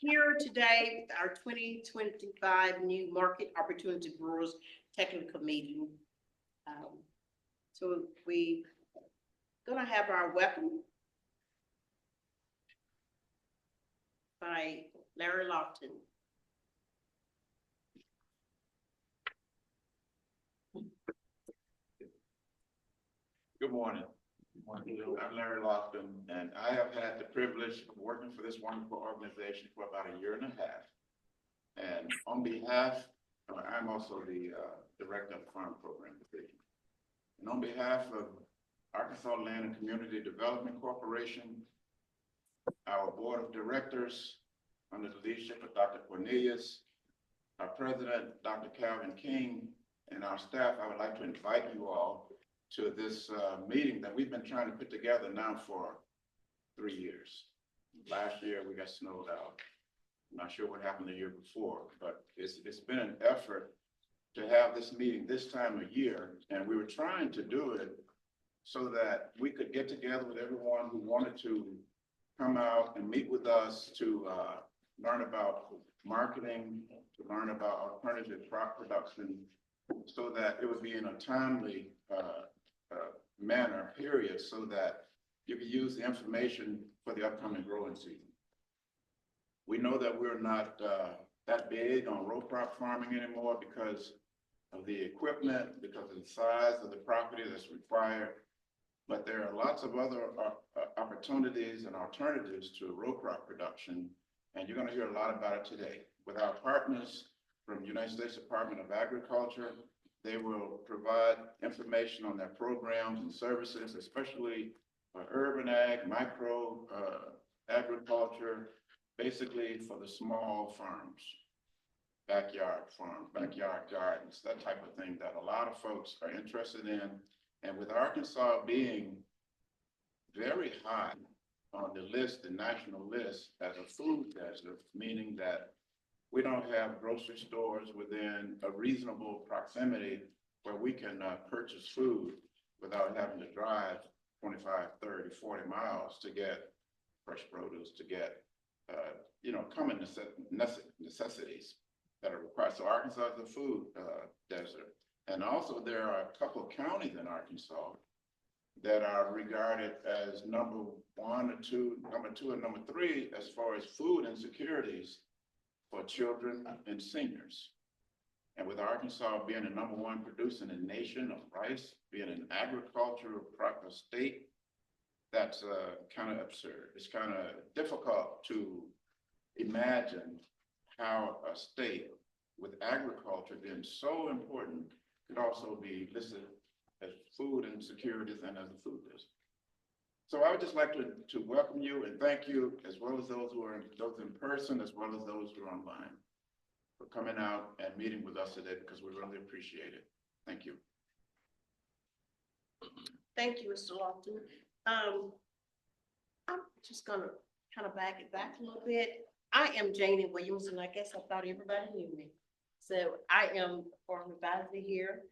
here today with our 2025 New Market Opportunity Bureau's technical meeting. So we gonna have our welcome by Larry Lofton. Good morning. I'm Larry Lofton, and I have had the privilege of working for this wonderful organization for about a year and a half. And on behalf, I'm also the director of the Farm Program Division. And on behalf of Arkansas Land and Community Development Corporation, our board of directors, under the leadership of Dr. Cornelius, our president, Dr. Calvin King, and our staff, I would like to invite you all to this meeting that we've been trying to put together now for 3 years. Last year we got snowed out. I'm not sure what happened the year before, but it's been an effort to have this meeting this time of year, and we were trying to do it so that we could get together with everyone who wanted to come out and meet with us to learn about marketing, to learn about alternative crop production, so that it would be in a timely manner, period, so that you can use the information for the upcoming growing season. We know that we're not that big on row crop farming anymore because of the equipment, because of the size of the property that's required, but there are lots of other opportunities and alternatives to row crop production, and you're going to hear a lot about it today. With our partners from the United States Department of Agriculture, they will provide information on their programs and services, especially urban ag, micro agriculture, basically for the small farms, backyard gardens, that type of thing that a lot of folks are interested in. And with Arkansas being very high on the list, the national list, as a food desert, meaning that we don't have grocery stores within a reasonable proximity where we can purchase food without having to drive 25, 30, 40 miles to get fresh produce, to get, common necessities that are required. So Arkansas is a food desert. And also there are a couple of counties in Arkansas that are regarded as number 1 or 2, number 2 and number 3, as far as food insecurities for children and seniors. And with Arkansas being the number 1 producer in the nation of rice, being an agricultural state, that's kind of absurd. It's kind of difficult to imagine how a state with agriculture being so important could also be listed as food insecurities and as a food district. So I would just like to welcome you and thank you, as well as those in person, as well as those who are online, for coming out and meeting with us today, because we really appreciate it. Thank you. Thank you, Mr. Lofton. I'm just gonna kind of back it back a little bit. I am Janie Williams, and I guess I thought everybody knew me. So I am a farm advisor here,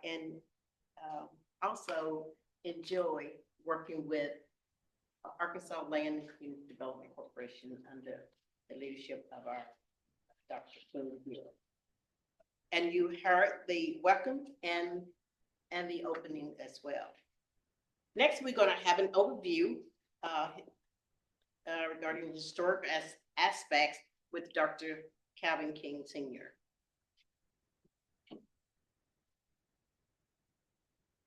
and also enjoy working with Arkansas Land and Community Development Corporation under the leadership of our Dr. Boone here. And you heard the welcome and the opening as well. Next, we're going to have an overview regarding the historic aspects with Dr. Calvin King Sr.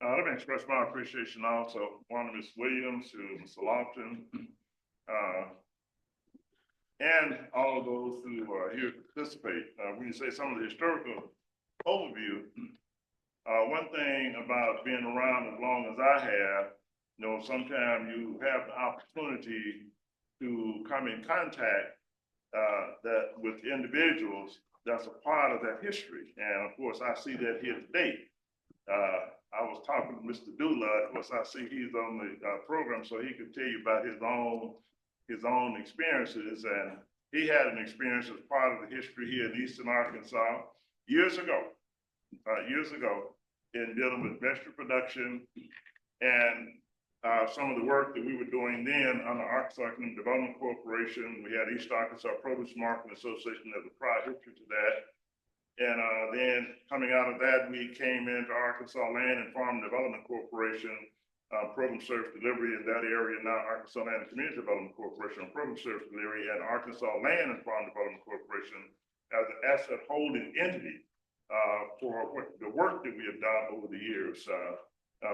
Let me express my appreciation also, one to Ms. Williams, to Mr. Lofton, and all of those who are here to participate. When you say some of the historical overview, one thing about being around as long as I have, sometimes you have the opportunity to come in contact with individuals that's a part of that history. And of course, I see that here today. I was talking to Mr. Dula. Of course, I see he's on the program, so he could tell you about his own experiences. And he had an experience as part of the history here in Eastern Arkansas years ago, in dealing with vegetable production. And some of the work that we were doing then under Arkansas Economic Development Corporation. We had East Arkansas Produce Marketing Association as a prior history to that. And then coming out of that, we came into Arkansas Land and Farm Development Corporation, Program Service Delivery in that area, now Arkansas Land and Community Development Corporation, Program Service Delivery, and Arkansas Land and Farm Development Corporation as an asset holding entity for the work that we have done over the years,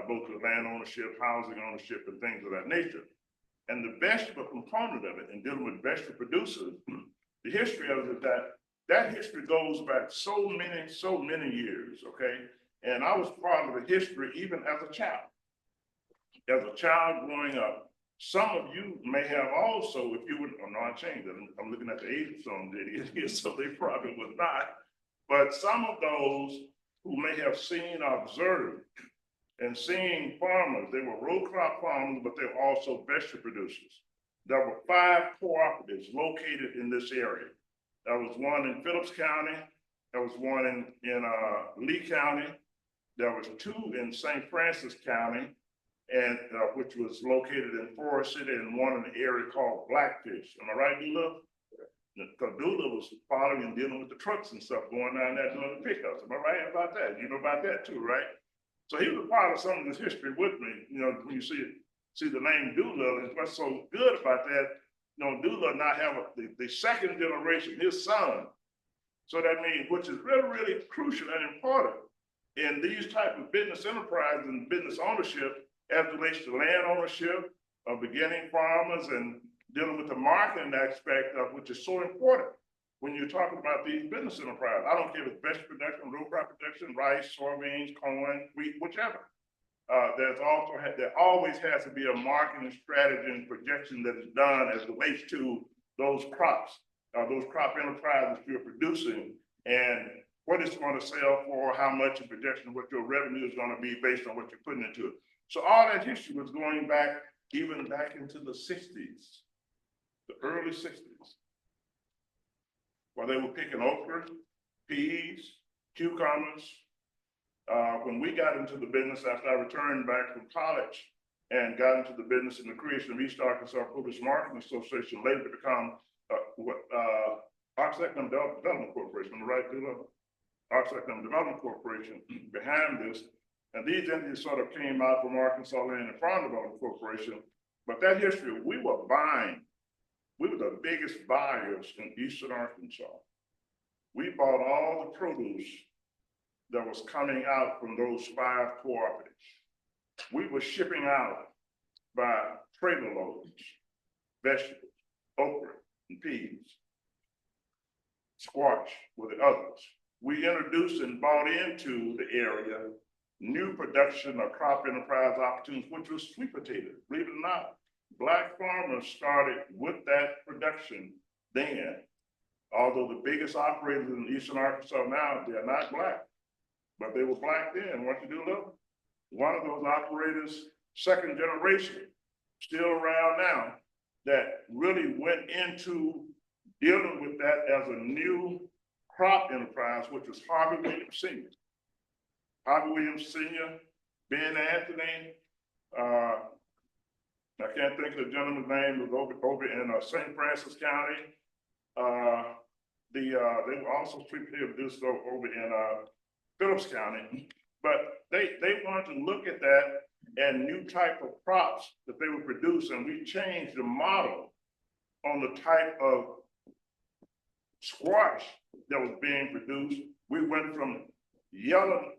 both with land ownership, housing ownership, and things of that nature. And the vegetable component of it, in dealing with vegetable producers, the history of it is that history goes back so many years, okay? And I was part of the history even as a child. As a child growing up, some of you may have also, if you would, oh no, I changed it. I'm looking at the age of some idiots here, so they probably was not. But some of those who may have seen, observed, and seen farmers, they were row crop farmers, but they were also vegetable producers. There were 5 cooperatives located in this area. There was one in Phillips County. There was one in Lee County. There was 2 in St. Francis County, and which was located in Forest City, and one in the area called Blackfish. Am I right, Dula? Because Dula was following and dealing with the trucks and stuff going down there doing the pickups. Am I right about that? You know about that too, right? So he was a part of some of this history with me. You know, when you see the name Dula, and what's so good about that, you know, Dula now have the second generation, his son. So that means, which is really, really crucial and important in these type of business enterprise and business ownership as it relates to land ownership, of beginning farmers, and dealing with the marketing aspect of which is so important when you're talking about these business enterprises. I don't care if it's vegetable production, row crop production, rice, soybeans, corn, wheat, whichever. There always has to be a marketing strategy and projection that is done as it relates to those crops, those crop enterprises you're producing, and what it's going to sell for, how much in projection, what your revenue is going to be based on what you're putting into it. So all that history was going back, even back into the 60s, the early 60s, where they were picking okra, peas, cucumbers. When we got into the business after I returned back from college and got into the business in the creation of East Arkansas Produce Marketing Association, later to become Arkansas Economic Development Corporation, on the right, Arkansas Economic Development Corporation behind this. And these entities sort of came out from Arkansas Land and Farm Development Corporation. But that history, we were the biggest buyers in Eastern Arkansas. We bought all the produce that was coming out from those 5 cooperatives. We were shipping out by trailer loads, vegetables, okra and peas, squash were the others. We introduced and bought into the area new production of crop enterprise opportunities, which was sweet potatoes. Believe it or not, Black farmers started with that production then. Although the biggest operators in Eastern Arkansas now, they're not Black, but they were Black then. What you do, look? One of those operators, second generation, still around now, that really went into dealing with that as a new crop enterprise, which was Harvey Williams Sr. Harvey Williams Sr., Ben Anthony, I can't think of the gentleman's name, was over in St. Francis County. They were also produced over in Phillips County, but they wanted to look at that and new type of crops that they would produce, and we changed the model on the type of squash that was being produced. We went from yellow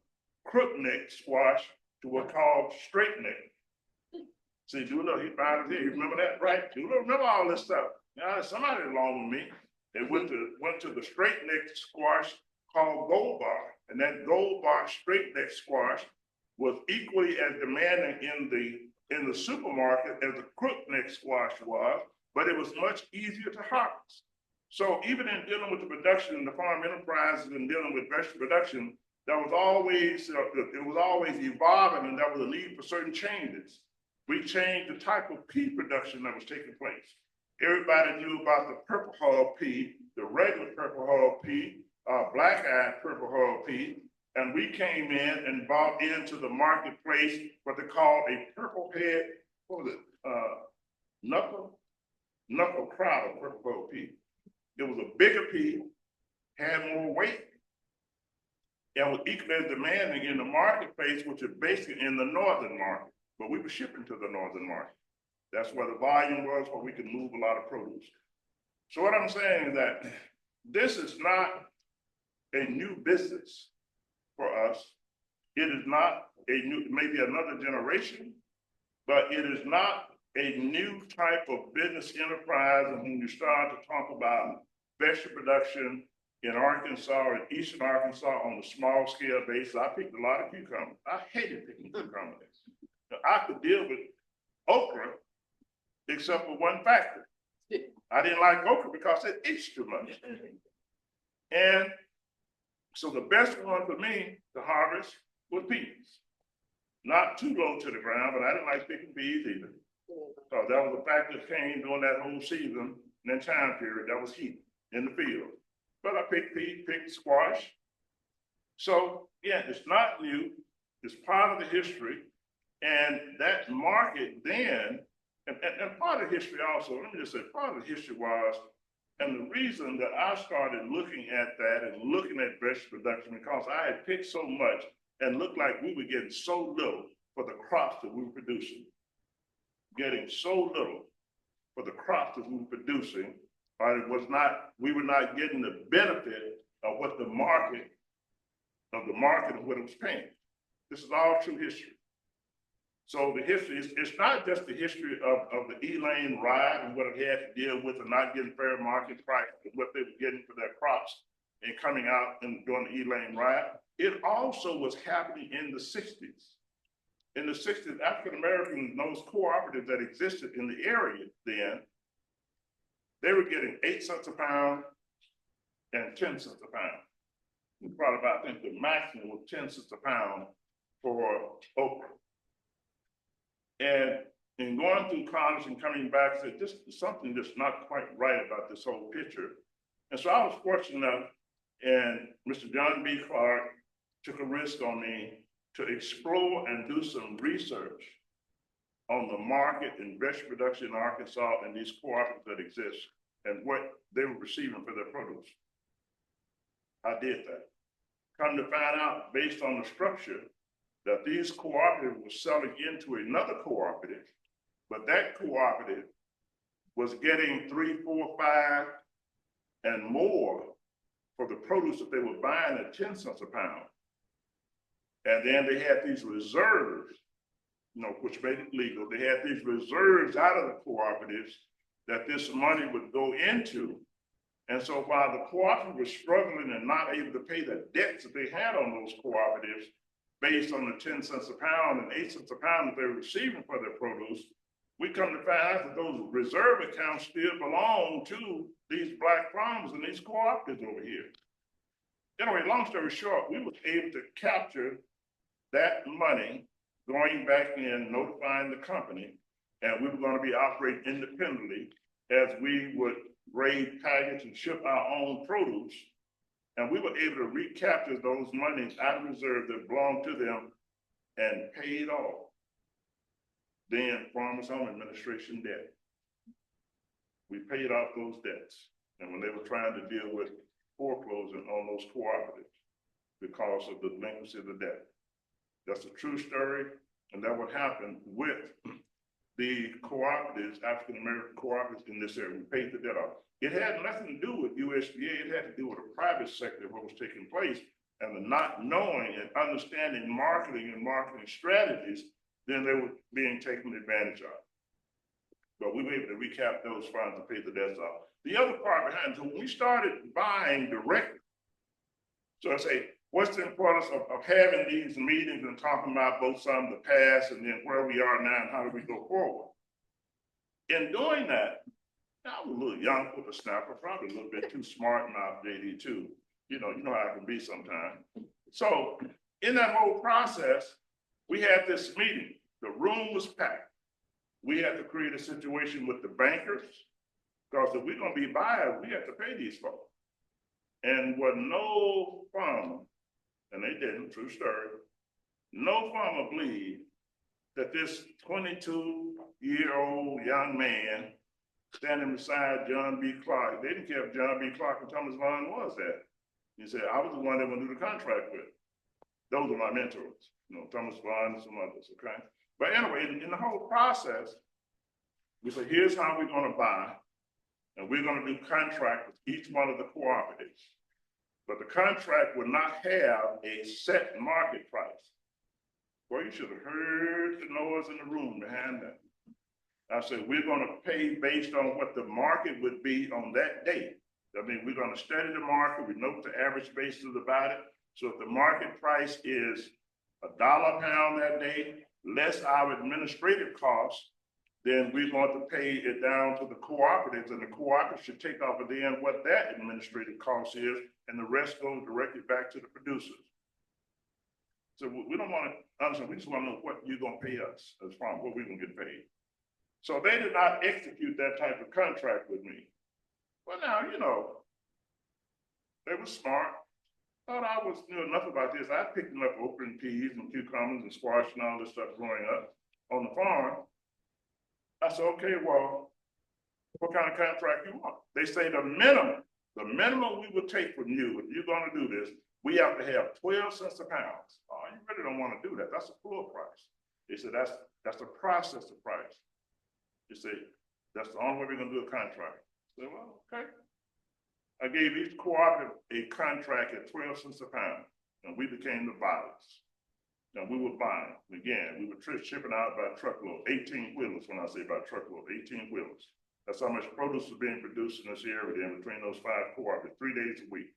crookneck squash to what's called straight neck. See, Dula, he found it here. You remember that, right? Dula, remember all this stuff. Now, somebody along with me, they went to the straight neck squash called Gold Bar, and that Gold Bar straight neck squash was equally as demanding in the supermarket as the crookneck squash was, but it was much easier to harvest. So even in dealing with the production and the farm enterprises and dealing with vegetable production, there was always, it was always evolving, and there was a need for certain changes. We changed the type of pea production that was taking place. Everybody knew about the purple hull pea, the regular purple hull pea, black-eyed purple hull pea, and we came in and bought into the marketplace what they call a purple head what was it? Knuckle crowd of purple pea. It was a bigger pea, had more weight, and was equally as demanding in the marketplace, which is basically in the northern market. But we were shipping to the northern market. That's where the volume was, where we could move a lot of produce. So what I'm saying is that this is not a new business for us. It is not a new, maybe another generation, but it is not a new type of business enterprise. And when you start to talk about vegetable production in Arkansas and Eastern Arkansas on a small scale basis, I picked a lot of cucumbers. I hated picking cucumbers. I could deal with okra, except for one factor. I didn't like okra because it itched too much. And so the best one for me to harvest was peas. Not too low to the ground, but I didn't like picking peas either. So that was a factor that came during that whole season and that time period. That was heat in the field. But I picked peas, picked squash. So yeah, it's not new. It's part of the history. And that market then, and part of history also, let me just say, part of the history was, and the reason that I started looking at that and looking at vegetable production, because I had picked so much and looked like we were getting so little for the crops that we were producing. Getting so little for the crops that we were producing, or it was not, we were not getting the benefit of what the market, of what it was paying. This is all true history. So the history is, it's not just the history of the Elaine ride and what it had to deal with and not getting fair market price and what they were getting for their crops and coming out and doing the Elaine ride. It also was happening in the 60s. In the 60s, African Americans, those cooperatives that existed in the area then, they were getting 8 cents a pound and 10 cents a pound. Probably about, I think the maximum was 10 cents a pound for okra. And in going through college and coming back, I said, this is something that's not quite right about this whole picture. And so I was fortunate enough, and Mr. John B. Clark took a risk on me to explore and do some research on the market and vegetable production in Arkansas and these cooperatives that exist and what they were receiving for their produce. I did that. Come to find out, based on the structure, that these cooperatives were selling into another cooperative, but that cooperative was getting 3, 4, 5, and more for the produce that they were buying at 10 cents a pound. And then they had these reserves, you know, which made it legal. They had these reserves out of the cooperatives that this money would go into. And so while the cooperative was struggling and not able to pay the debts that they had on those cooperatives, based on the 10 cents a pound and 8 cents a pound that they were receiving for their produce, we come to find out that those reserve accounts still belong to these black farmers and these cooperatives over here. Anyway, long story short, we were able to capture that money, going back in, notifying the company, and we were going to be operating independently as we would grade, package, and ship our own produce. And we were able to recapture those monies out of reserve that belonged to them and paid off then Farmers Home Administration debt. We paid off those debts. And when they were trying to deal with foreclosing on those cooperatives because of the delinquency of the debt. That's a true story. And that would happen with the cooperatives, African American cooperatives in this area. We paid the debt off. It had nothing to do with USDA. It had to do with the private sector, what was taking place, and the not knowing and understanding marketing and marketing strategies, then they were being taken advantage of. But we were able to recap those funds and pay the debts off. The other part behind it, so when we started buying directly, so I say, what's the importance of having these meetings and talking about both some of the past and then where we are now and how do we go forward? In doing that, I was a little young with a snapper, probably a little bit too smart mouth, JD too. You know how I can be sometimes. So in that whole process, we had this meeting. The room was packed. We had to create a situation with the bankers, because if we're gonna be buyers, we have to pay these folks. And what no farmer, and they didn't, true story, no farmer believed that this 22 22-year-old young man standing beside John B. Clark. They didn't care if John B. Clark and Thomas Vaughn was there. He said, I was the one that went to do the contract with. Those are my mentors, Thomas Vaughn and some others, okay? But anyway, in the whole process, we said, here's how we're gonna buy, and we're gonna do contract with each one of the cooperatives. But the contract will not have a set market price. Well, you should have heard the noise in the room behind that. I said, we're gonna pay based on what the market would be on that day. I mean, we're gonna study the market, we know what the average basis is about it. So if the market price is $1 a pound that day, less our administrative costs, then we're going to pay it down to the cooperatives, and the cooperative should take off of then what that administrative cost is, and the rest goes directly back to the producers. So we don't want to understand, we just want to know what you're going to pay us as far as what we're going to get paid. So they did not execute that type of contract with me. Well, now, they were smart. Thought I was knew enough about this. I picked up open peas and cucumbers and squash and all this stuff growing up on the farm. I said, okay, well, what kind of contract you want? They say the minimum we will take from you, if you're going to do this, we have to have 12 cents a pound. Oh, you really don't want to do that. That's a full price. They said, that's a processor price. They say, that's the only way we're going to do a contract. I said, well, okay. I gave each cooperative a contract at 12 cents a pound, and we became the buyers. And we were buying. Again, we were shipping out by truckload, 18 wheelers. When I say by truckload, 18 wheelers. That's how much produce was being produced in this area in between those 5 cooperatives, 3 days a week.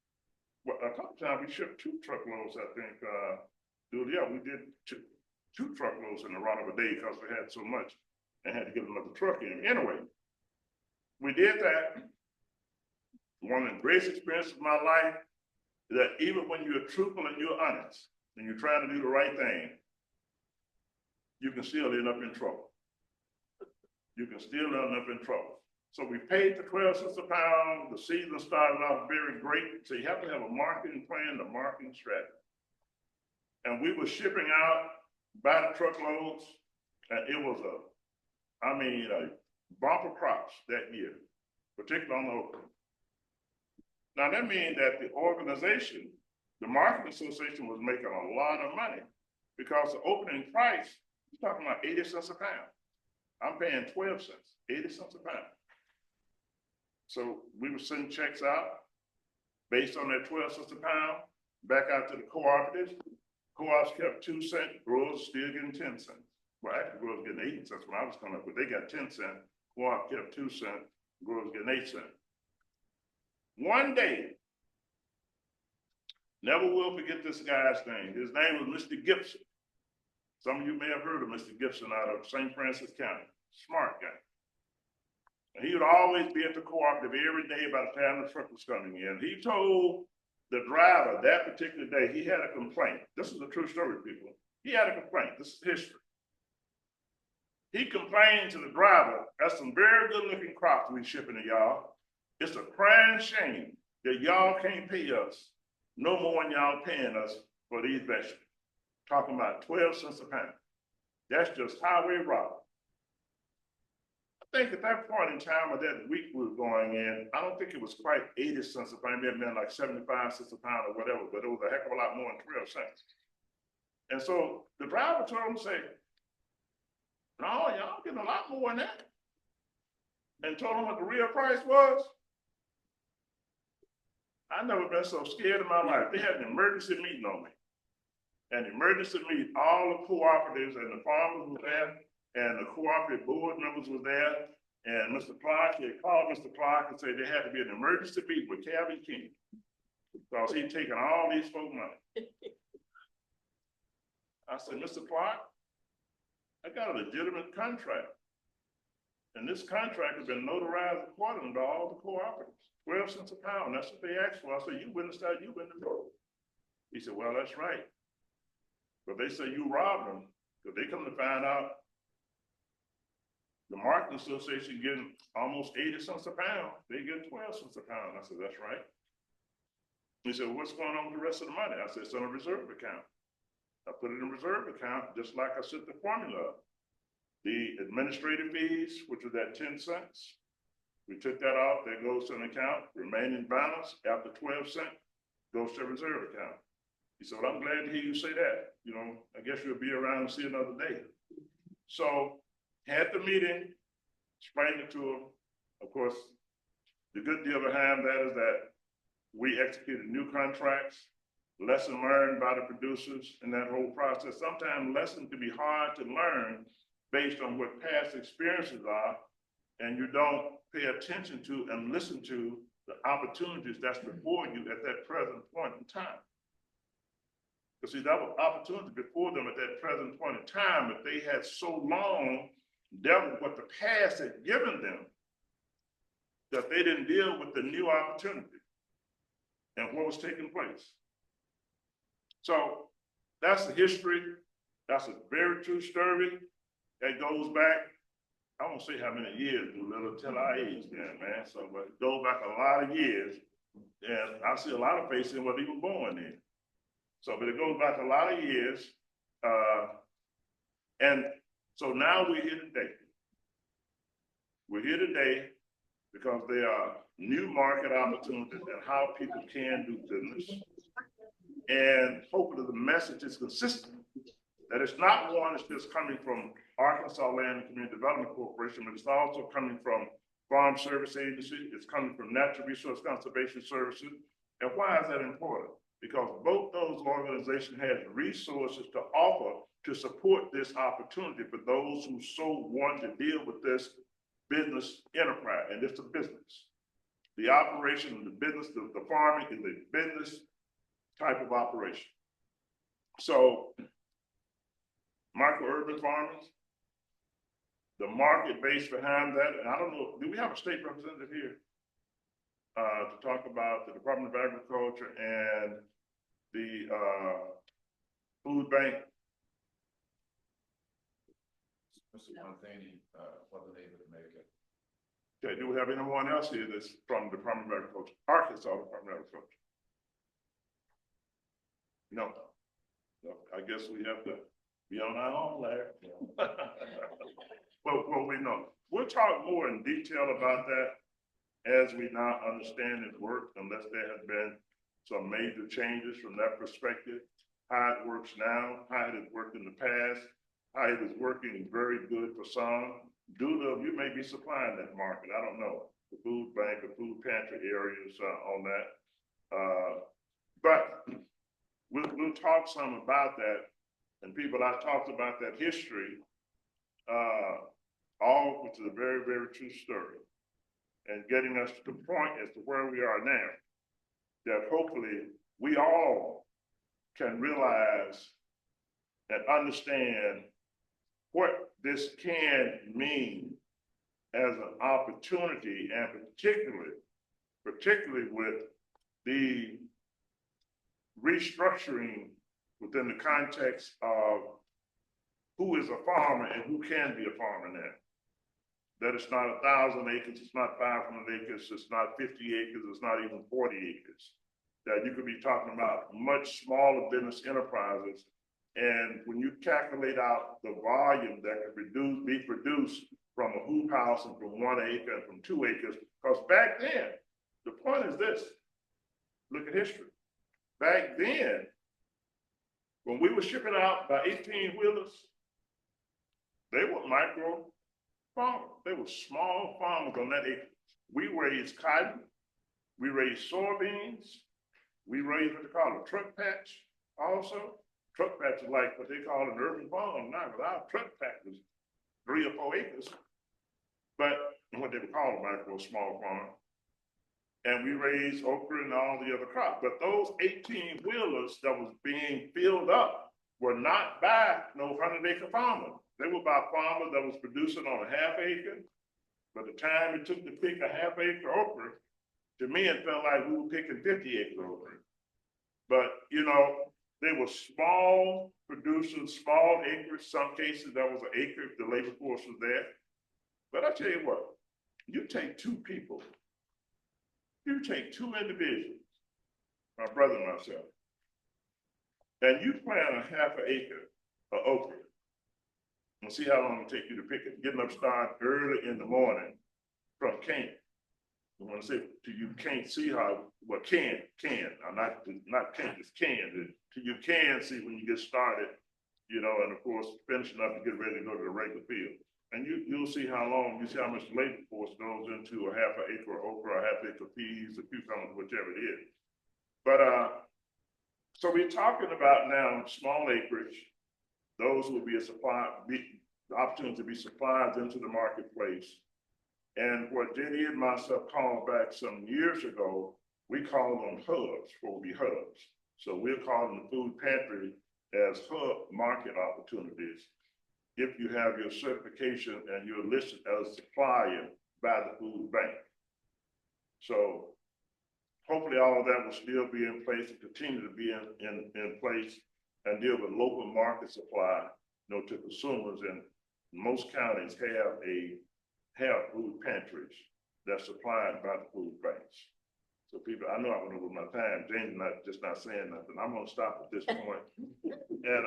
Well, a couple times we shipped 2 truckloads, I think. Yeah, we did 2 truckloads in a run of a day because we had so much and had to get another truck in. Anyway, we did that. One of the greatest experiences of my life is that even when you're truthful and you're honest and you're trying to do the right thing, you can still end up in trouble. You can still end up in trouble. So we paid the 12 cents a pound. The season started off very great. So you have to have a marketing plan, a marketing strategy. And we were shipping out by the truckloads, and it was a bumper crops that year, particularly on the okra. Now that means that the organization, the marketing association, was making a lot of money because the opening price, you're talking about 80 cents a pound. I'm paying 12 cents, 80 cents a pound. So we would send checks out based on that 12 cents a pound, back out to the cooperatives. Co-ops kept 2 cents, growers still getting 10 cents. Well, actually, growers getting 80 cents when I was coming up, but they got 10 cents. Co-op kept 2 cents, growers getting 8 cents. One day, never will forget this guy's name. His name was Mr. Gibson. Some of you may have heard of Mr. Gibson out of St. Francis County. Smart guy. And he would always be at the cooperative every day by the time the truck was coming in. He told the driver that particular day he had a complaint. This is a true story, people. He had a complaint. This is history. He complained to the driver, that's some very good looking crops we shipping to y'all. It's a crying shame that y'all can't pay us no more than y'all paying us for these vegetables. Talking about 12 cents a pound. That's just highway robbery. I think at that point in time of that week we were going in, I don't think it was quite 80 cents a pound, it may have been like 75 cents a pound or whatever, but it was a heck of a lot more than 12 cents. And so the driver told him, say, no, y'all getting a lot more than that. And told him what the real price was. I've never been so scared in my life. They had an emergency meeting on me. An emergency meeting, all the cooperatives and the farmers were there, and the cooperative board members were there. And Mr. Clark, he had called Mr. Clark and said there had to be an emergency meeting with Calvin King because he'd taken all these folk money. I said, Mr. Clark, I got a legitimate contract. And this contract has been notarized according to all the cooperatives. 12 cents a pound, that's what they asked for. I said, you witnessed that, you witnessed it. He said, well, that's right. But they say you robbed them, because they come to find out the marketing association getting almost 80 cents a pound. They get 12 cents a pound. I said, that's right. He said, well, what's going on with the rest of the money? I said, it's on a reserve account. I put it in a reserve account, just like I set the formula up. the administrative fees, which was at 10 cents. We took that off, that goes to an account, remaining balance after 12 cents goes to a reserve account. He said, well, I'm glad to hear you say that. You know, I guess you'll be around and see another day. So had the meeting, explained it to him. Of course, the good deal behind that is that we executed new contracts, lesson learned by the producers in that whole process. Sometimes lessons can be hard to learn based on what past experiences are, and you don't pay attention to and listen to the opportunities that's before you at that present point in time. Because see, that was opportunity before them at that present point in time, but they had so long dealt with what the past had given them that they didn't deal with the new opportunity and what was taking place. So that's the history. That's a very true story that goes back, I won't say how many years, Doolittle, till our age then, man. So, but it goes back a lot of years. And I see a lot of faces that weren't even born then. So, but it goes back a lot of years. And so now we're here today. We're here today because there are new market opportunities and how people can do business. And hopefully the message is consistent, that it's not one that's just coming from Arkansas Land and Community Development Corporation, but it's also coming from Farm Service Agency, it's coming from Natural Resource Conservation Services. And why is that important? Because both those organizations have resources to offer to support this opportunity for those who so want to deal with this business enterprise, and it's a business. The operation of the business, the farming is a business type of operation. So micro-urban farmers, the market base behind that, and I don't know, do we have a state representative here to talk about the Department of Agriculture and the food bank? Mr. Monthany wasn't able to make it. Okay, do we have anyone else here that's from the Department of Agriculture, Arkansas Department of Agriculture? No. No, I guess we have to be on our own, Larry. Well, we know. We'll talk more in detail about that as we now understand it work, unless there have been some major changes from that perspective, how it works now, how it has worked in the past, how it is working very good for some. You may be supplying that market, I don't know, the food bank or food pantry areas on that. But we'll talk some about that. And people, I talked about that history, all which is a very, very true story. And getting us to the point as to where we are now, that hopefully we all can realize and understand what this can mean as an opportunity, and particularly with the restructuring within the context of who is a farmer and who can be a farmer now. That it's not 1,000 acres, it's not 500 acres, it's not 50 acres, it's not even 40 acres. That you could be talking about much smaller business enterprises. And when you calculate out the volume that could be produced from a hoop house and from 1 acre and from 2 acres, because back then, the point is this, look at history. Back then, when we were shipping out by 18-wheelers, they were micro farmers. They were small farmers on that acre. We raised cotton, we raised soybeans, we raised what they call a truck patch also. Truck patch is like what they call an urban farm now, but our truck patch was 3 or 4 acres, but what they would call a micro small farm. And we raised okra and all the other crops. But those 18-wheelers that was being filled up were not by no 100-acre farmer. They were by farmers that was producing on a half acre. By the time it took to pick a half-acre okra, to me it felt like we were picking 50-acre okra. But, you know, they were small producers, small acres. Some cases that was an acre if the labor force was there. But I tell you what, you take 2 people, you take 2 individuals, my brother and myself, and you plant a half an acre of okra. and see how long it take you to pick it. Getting up started early in the morning from can't. When I say to you can't see how, well, can, not can't, it's can. Till you can see when you get started, you know, and of course, finishing up to get ready to go to the regular field. And you'll see how long, you see how much labor force goes into a half an acre of okra, a half acre of peas, a cucumber, whichever it is. But, so we're talking about now small acreage. Those will be the opportunity to be supplied into the marketplace. And what JD and myself called back some years ago, we call them hubs, what would be hubs. So we're calling the food pantry as hub market opportunities if you have your certification and you're listed as a supplier by the food bank. So hopefully all of that will still be in place and continue to be in place and deal with local market supply, you know, to consumers. And most counties have food pantries that's supplied by the food banks. So people, I know I went over my time. James not saying nothing. I'm gonna stop at this point. And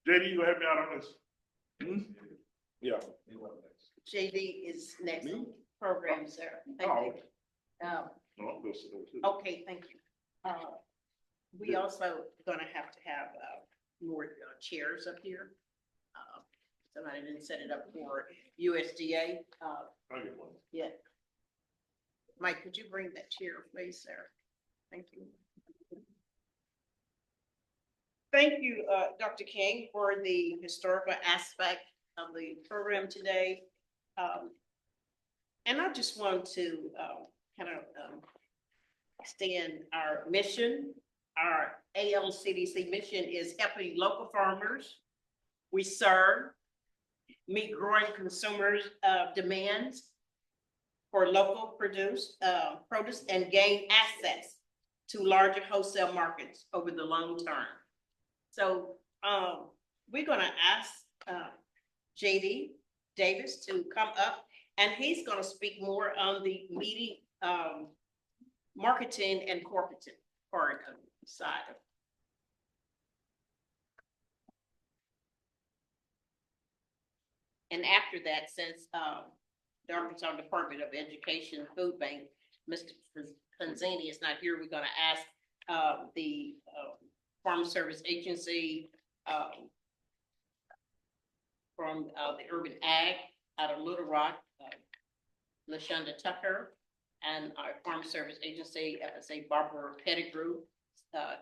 JD, you gonna help me out on this? Yeah. JD is next on the program, sir. Thank you. No, I'm good. Okay, thank you. We also gonna have more chairs up here. Somebody didn't set it up for USDA. I'll get one. Yeah. Mike, could you bring that chair, please, sir? Thank you. Thank you, Dr. King, for the historical aspect of the program today. And I just want to extend our mission. Our ALCDC mission is helping local farmers we serve meet growing consumers' demands for local produce and gain access to larger wholesale markets over the long term. So we're gonna ask JD Davis to come up, and he's gonna speak more on the meeting, marketing and corporate part of the side of. And after that, since the Arkansas Department of Education Food Bank, Mr. Panzini is not here, we're gonna ask the Farm Service Agency from the Urban Ag out of Little Rock, LaShonda Tucker, and our Farm Service Agency, FSA Barbara Pettigrew,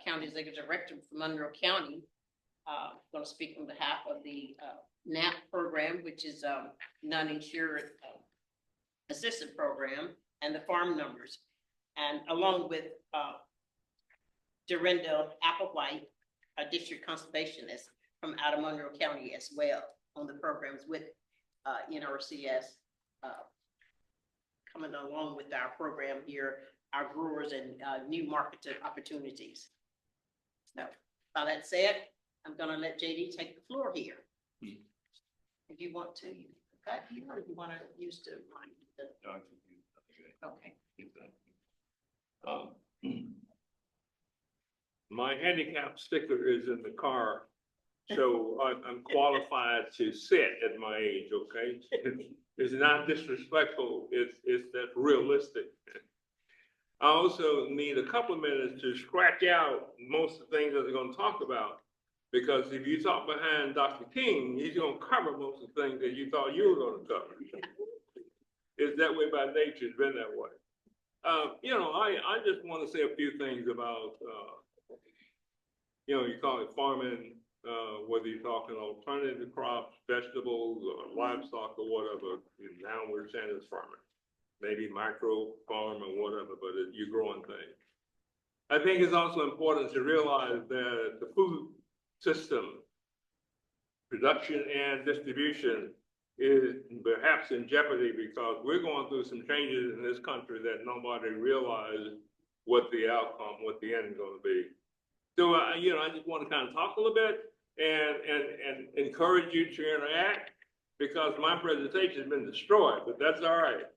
County Executive Director from Monroe County, going to speak on behalf of the NAP program, which is non-insured assistant program, and the farm numbers, and along with Dorinda Applewhite, a district conservationist from out of Monroe County as well on the programs with NRCS, coming along with our program here, our growers and new market opportunities. So, by that said, I'm gonna let JD take the floor here. If you want to, okay, or if you want to use the mic. Okay. My handicap sticker is in the car, so I'm qualified to sit at my age, okay? It's not disrespectful, it's that realistic. I also need a couple of minutes to scratch out most of the things that they're gonna talk about. Because if you talk behind Dr. King, he's gonna cover most of the things that you thought you were gonna cover. It's that way by nature, it's been that way. I just wanna say a few things about, you call it farming, whether you're talking alternative crops, vegetables, or livestock or whatever, now we're saying it's farming. Maybe micro farm or whatever, but you're growing things. I think it's also important to realize that the food system, production and distribution, is perhaps in jeopardy because we're going through some changes in this country that nobody realized what the outcome, what the end is going to be. So, I just want to kind of talk a little bit and encourage you to interact because my presentation has been destroyed, but that's all right.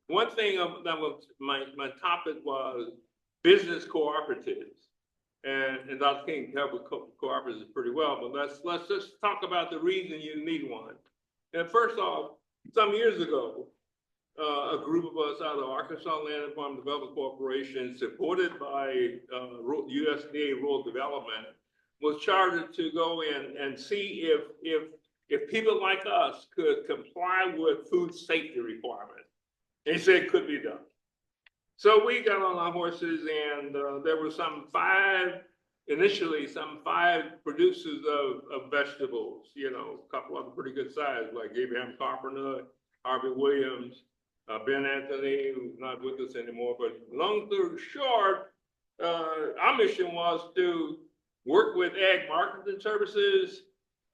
One thing that was my topic was business cooperatives. And Dr. King covered cooperatives pretty well, but let's just talk about the reason you need one. And first off, some years ago, a group of us out of Arkansas Land and Farm Development Corporation, supported by USDA Rural Development, was chartered to go in and see if people like us could comply with food safety requirements. They said it could be done. So we got on our horses, and there were initially some five producers of vegetables, you know, a couple of them pretty good size, like Abraham Carpenter, Harvey Williams, Ben Anthony, who's not with us anymore. But long story short, our mission was to work with Ag Marketing Services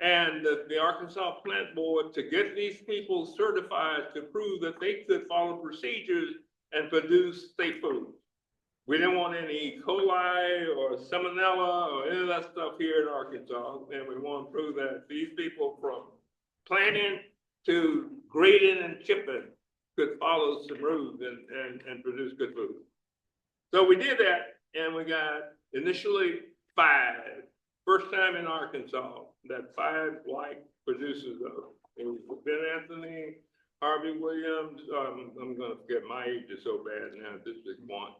and the Arkansas Plant Board to get these people certified to prove that they could follow procedures and produce safe food. We didn't want any E. coli or salmonella or any of that stuff here in Arkansas. And we want to prove that these people, from planting to grading and chipping, could follow some rules and produce good food. So we did that, and we got initially 5. First time in Arkansas that 5 like producers of. It was Ben Anthony, Harvey Williams. I'm going to forget my age is so bad now at this point.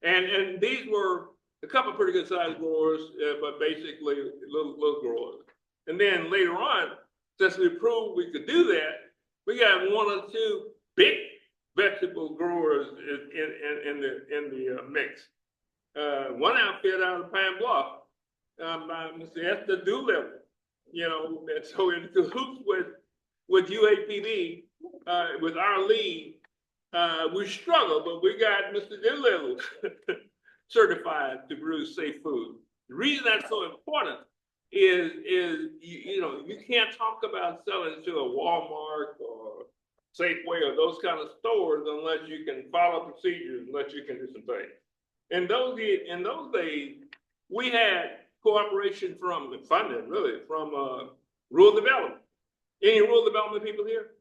And these were a couple of pretty good sized growers, but basically little growers. And then later on, since we proved we could do that, we got 1 or 2 big vegetable growers in the mix. One outfit out of Pine Bluff, by Mr. Esther Doolittle, you know, and so in cahoots with UAPB, with our lead, we struggled, but we got Mr. Doolittle certified to produce safe food. The reason that's so important is you know, you can't talk about selling to a Walmart or Safeway or those kind of stores unless you can follow procedures, unless you can do some things. In those days, we had cooperation from funding, really, from rural development. Any rural development people here?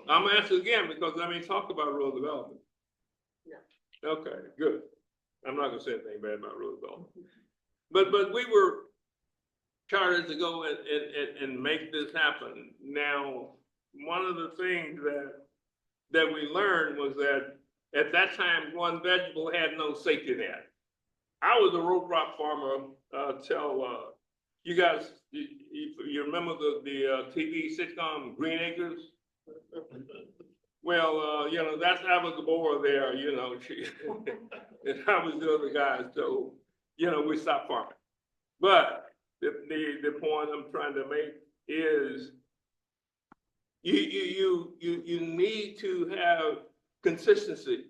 I'm gonna ask again because I mean talk about rural development. Yeah. Okay, good. I'm not gonna say anything bad about rural development. But we were chartered to go and make this happen. Now, one of the things that we learned was that at that time, growing vegetable had no safety net. I was a row crop farmer till you guys, you remember the TV sitcom Green Acres? Well, you know, I was the boy there, you know, and I was the other guy, so, you know, we stopped farming. But the point I'm trying to make is you need to have consistency.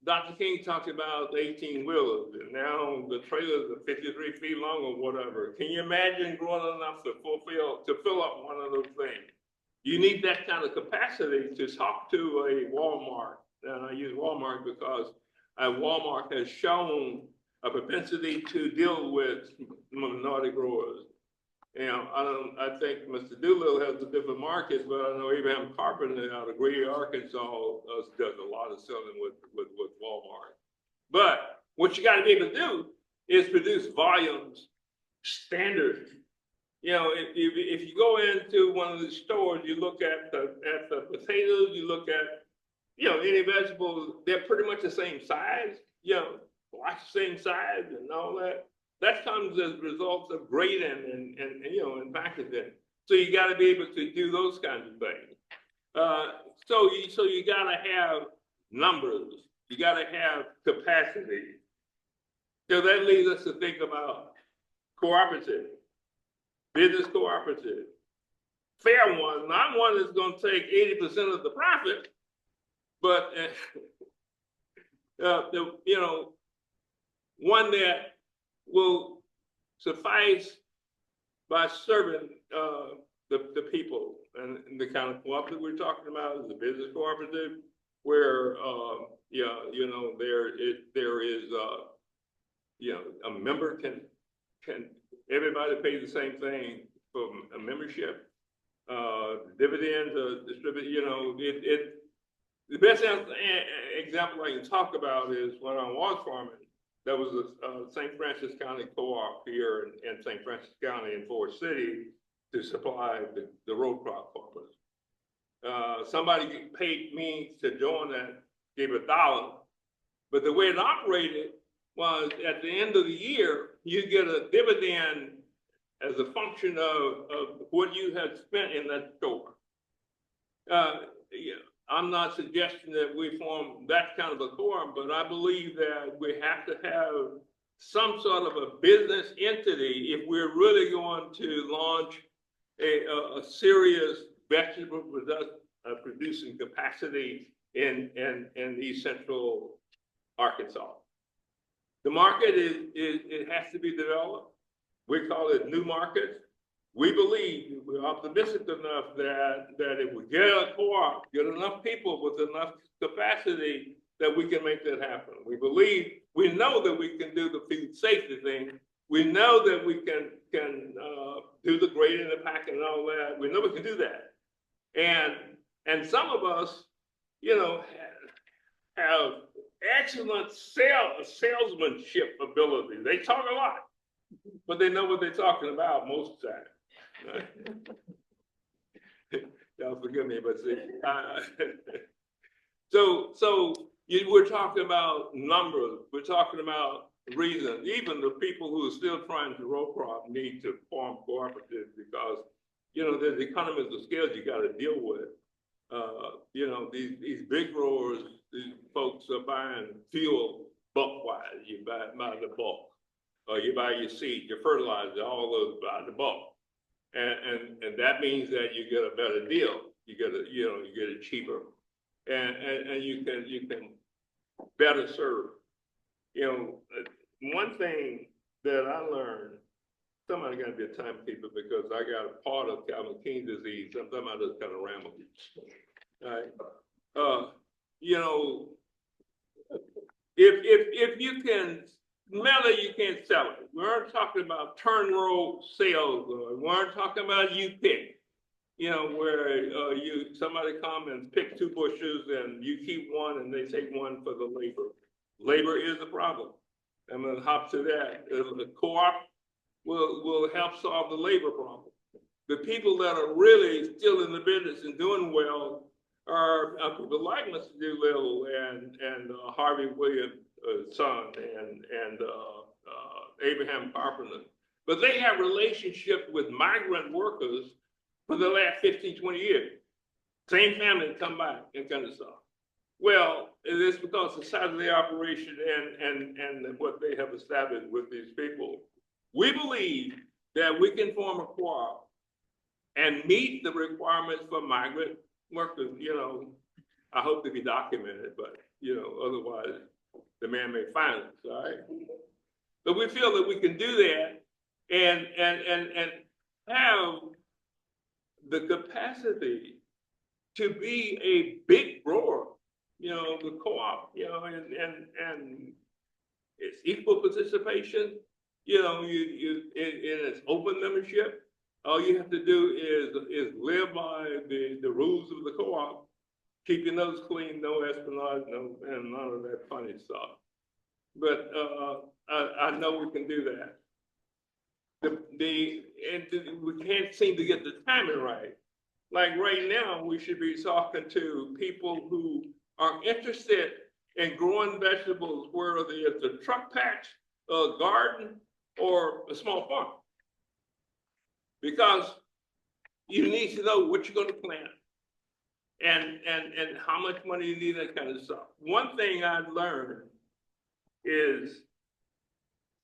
Dr. King talked about 18-wheelers, and now the trailers are 53 feet long or whatever. Can you imagine growing enough to fill up one of those things? You need that kind of capacity to talk to a Walmart. And I use Walmart because Walmart has shown a propensity to deal with minority growers. You know, I think Mr. Doolittle has a different market, but I know Abraham Carpenter out of Greer, Arkansas, does a lot of selling with Walmart. But what you got to be able to do is produce volumes standard. You know, if you go into one of the stores, you look at the potatoes, you look at, you know, any vegetables, they're pretty much the same size, you know, like the same size and all that. That comes as results of grading and you know, and packaging. So you got to be able to do those kinds of things. So you got to have numbers. You got to have capacity. So that leads us to think about cooperative, business cooperative, fair one, not one that's going to take 80% of the profit, but you know, one that will suffice by serving the people. And the kind of cooperative we're talking about is a business cooperative where yeah, you know, there is you know, a member can everybody pays the same thing for a membership. Dividends are distributed, you know, the best example I can talk about is when I was farming. there was a St. Francis County co-op here in St. Francis County in Forest City to supply the row crop farmers. Somebody paid me to join that, gave $1, but the way it operated was at the end of the year, you get a dividend as a function of what you had spent in that store. Yeah, I'm not suggesting that we form that kind of a quorum, but I believe that we have to have some sort of a business entity if we're really going to launch a serious vegetable producing capacity in East Central Arkansas. The market it has to be developed. We call it new markets. We believe, we're optimistic enough that if we get a co-op, get enough people with enough capacity, that we can make that happen. We believe, we know that we can do the food safety thing. We know that we can do the grading, the packing and all that. We know we can do that. And some of us, you know, have excellent salesmanship ability. They talk a lot, but they know what they're talking about most of the time. Y'all forgive me, but see, we're talking about numbers. We're talking about reasons. Even the people who are still trying to row crop need to form cooperatives because, you know, there's economies of scale you got to deal with. You know, these big growers, these folks are buying fuel bulk-wise. You buy the bulk, or you buy your seed, your fertilizer, all those by the bulk. And that means that you get a better deal. You get it cheaper, and you can better serve. You know, one thing that I learned, somebody got to be a timekeeper because I got a part of Calvin-King disease. Sometimes I just kind of ramble. All right. You know, if you can smell it, you can't sell it. We aren't talking about turn row sales. We aren't talking about you pick. You know, where somebody come and pick 2 bushels and you keep one and they take one for the labor. Labor is the problem. I'm gonna hop to that. The co-op will help solve the labor problem. The people that are really still in the business and doing well are people like Mr. Doolittle and Harvey Williams' son and Abraham Carpenter. But they have relationships with migrant workers for the last 15, 20 years. Same family come back and kind of stuff. Well, it's because the size of the operation and what they have established with these people. We believe that we can form a co-op and meet the requirements for migrant workers. You know, I hope to be documented, but you know, otherwise the man may find us, all right? But we feel that we can do that and have the capacity to be a big grower, you know, the co-op, you know, and it's equal participation, you know, and it's open membership. All you have to do is live by the rules of the co-op, keep your nose clean, no espionage, and none of that funny stuff. But I know we can do that. We can't seem to get the timing right. Like right now, we should be talking to people who are interested in growing vegetables, whether it's a truck patch, a garden, or a small farm. Because you need to know what you're going to plant and how much money you need, that kind of stuff. One thing I've learned is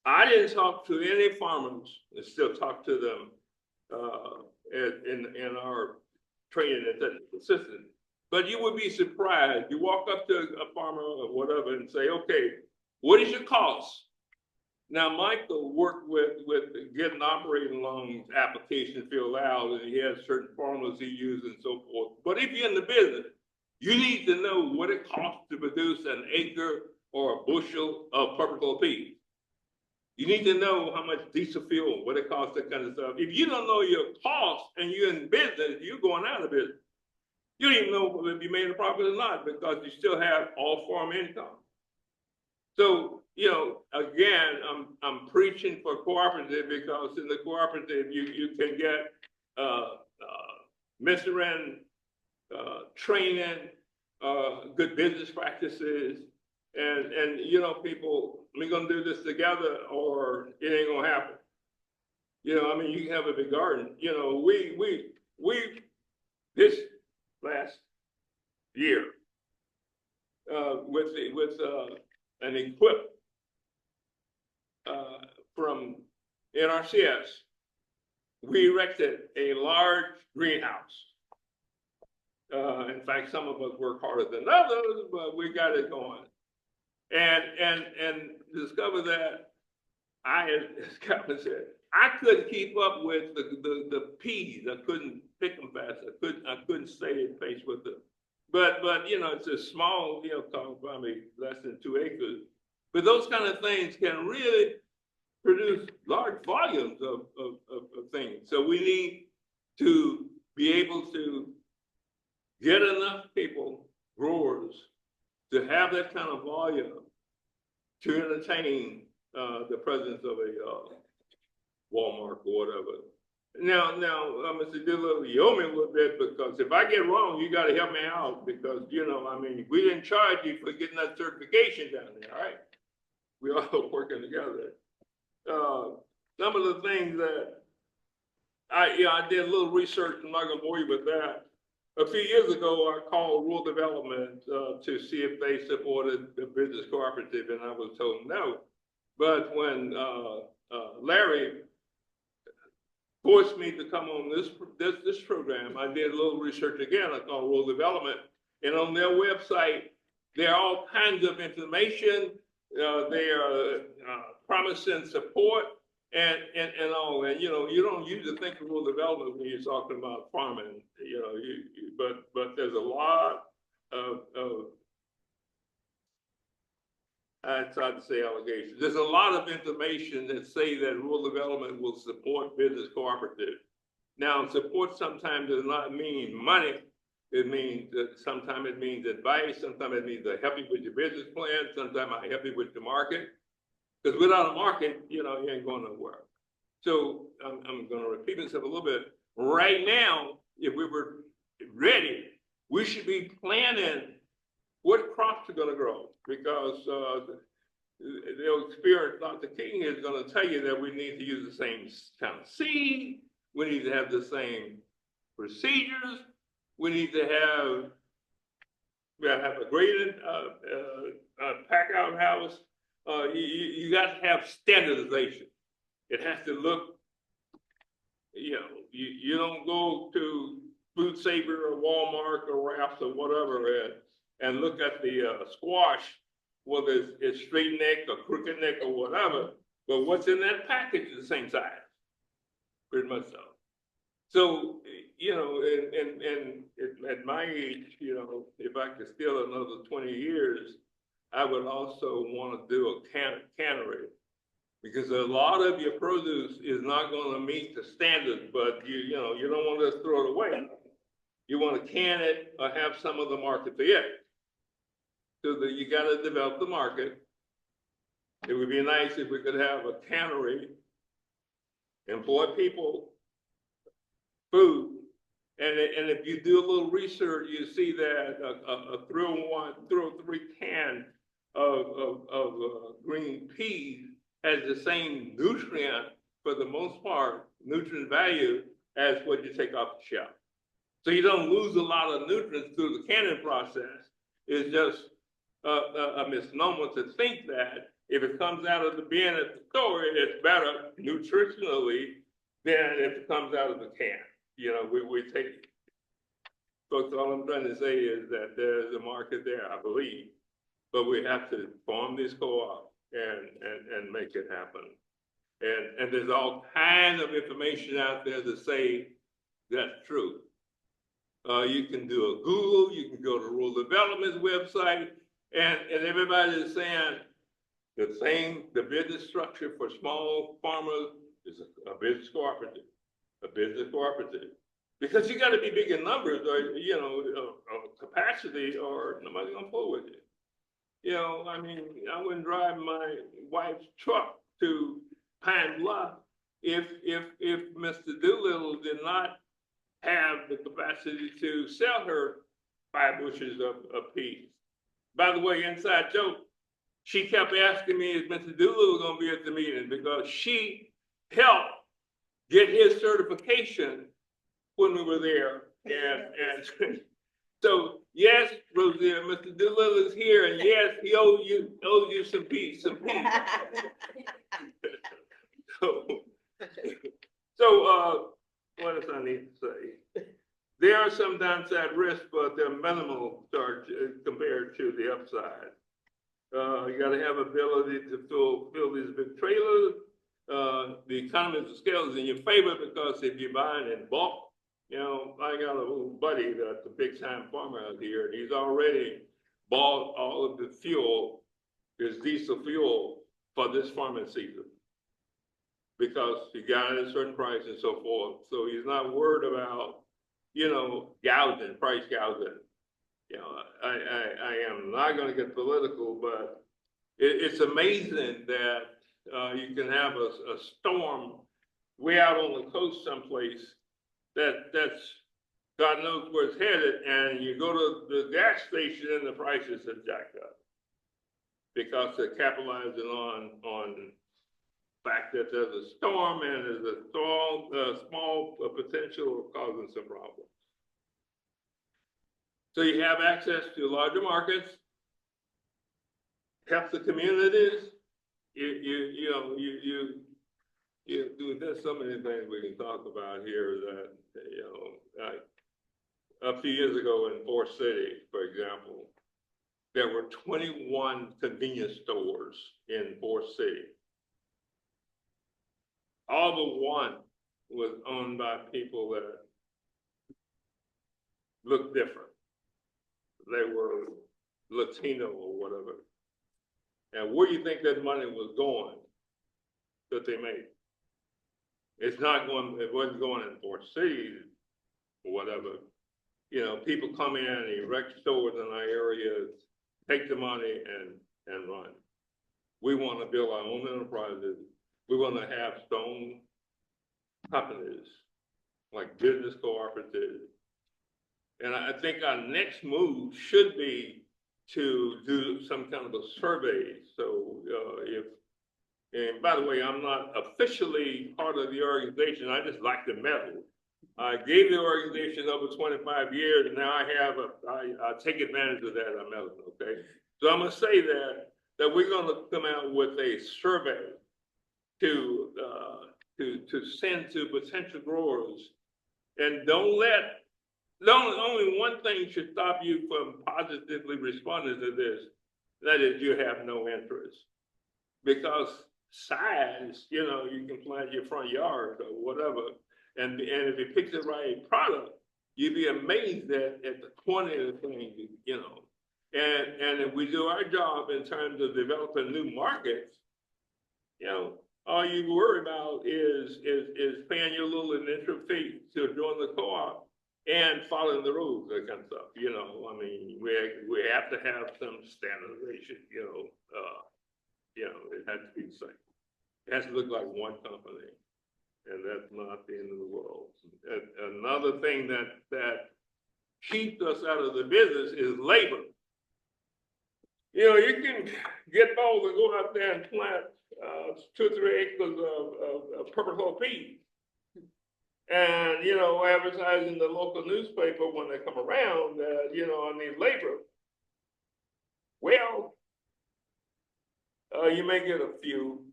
I didn't talk to any farmers and still talk to them in our training and technical assistance. But you would be surprised. You walk up to a farmer or whatever and say, okay, what is your cost? Now, Michael worked with getting operating loans application filled out, and he has certain formulas he uses and so forth. But if you're in the business, you need to know what it costs to produce an acre or a bushel of purple peas. You need to know how much diesel fuel, what it costs, that kind of stuff. If you don't know your cost and you're in business, you're going out of business. You don't even know if you made a profit or not because you still have all farm income. So, you know, again, I'm preaching for cooperative because in the cooperative, you can get, mentoring, training, good business practices. And, you know, people, we're gonna do this together or it ain't gonna happen. You know, I mean, you can have a big garden, you know, we, this last year, with an equip, from NRCS, we erected a large greenhouse. In fact, some of us work harder than others, but we got it going. And discover that as Captain said, I couldn't keep up with the peas. I couldn't pick them fast. I couldn't stay in pace with them. But you know, it's a small, you know, probably less than 2 acres. But those kind of things can really produce large volumes of things. So we need to be able to get enough people, growers, to have that kind of volume to entertain the presence of a Walmart or whatever. Now, Mr. Dillon, you owe me a little bit because if I get wrong, you got to help me out because, you know, I mean, we didn't charge you for getting that certification down there, all right? We all working together. Some of the things that I did a little research. I'm not gonna bore you with that. A few years ago, I called rural development to see if they supported the business cooperative, and I was told no. But when Larry forced me to come on this program, I did a little research again. I called rural development, and on their website, there are all kinds of information. They are promising support and all. And you know, you don't usually think of rural development when you're talking about farming. You know, but there's a lot of I tried to say allegations. There's a lot of information that say that rural development will support business cooperative. Now, support sometimes does not mean money. It means that sometimes it means advice. Sometimes it means I help you with your business plan. Sometimes I help you with the market. Because without a market, you know, you ain't going nowhere. So I'm going to repeat myself a little bit. Right now, if we were ready, we should be planning what crops are going to grow, because the experience Dr. King is going to tell you that we need to use the same kind of seed. We need to have the same procedures. We need to have a graded pack out house. You got to have standardization. It has to look, you know, you don't go to Food Saver or Walmart or Ralph's or whatever and look at the squash, whether it's straight neck or crooked neck or whatever, but what's in that package is the same size, pretty much so. So, you know, and at my age, you know, if I could steal another 20 years, I would also want to do a cannery, because a lot of your produce is not going to meet the standards, but you know, you don't want to just throw it away. You want to can it or have some of the market for it. So that you got to develop the market. It would be nice if we could have a cannery, employ people, food, and if you do a little research, you see that a 303 can of green peas has the same nutrient, for the most part, nutrient value as what you take off the shelf. So you don't lose a lot of nutrients through the canning process. It's just a misnomer to think that if it comes out of the bin at the store, it's better nutritionally than if it comes out of the can. You know, we take, folks, all I'm trying to say is that there's a market there, I believe, but we have to form this co-op and make it happen. And there's all kinds of information out there to say that's true. You can do a Google, you can go to Rural Development's website, and everybody is saying the business structure for small farmers is a business cooperative. A business cooperative, because you got to be big in numbers or, you know, capacity, or nobody's gonna pull with you. You know, I mean, I wouldn't drive my wife's truck to Pine Bluff if Mr. Doolittle did not have the capacity to sell her 5 bushels of peas. By the way, inside joke, she kept asking me, is Mr. Doolittle gonna be at the meeting? Because she helped get his certification when we were there. And so, yes, Rosie, Mr. Doolittle is here, and yes, he owes you some peas, So, what else I need to say? There are some downside risks, but they're minimal compared to the upside. You gotta have ability to fill these big trailers. The economies of scale is in your favor because if you're buying in bulk, you know, I got a little buddy that's a big time farmer out here, and he's already bought all of the fuel, his diesel fuel for this farming season. Because he got it at a certain price and so forth. So he's not worried about, you know, price gouging. You know, I am not going to get political, but it's amazing that you can have a storm way out on the coast someplace that's God knows where it's headed, and you go to the gas station and the prices have jacked up because they're capitalizing on fact that there's a storm and there's a small potential of causing some problems. So you have access to larger markets, help the communities. There's so many things we can talk about here that, you know, a few years ago in Forest City, for example, there were 21 convenience stores in Forest City. All but one was owned by people that looked different. They were Latino or whatever. And where do you think that money was going that they made? It wasn't going in Forest City or whatever. You know, people come in and erect stores in our areas, take the money and run. We want to build our own enterprises. We want to have strong companies like business cooperatives. And I think our next move should be to do some kind of a survey. So and by the way, I'm not officially part of the organization. I just like the medal. I gave the organization over 25 years, and now I take advantage of that medal, okay? So I'm gonna say that we're gonna come out with a survey to send to potential growers, and only one thing should stop you from positively responding to this, that is you have no interest. Because size, you know, you can plant your front yard or whatever, and if you pick the right product, you'd be amazed at the quantity of things, you know. And if we do our job in terms of developing new markets, you know, all you worry about is paying your little initial fee to join the co-op and following the rules, that kind of stuff. You know, I mean, we have to have some standardization. You know, it has to be the same. It has to look like one company, and that's not the end of the world. Another thing that keeps us out of the business is labor. You know, you can get bold and go out there and plant 2 or 3 acres of purple hull peas, and you know, advertise in the local newspaper when they come around that you know I need labor. Well, you may get a few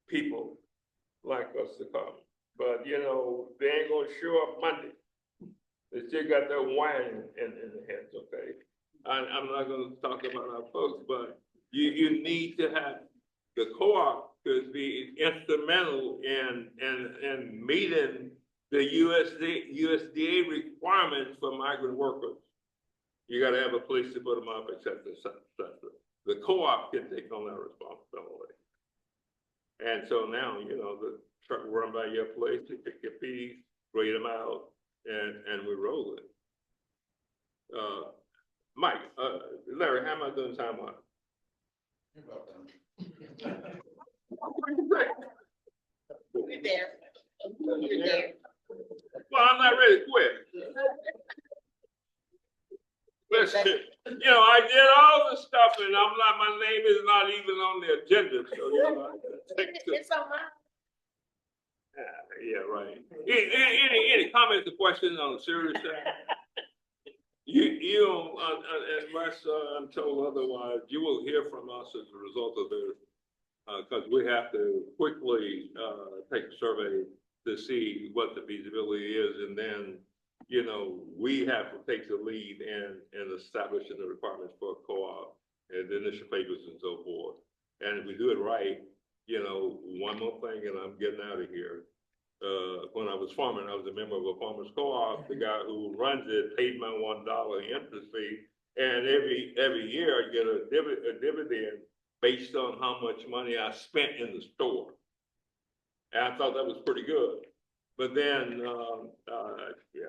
people like us to come, but you know they ain't gonna show up Monday. They still got that wine in their heads, okay? I'm not gonna talk about our folks, but you need to have the co-op to be instrumental in meeting the USDA requirements for migrant workers. You gotta have a place to put them up, et cetera, et cetera, et cetera. The co-op can take on that responsibility. And so now, you know, the truck will run by your place, you pick your peas, grade them out, and we roll it. Mike, Larry, how am I doing time-wise? You're about done. You're there. You're there. Well, I'm not ready to quit. Listen, you know, I did all the stuff and I'm not, my name is not even on the agenda, so you know. It's on my. Yeah, right. Any comments or questions on the serious side? You, unless I'm told otherwise, you will hear from us as a result of this. Because we have to quickly take a survey to see what the feasibility is, and then, you know, we have to take the lead in establishing the requirements for a co-op and the initial papers and so forth. And if we do it right, you know, one more thing, and I'm getting out of here. When I was farming, I was a member of a farmers co-op. The guy who runs it paid my $1 interest fee, and every year I get a dividend based on how much money I spent in the store. And I thought that was pretty good. But then,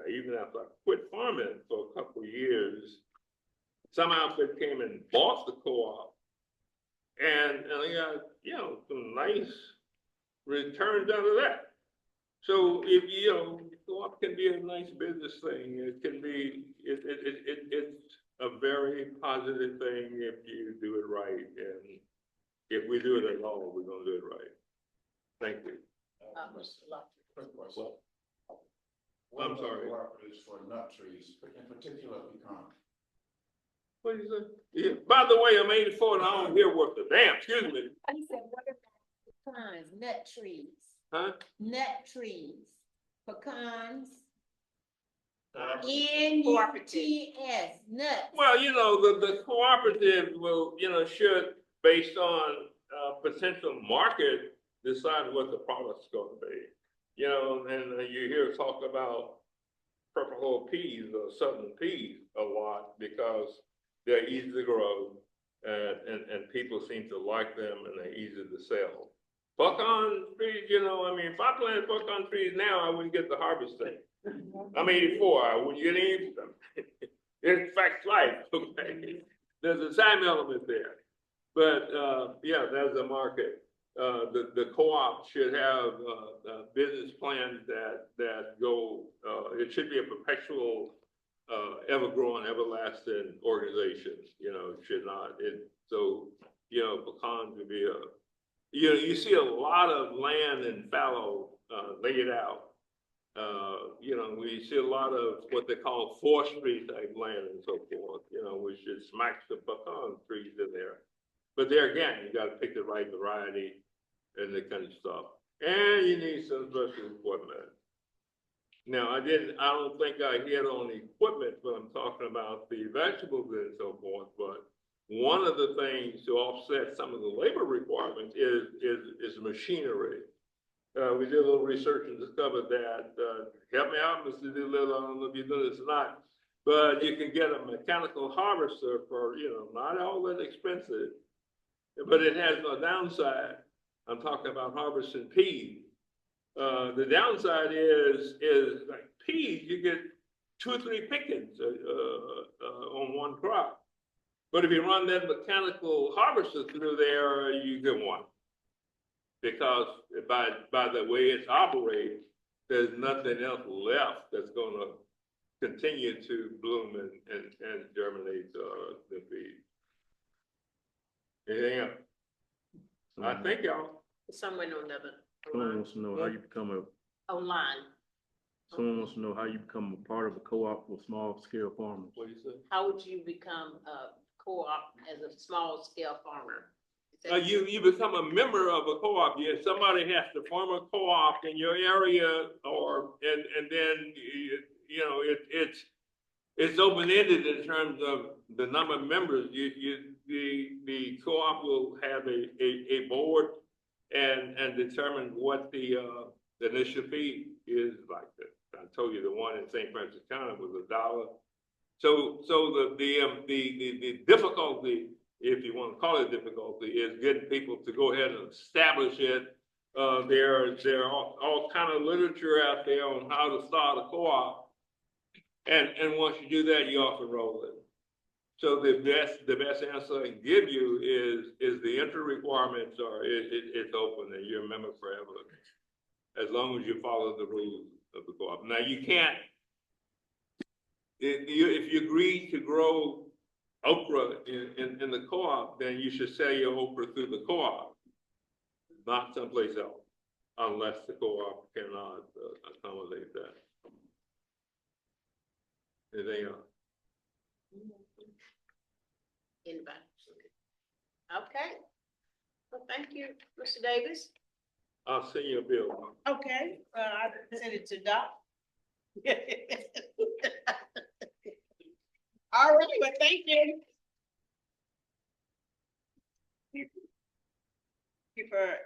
even after I quit farming for a couple of years, some outfit came and bought the co-op, and I got, you know, some nice returns out of that. So if you know, co-op can be a nice business thing. It can be, it's a very positive thing if you do it right, and if we do it at all, we're gonna do it right. Thank you. Quick question. Well, I'm sorry. Cooperatives for nut trees, in particular pecan. What do you say? Yeah. By the way, I'm 84 and I don't hear worth a damn. Excuse me. He said, what about pecans, nut trees? Huh? Nut trees, pecans, Cooperative. NUTS, nuts. Well, you know, the cooperative will, you know, should, based on potential market, decide what the product's going to be. You know, and you hear talk about purple hull peas or southern peas a lot because they're easy to grow and people seem to like them and they're easy to sell. Pecan trees, you know, I mean, if I planted pecan trees now, I wouldn't get the harvesting. I'm 84, I wouldn't get any of them. It's fact life, okay? There's a time element there. But yeah, there's a market. The co-op should have business plans that go, it should be a perpetual, ever-growing, everlasting organization. You know, it should not. So, you know, pecans would be you know, you see a lot of land in fallow laid out. You know, we see a lot of what they call forestry type land and so forth, you know, which is smacks the pecan trees in there. But there again, you got to pick the right variety and that kind of stuff. And you need some special equipment. Now, I don't think I hit on the equipment when I'm talking about the vegetables and so forth, but one of the things to offset some of the labor requirements is machinery. We did a little research and discovered that, help me out, Mr. Doolittle, I don't know if you know this or not, but you can get a mechanical harvester for, you know, not all that expensive, but it has no downside. I'm talking about harvesting peas. The downside is like peas, you get 2 or 3 pickings on one crop. But if you run that mechanical harvester through there, you get 1. Because by the way it's operated, there's nothing else left that's going to continue to bloom and germinate the peas. Anything else? I think y'all. Someone on the Someone wants to know how you become online. someone wants to know how you become a part of a co-op for small scale farmers. What do you say? How would you become a co-op as a small scale farmer? You become a member of a co-op. Yeah, somebody has to form a co-op in your area, and then you know it's open-ended in terms of the number of members. The co-op will have a board and determine what the initial fee is like. I told you the one in St. Francis County was $1. So the difficulty, if you want to call it difficulty, is getting people to go ahead and establish it. There are all kind of literature out there on how to start a co-op. And once you do that, you're off and rolling. So the best answer I can give you is the entry requirements are, it's open and you're a member forever. As long as you follow the rules of the co-op. Now, you can't, if you agree to grow okra in the co-op, then you should sell your okra through the co-op, not someplace else, unless the co-op cannot accommodate that. Anything else? Anybody? Okay. Well, thank you, Mr. Davis. I'll send you a bill. Okay, I sent it to Doc. All right, well, thank you. Thank you for,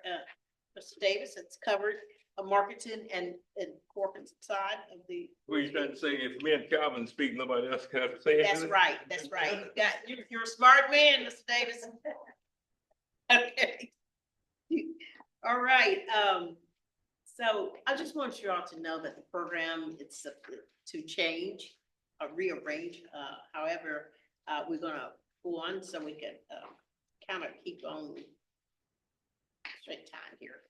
Mr. Davis, it's covered a marketing and corporate side of the. What are you trying to say? If me and Calvin speak, nobody else can have to say anything? That's right. You're a smart man, Mr. Davis. Okay. All right, so I just want you all to know that the program, it's to change, rearrange, however, we're gonna go on so we can, kind of keep on straight time here.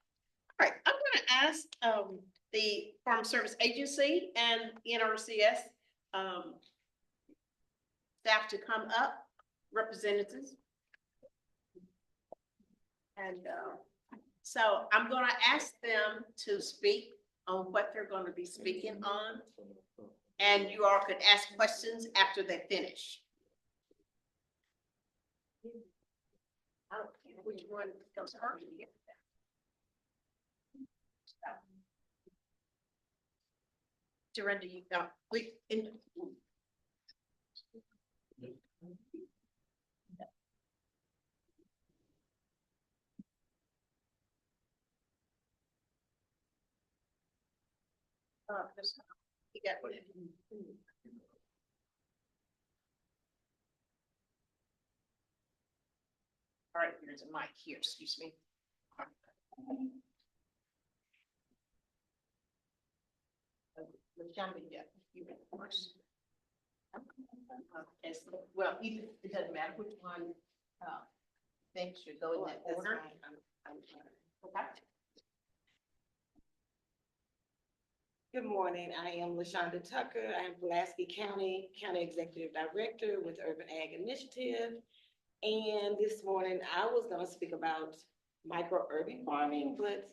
All right, I'm gonna ask, the Farm Service Agency and NRCS, staff to come up, representatives. And, so I'm gonna ask them to speak on what they're gonna be speaking on. And you all could ask questions after they finish. I don't care which one comes first. Dorinda, you got, you got what? All right, there's a mic here, excuse me. You went first. Okay, so, well, either, it doesn't matter which one, things should go in that order. Okay. Good morning. I am LaShonda Tucker. I am Pulaski County Executive Director with Urban Ag Initiative. And this morning I was going to speak about micro-urban farming, but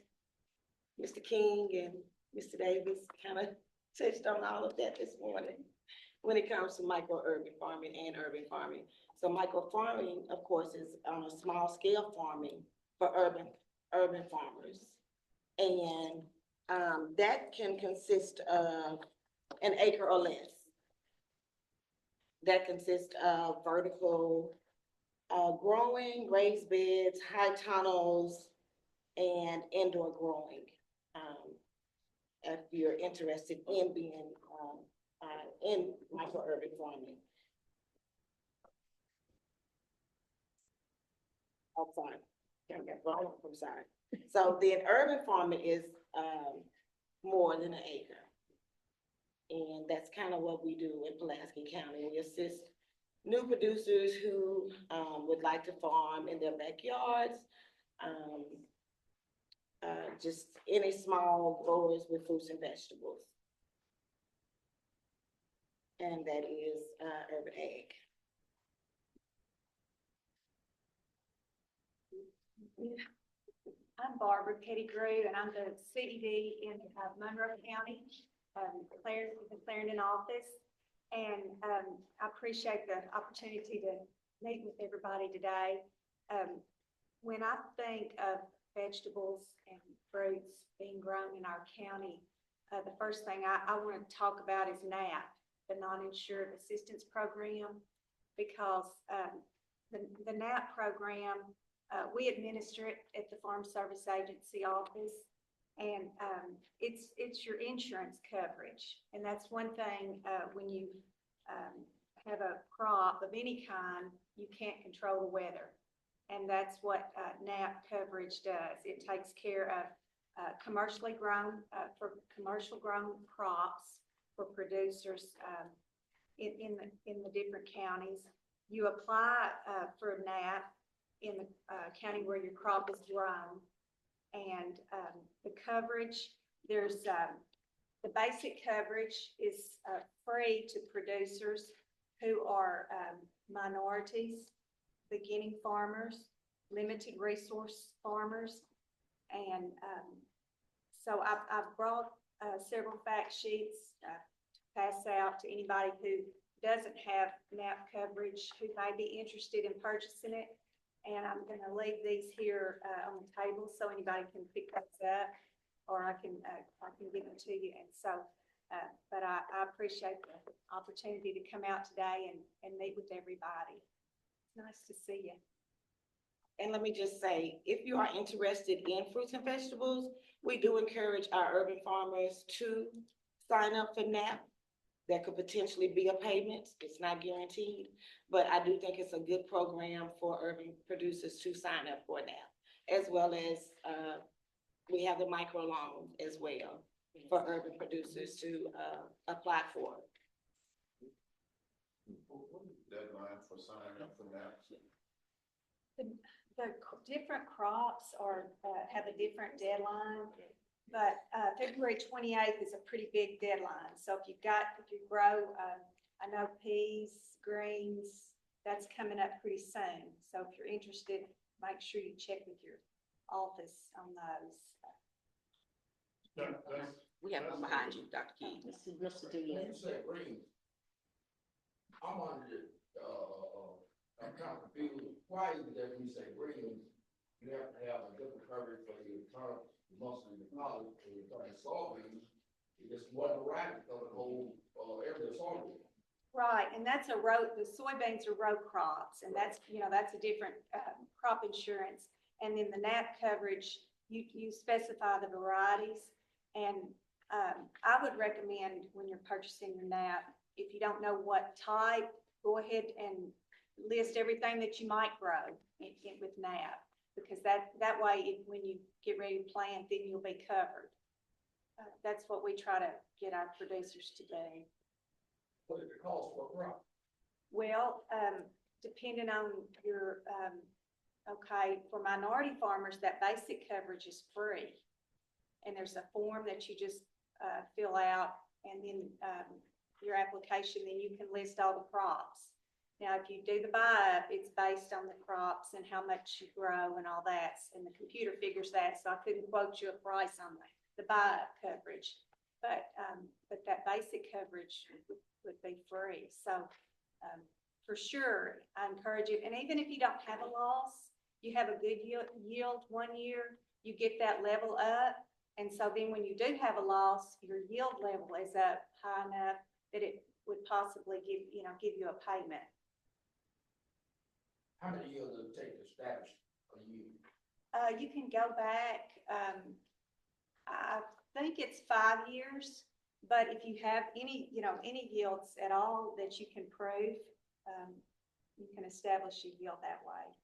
Mr. King and Mr. Davis kind of touched on all of that this morning when it comes to micro-urban farming and urban farming. So micro-farming, of course, is on a small scale farming for urban farmers. And that can consist of an acre or less. That consists of vertical growing, raised beds, high tunnels, and indoor growing. If you're interested in being in micro-urban farming. Oh, sorry. I'm sorry. So then urban farming is more than an acre. And that's kind of what we do in Pulaski County. We assist new producers who would like to farm in their backyards, just any small growers with fruits and vegetables. And that is Urban Ag. I'm Barbara Pettigrew, and I'm the CED in Monroe County, Clarendon office. And I appreciate the opportunity to meet with everybody today. When I think of vegetables and fruits being grown in our county, the first thing I want to talk about is NAP, the Non-Insured Assistance Program, because the NAP program, we administer it at the Farm Service Agency office, and it's your insurance coverage. And that's one thing, when you have a crop of any kind, you can't control the weather. And that's what NAP coverage does. It takes care of commercially grown, for commercial grown crops for producers in the different counties. You apply, for a NAP in the, county where your crop is grown. And, the coverage, there's, the basic coverage is, free to producers who are, minorities, beginning farmers, limited resource farmers. And, so I've brought, several fact sheets, to pass out to anybody who doesn't have NAP coverage, who may be interested in purchasing it. And I'm gonna leave these here, on the table so anybody can pick those up, or I can give them to you. And so, but I appreciate the opportunity to come out today and meet with everybody. It's nice to see you. And let me just say, if you are interested in fruits and vegetables, we do encourage our urban farmers to sign up for NAP. There could potentially be a payment. It's not guaranteed, but I do think it's a good program for urban producers to sign up for NAP, as well as, we have the micro loan as well for urban producers to, apply for. Deadline for signing up for that. The different crops are, have a different deadline, but, February 28th is a pretty big deadline. So if you grow, I know peas, greens, that's coming up pretty soon. So if you're interested, make sure you check with your office on those. We have one behind you, Dr. King. This is Mr. When you Dean. say green, I'm under I'm kind of confused. Why is it that when you say green, you have to have a different coverage for your turnips, the mustard, the collard, and your soybeans? It's one variety of the whole area of soybean. Right, and that's the soybeans are row crops, and that's a different, crop insurance. And then the NAP coverage, you specify the varieties. And, I would recommend when you're purchasing your NAP, if you don't know what type, go ahead and list everything that you might grow with NAP, because that way, when you get ready to plant, then you'll be covered. That's what we try to get our producers to do. What is the cost for a crop? Well, depending on your, okay, for minority farmers, that basic coverage is free. And there's a form that you just, fill out, and then, your application, then you can list all the crops. Now, if you do the buy-up, it's based on the crops and how much you grow and all that, and the computer figures that, so I couldn't quote you a price on the buy-up coverage. But that basic coverage would be free. So, for sure, I encourage you, and even if you don't have a loss, you have a good yield 1 year, you get that level up. And so then when you do have a loss, your yield level is up high enough that it would possibly give you a payment. How many years does it take to establish a yield? You can go back, I think it's 5 years, but if you have any yields at all that you can prove, you can establish a yield that way.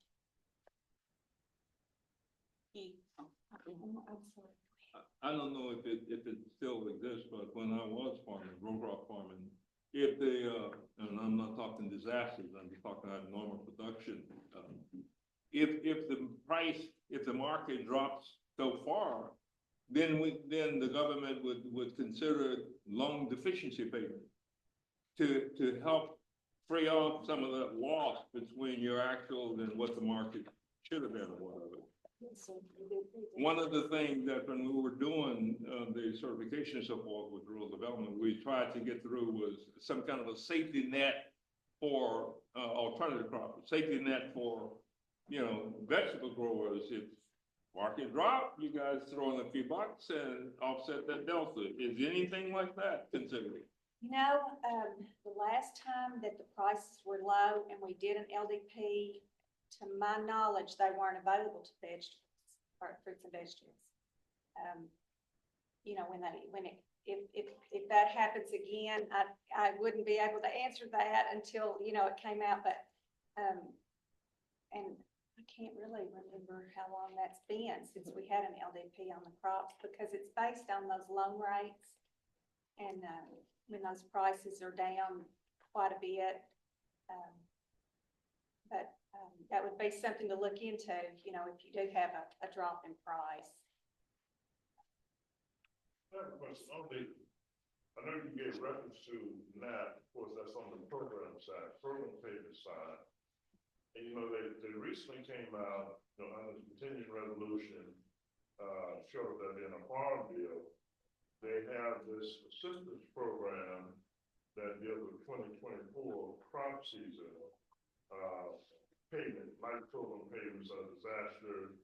I'm sorry. I don't know if it still exists, but when I was farming, row crop farming, if they, and I'm not talking disasters, I'm just talking about normal production. If the market drops so far, then the government would consider loan deficiency payment to help free up some of that loss between your actual and what the market should have been or whatever. One of the things that when we were doing the certification and so forth with rural development, we tried to get through was some kind of a safety net for alternative crops, safety net for, vegetable growers. If market drop, you guys throw in a few bucks and offset that delta. Is anything like that considered? The last time that the prices were low and we did an LDP, to my knowledge, they weren't available to vegetables or fruits and vegetables. If that happens again, I wouldn't be able to answer that until, it came out, but, and I can't really remember how long that's been since we had an LDP on the crops, because it's based on those loan rates. And, when those prices are down quite a bit, that would be something to look into, you know, if you do have a drop in price. I have a question. I know you gave reference to NAP, of course, that's on the program side, program payment side. And you know, they recently came out, you know, under the continuing resolution, showed that in a farm bill, they have this assistance program that deals with 2024 crop season, payment, like program payments of disaster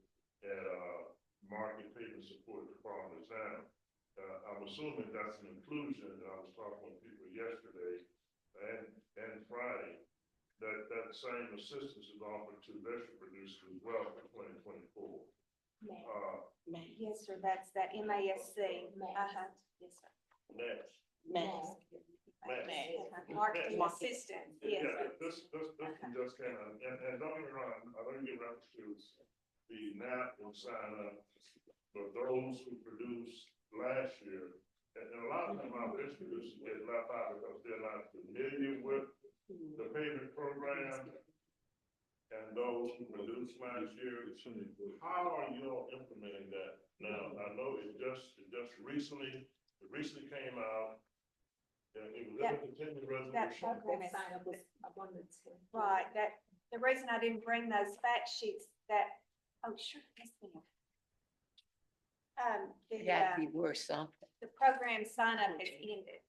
and, market payment support to farmers now. I'm assuming that's an inclusion, and I was talking with people yesterday and Friday, that same assistance is offered to vegetable producers as well for 2024. Yes, sir, that's that MASC. Yes, sir. Next. Mass. Marketing assistant, yes. Yeah, this one just came out, and don't get me wrong, I don't get reference to the NAP will sign up for those who produced last year. And a lot of times our distributors get left out because they're not familiar with the payment program. And those who produced last year, how are you all implementing that now? I know it just recently came out. And it was in the continuing That resolution. program is, right, the reason I didn't bring those fact sheets oh, sure, yes, ma'am. Gotta be worth something. The program sign up has ended.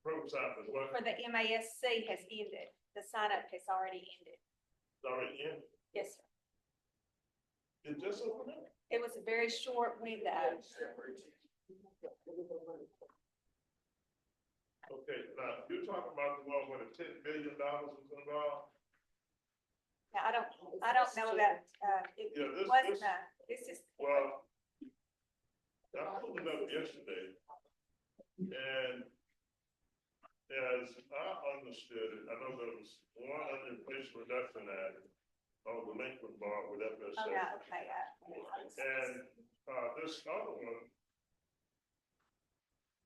Program sign up is what? For the MASC has ended. The sign up has already ended. It's already in. Yes, sir. It just opened up. It was a very short window. Okay, now, you're talking about the one where the $10 billion was involved? Now, I don't know about, it Yeah, wasn't this is. Well, I pulled it up yesterday, and as I understood it, I know there was one under Inflation Reduction Act on the delinquent bar with FSA. Oh, yeah, okay, And, this other one,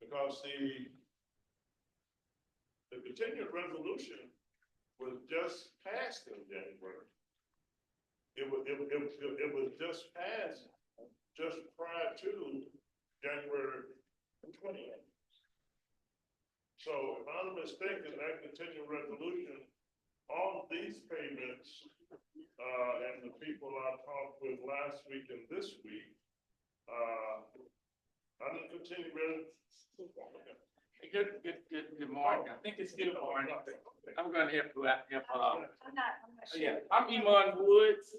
because the continued resolution was just passed in January. It was just passed just prior to January 20th. So if I'm mistaken, that continued resolution, all these payments, and the people I talked with last week and this week, under continued resolution. Good morning. I think it's good morning. I'm gonna help you out. I'm not sure. Yeah, I'm Iman Woods.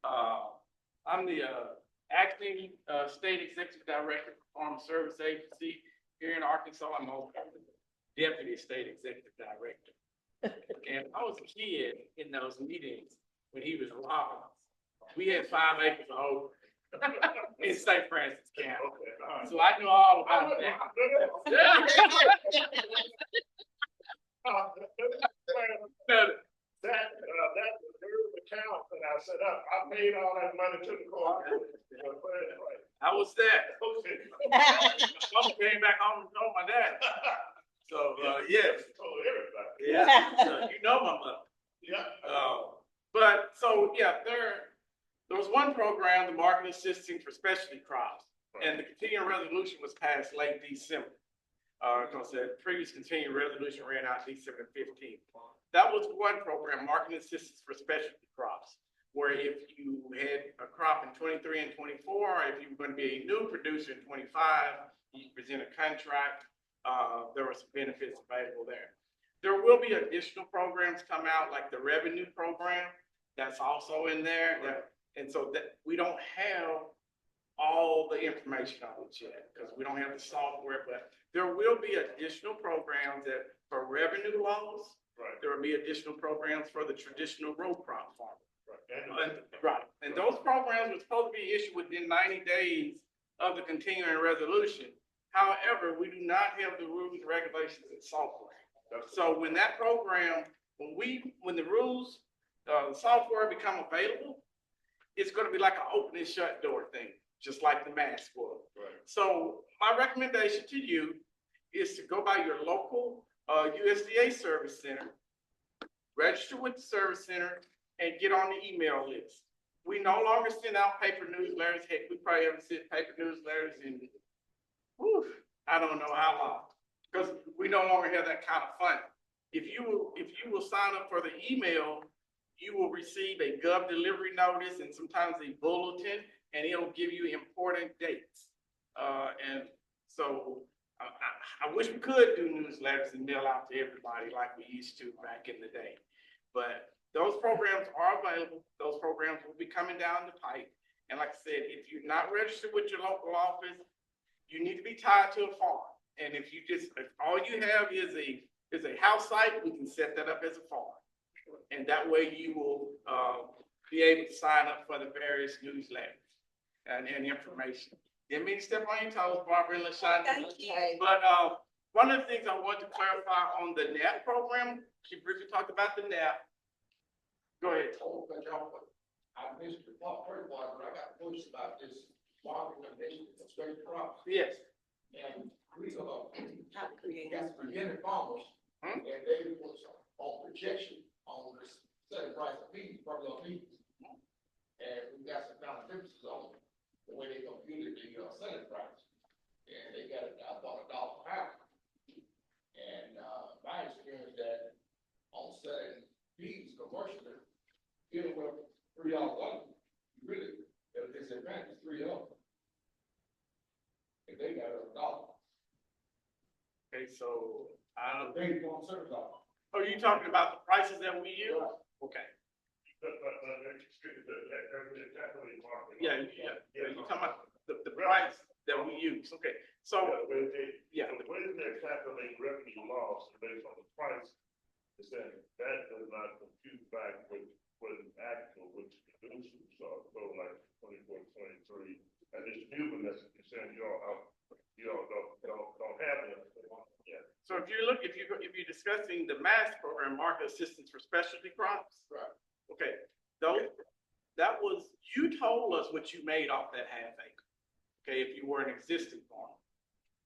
I'm the acting state executive director for Farm Service Agency here in Arkansas. I'm also deputy state executive director. And I was a kid in those meetings when he was robbing us. We had 5 acres of over in St. Francis County. So I know all about that. That was the account that I set up. I paid all that money to the court. I was there. Okay. I came back home and told my dad. So, yes. Told everybody. Yeah, so you know my mother. Yeah. But, so, yeah, there was one program, the market assisting for specialty crops. And the continuing resolution was passed late December. Because the previous continuing resolution ran out December 15th. That was one program, marketing assistance for specialty crops, where if you had a crop in 23 and 24, or if you were going to be a new producer in 25, you present a contract, there were some benefits available there. There will be additional programs come out, like the revenue program, that's also in there. And so that we don't have all the information on it yet, because we don't have the software, but there will be additional programs that for revenue loans. Right. There will be additional programs for the traditional row crop farmer. Right. Right. And those programs were supposed to be issued within 90 days of the continuing resolution. However, we do not have the rules and regulations and software. So when that program, when the rules, the software become available, it's going to be like an open and shut door thing, just like the mask was. Right. So my recommendation to you is to go by your local USDA service center, register with the service center, and get on the email list. We no longer send out paper newsletters. Heck, we probably haven't sent paper newsletters in, I don't know how long, because we no longer have that kind of funding. If you will sign up for the email, you will receive a Gov delivery notice and sometimes a bulletin, and it'll give you important dates. And so I wish we could do newsletters and mail out to everybody like we used to back in the day. But those programs are available. Those programs will be coming down the pipe. And like I said, if you're not registered with your local office, you need to be tied to a farm. And if all you have is a house site, we can set that up as a farm. And that way you will be able to sign up for the various newsletters and information. Didn't mean to step on your toes, Barbara and LaShonda. Thank you. But one of the things I want to clarify on the NAP program, she briefly talked about the NAP. Go ahead. I missed the first one, but I got pushed about this market condition of straight crops. Yes. And we How to create. got some beginning farmers, and they was on projection on this selling price of feed, formula feed. And we got some kind of differences on the way they computed the selling price. And they got it about $1 a pound. And my experience that on selling feeds commercially, dealing with $3 one, really, at a disadvantage, $3. If they got $1. Okay, so They don't serve $1. are you talking about the prices that we use? Okay. Yeah, you're talking about the price that we use. Okay, so yeah. The way they're calculating revenue loss based on the price is that does not compute back with what is actual, which producers are. So like 24, 23, and this new one that's saying y'all don't have it. Yeah. So if you're discussing the MASS program, market assistance for specialty crops. Right. Okay, you told us what you made off that half acre. Okay, if you were an existing farmer.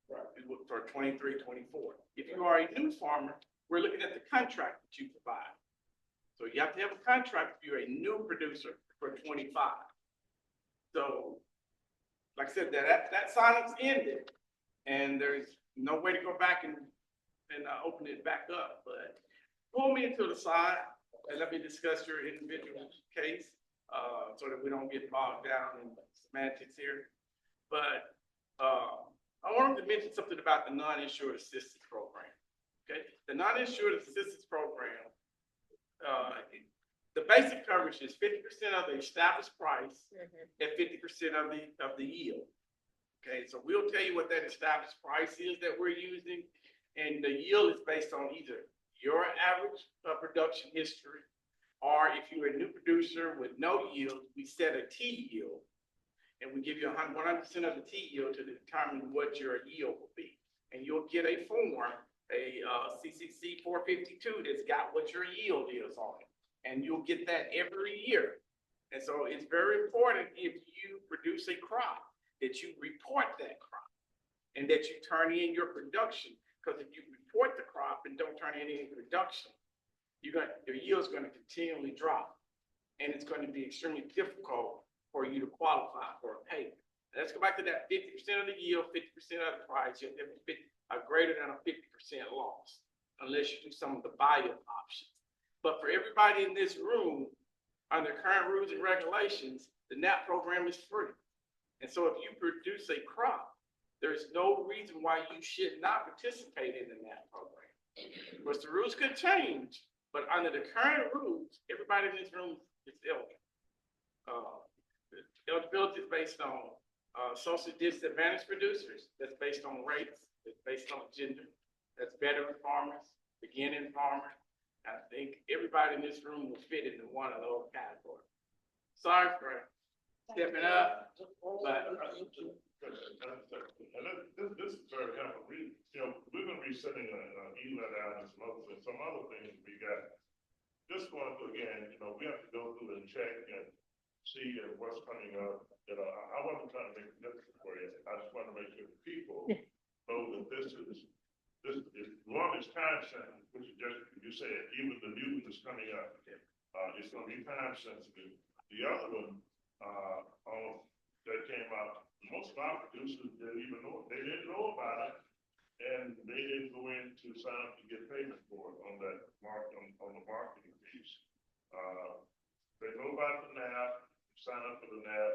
Right. For 23, 24. If you are a new farmer, we're looking at the contract that you provide. So you have to have a contract if you're a new producer for 25. So, like I said, that silence ended, and there's no way to go back and open it back up. But pull me into the side and let me discuss your individual case, so that we don't get bogged down in semantics here. But I wanted to mention something about the non-insured assistance program. Okay, the non-insured assistance program, the basic coverage is 50% of the established price and 50% of the yield. Okay, so we'll tell you what that established price is that we're using, and the yield is based on either your average production history, or if you're a new producer with no yield, we set a T yield. And we give you 100% of the T yield to determine what your yield will be. And you'll get a form, a CCC 452 that's got what your yield is on it. And you'll get that every year. And so it's very important if you produce a crop that you report that crop and that you turn in your production. Because if you report the crop and don't turn in any production, your yield is going to continually drop. And it's going to be extremely difficult for you to qualify for a payment. Let's go back to that 50% of the yield, 50% of the price. You have to have greater than a 50% loss, unless you do some of the buy-up options. But for everybody in this room, under current rules and regulations, the NAP program is free. And so if you produce a crop, there's no reason why you should not participate in the NAP program. Of course, the rules could change, but under the current rules, everybody in this room is eligible. Eligibility is based on socially disadvantaged producers. That's based on race. It's based on gender. That's veteran farmers, beginning farmers. I think everybody in this room will fit into one of those categories. Sorry for stepping up, but this is very helpful. We're going to be sending an e-letter out and some other things we got. Just going to, again, we have to go through and check and see what's coming up. I wasn't trying to make it difficult for you. I just want to make sure the people know that this is long as time sensitive, which is just, you said, even the new one is coming up. it's gonna be time sensitive. The other one, that came out, most of our producers didn't even know, they didn't know about it. And they didn't go in to sign up to get payment for it on that on the marketing piece. They know about the NAP, sign up for the NAP,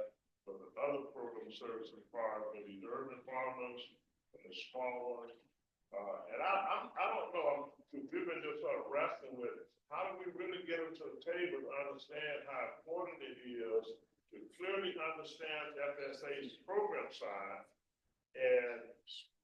but the other program service required for the urban farmers and the small ones. And I don't know, we've been just sort of wrestling with it. How do we really get them to the table to understand how important it is to clearly understand FSA's program side and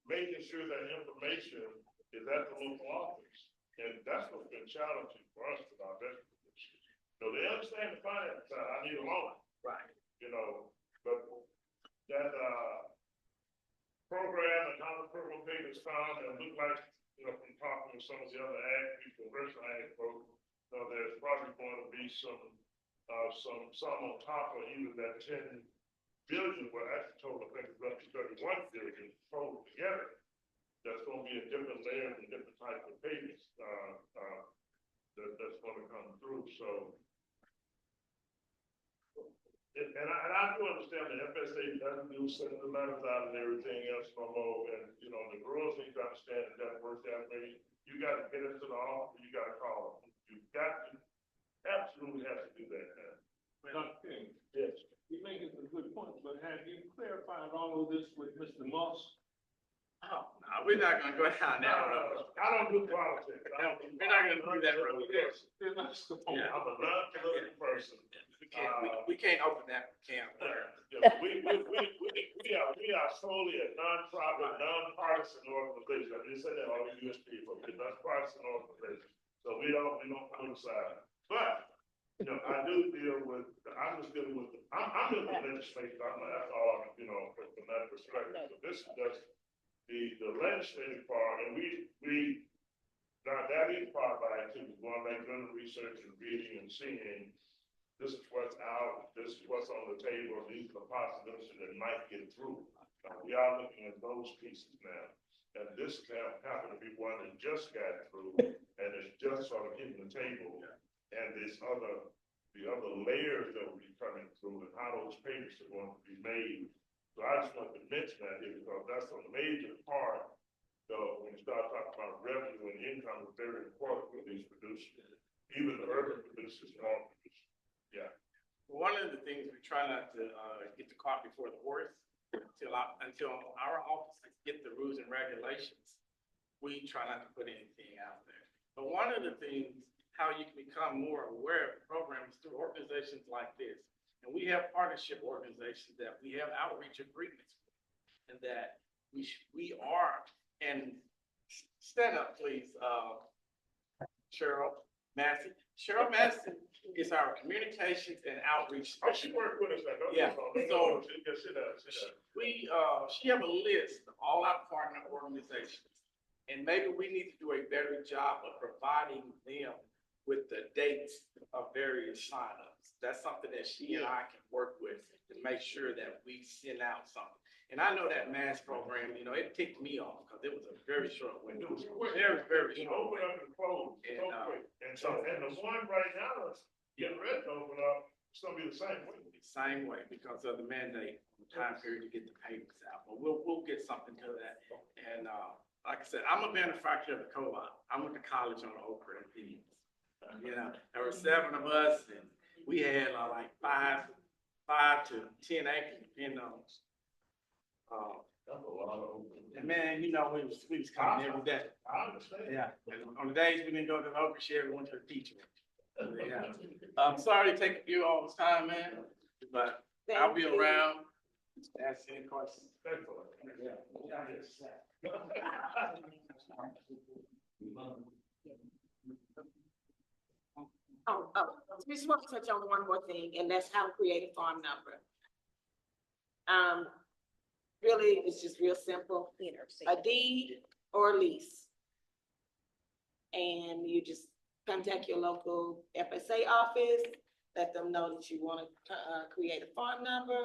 making sure that information is at the local office? And that's what's been challenging for us with our vegetable producers. So they understand the finance side, I need a loan. Right. You know, but that, program and how the program payments come and look like, you know, from talking to some of the other ag people, commercial ag folks, there's probably going to be some on top of even that 10 billion, well, actually total, I think it's up to 31 billion total together. That's going to be a different layer and different type of payments, that's going to come through. So, and I do understand the FSA doesn't do sending the letters out and everything else no more. And, you know, the girls need to understand it doesn't work that way. You got to get into the office, you got to call them. You got to absolutely have to do that now. Dr. King, Yes. you're making some good points, but have you clarified all of this with Mr. Moss? Oh, no, we're not gonna go down that road. I don't do politics. We're not gonna do that road. That's the point. Yeah. I'm a non-political person. We can't open that can. We are solely a non-profit, non-partisan organization. I just said that all the US people, we're non-partisan organization. So we don't politicize. But, you know, I'm just dealing with, I'm dealing with legislation. That's all, you know, from that perspective. So this is just the legislative part, and that is part of our activity, going back, doing the research and reading and seeing, this is what's out, this is what's on the table, these are the possibilities that might get through. We are looking at those pieces now. And this happened to be one that just got through, and it's just sort of hitting the table. And the other layers that will be coming through and how those payments are going to be made. So I just want to mention that here because that's a major part. So when you start talking about revenue and income, it's very important for these producers, even the urban producers, small producers. Yeah. One of the things we try not to get the cart before the horse until our offices get the rules and regulations. We try not to put anything out there. But one of the things, how you can become more aware of programs through organizations like this. And we have partnership organizations that we have outreach agreements with, and that we are, and stand up, please, Cheryl Massey. Cheryl Massey is our communications and outreach. Oh, she worked with us. Yeah. So she have a list of all our partner organizations, and maybe we need to do a better job of providing them with the dates of various signups. That's something that she and I can work with to make sure that we send out something. And I know that mass program, you know, it ticked me off because it was a very short window. It was very, very It short. opened up and closed so quick. And the one right now that's getting ready to open up, it's gonna be the same way. Same way because of the mandate, the time period to get the payments out. But we'll get something to that. And like I said, I'm a benefactor of the co-op. I went to college on Okra and peas. You know, there were 7 of us, and we had like 5 to 10 acres, depending on. That's a lot of. And man, you know, we was coming every day. I understand. Yeah, and on the days we didn't go to the Okra shed, we went to the teacher. Yeah. I'm sorry to take you all this time, man, but I'll be around. Ask any questions. We just want to touch on one more thing, and that's how to create a farm number. Really, it's just real simple. A deed or lease. And you just contact your local FSA office, let them know that you want to create a farm number,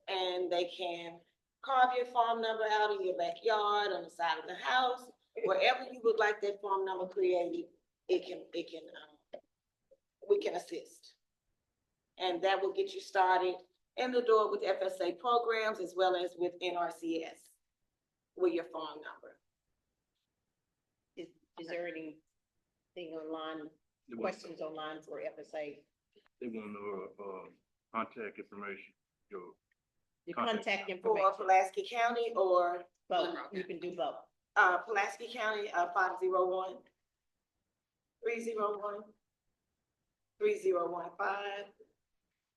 and they can carve your farm number out in your backyard, on the side of the house, wherever you would like that farm number created. We we can assist. And that will get you started in the door with FSA programs as well as with NRCS with your farm number. Is there anything online, questions online for FSA? They want to know, contact information, your Your Contact. contact For information, Pulaski County or both, you can do both. Pulaski County, 501-301-3015,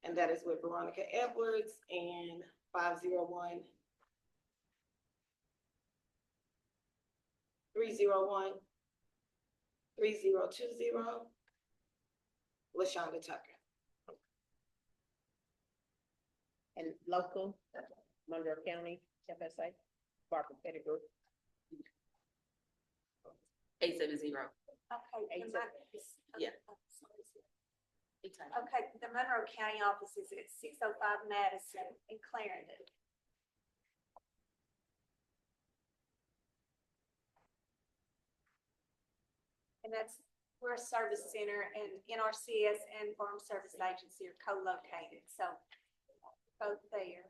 and that is with Veronica Edwards, and 501-301-3020, LaShonda Tucker. And local, Monroe County, FSA, Barbara Pettigrew. 870. Okay. Yeah. Okay, the Monroe County office is at 605 Madison in Clarendon. And we're a service center, and NRCS and Farm Service Agency are co-located, so both there.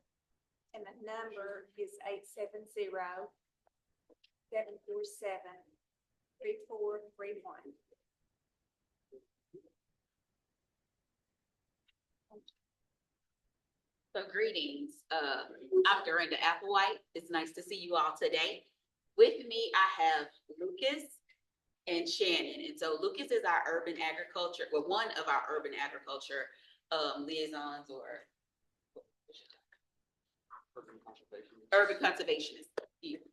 And the number is 870-747-3431. So greetings, I'm Dorinda Applewhite. It's nice to see you all today. With me, I have Lucas and Shannon. And so Lucas is our urban agriculture, well, one of our urban agriculture liaisons or urban conservationists here.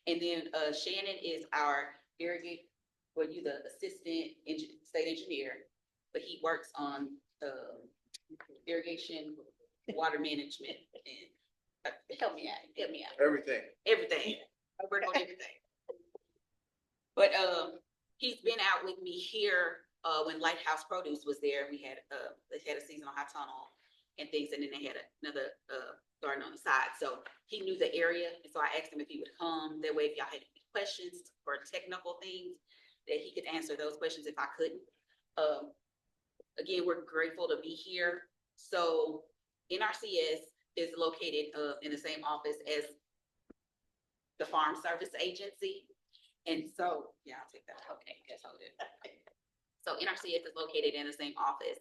And then Shannon is our irrigate, well, you the assistant state engineer, but he works on irrigation, water management, and help me out. Everything. I work on everything. But he's been out with me here when Lighthouse Produce was there. We had they had a seasonal high tunnel and things, and then they had another garden on the side. So he knew the area, and so I asked him if he would come. That way, if y'all had any questions or technical things, that he could answer those questions if I couldn't. Again, we're grateful to be here. So NRCS is located in the same office as the Farm Service Agency. And so, yeah, I'll take that. Okay, just hold it. So NRCS is located in the same office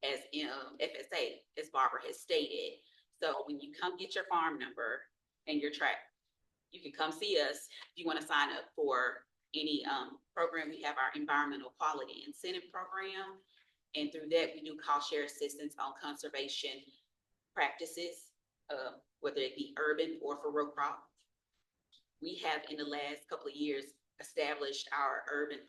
as FSA, as Barbara has stated. So when you come get your farm number and your track, you can come see us if you want to sign up for any program. We have our environmental quality incentive program. And through that, we do cost share assistance on conservation practices, whether it be urban or for row crop. We have in the last couple of years established our urban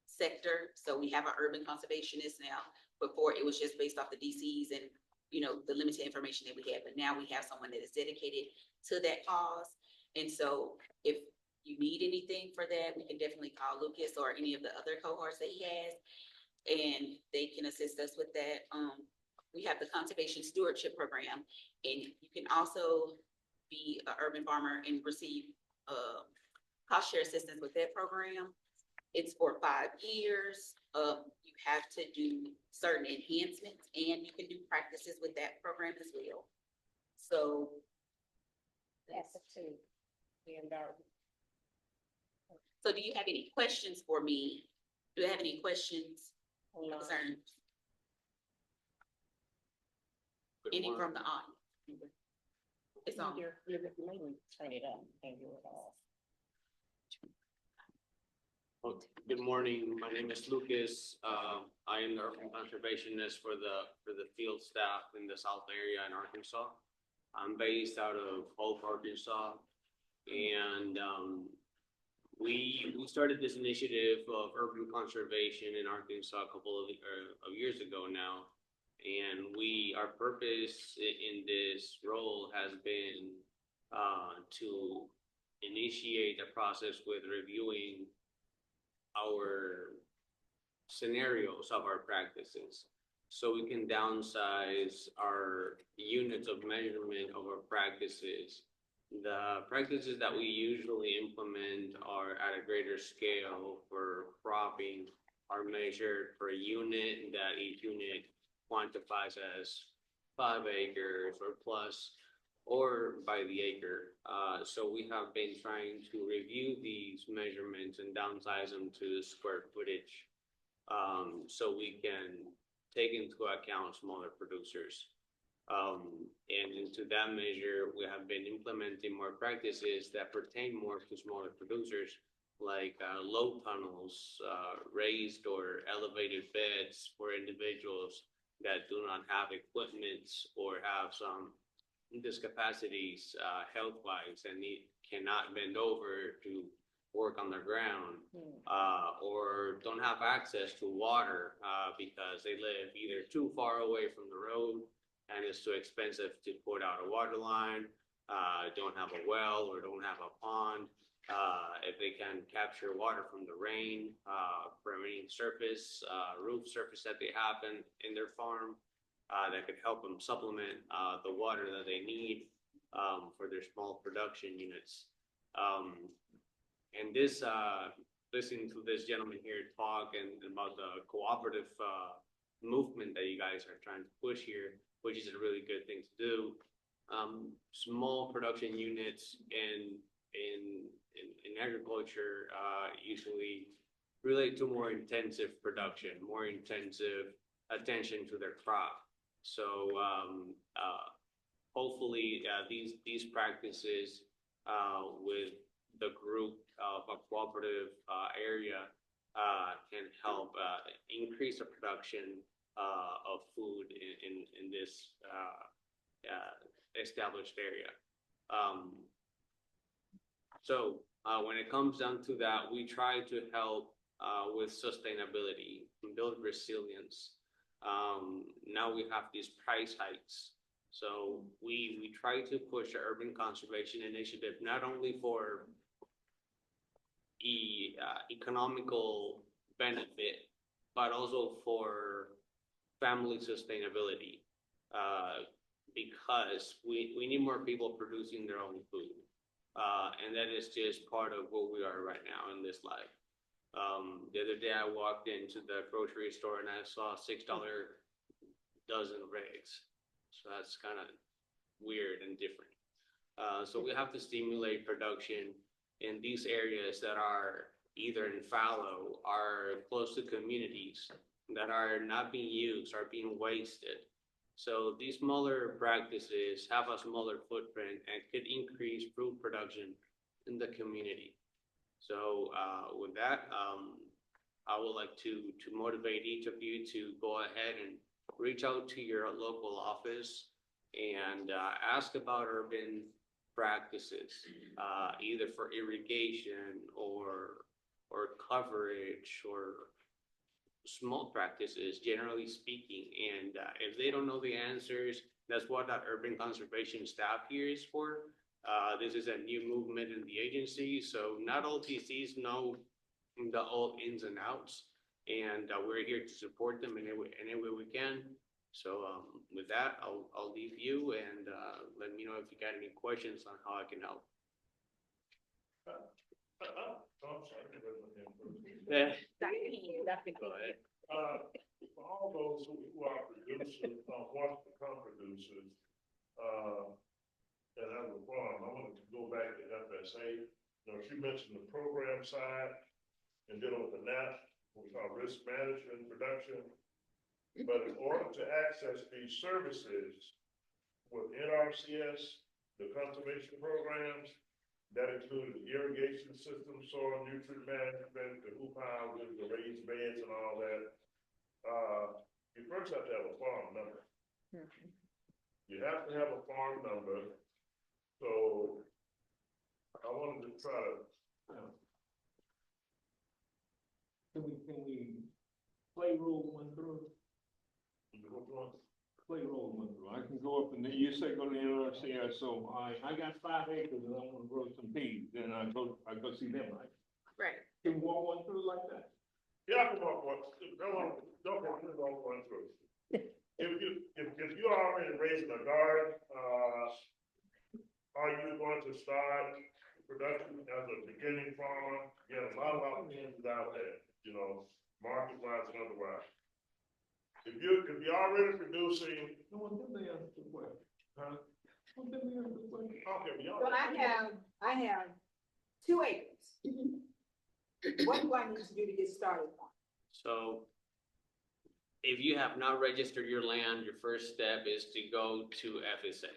sector. So we have an urban conservationist now. Before it was just based off the DCs and, you know, the limited information that we had, but now we have someone that is dedicated to that cause. And so if you need anything for that, we can definitely call Lucas or any of the other cohorts that he has, and they can assist us with that. We have the conservation stewardship program, and you can also be an urban farmer and receive cost share assistance with that program. It's for 5 years. You have to do certain enhancements, and you can do practices with that program as well. So That's it too. So do you have any questions for me? Do you have any questions or concerns? Any from the audience? It's on. You're maybe turn it up and do it all. Well, good morning. My name is Lucas. I am the urban conservationist for the field staff in the South area in Arkansas. I'm based out of Hope, Arkansas, and we started this initiative of urban conservation in Arkansas a couple of years ago now. And our purpose in this role has been to initiate a process with reviewing our scenarios of our practices, so we can downsize our units of measurement of our practices. The practices that we usually implement are at a greater scale for cropping are measured per unit, that each unit quantifies as 5 acres or plus, or by the acre. So we have been trying to review these measurements and downsize them to square footage, so we can take into account smaller producers. And into that measure, we have been implementing more practices that pertain more to smaller producers, like low tunnels, raised or elevated beds for individuals that do not have equipment or have some discapacities health-wise and cannot bend over to work on the ground, or don't have access to water because they live either too far away from the road and it's too expensive to put out a water line, don't have a well or don't have a pond. If they can capture water from the rain, from any surface, roof surface that they have in their farm, that could help them supplement the water that they need for their small production units. And this, listening to this gentleman here talk and about the cooperative movement that you guys are trying to push here, which is a really good thing to do. Small production units in agriculture usually relate to more intensive production, more intensive attention to their crop. So hopefully these practices with the group of a cooperative area can help increase the production of food in this established area. So when it comes down to that, we try to help with sustainability and build resilience. Now we have these price hikes. So we try to push the urban conservation initiative, not only for economical benefit, but also for family sustainability, because we need more people producing their own food. And that is just part of what we are right now in this life. The other day I walked into the grocery store and I saw a $6 dozen of eggs. So that's kind of weird and different. So we have to stimulate production in these areas that are either in fallow, are close to communities that are not being used, are being wasted. So these smaller practices have a smaller footprint and could increase food production in the community. So with that, I would like to motivate each of you to go ahead and reach out to your local office and ask about urban practices, either for irrigation or coverage or small practices, generally speaking. And if they don't know the answers, that's what that urban conservation staff here is for. This is a new movement in the agency, so not all TCs know the all ins and outs, and we're here to support them in any way we can. So with that, I'll leave you and let me know if you got any questions on how I can help. Go ahead. For all those who are producers, want to become producers, and have a farm, I wanted to go back to FSA. You know, she mentioned the program side and dealing with the NAP, we call risk management production. But in order to access these services with NRCS, the conservation programs, that included the irrigation system, soil nutrient management, the hoop houses, the raised beds and all that. You first have to have a farm number. You have to have a farm number. So I wanted to try to. Can we play roll one through? Play roll one through. I can go up and then you say go to the NRCS. So I got 5 acres and I want to grow some peas. Then I go see them, right? Right. Can we walk one through like that? Yeah, I can walk one. Don't walk one through. If you are already raising a garden, are you going to start production as a beginning farmer? You have a lot of opportunities out there, you know. market wise and otherwise. If you're already producing, No one did me answer the question, huh? What did me answer the question? okay, but y'all. Well, I have 2 acres. What do I need to do to get started? So if you have not registered your land, your first step is to go to FSA.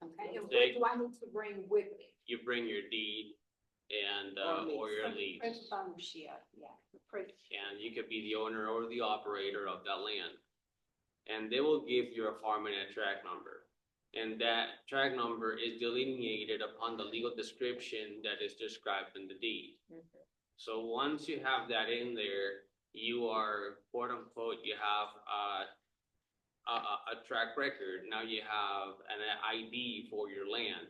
And what do I need to bring with me? You bring your deed and, or your lease. Proof of ownership, yeah, the proof. And you could be the owner or the operator of that land. And they will give you a farm and a tract number. And that tract number is delineated upon the legal description that is described in the deed. So once you have that in there, you are, quote unquote, you have a track record. Now you have an ID for your land.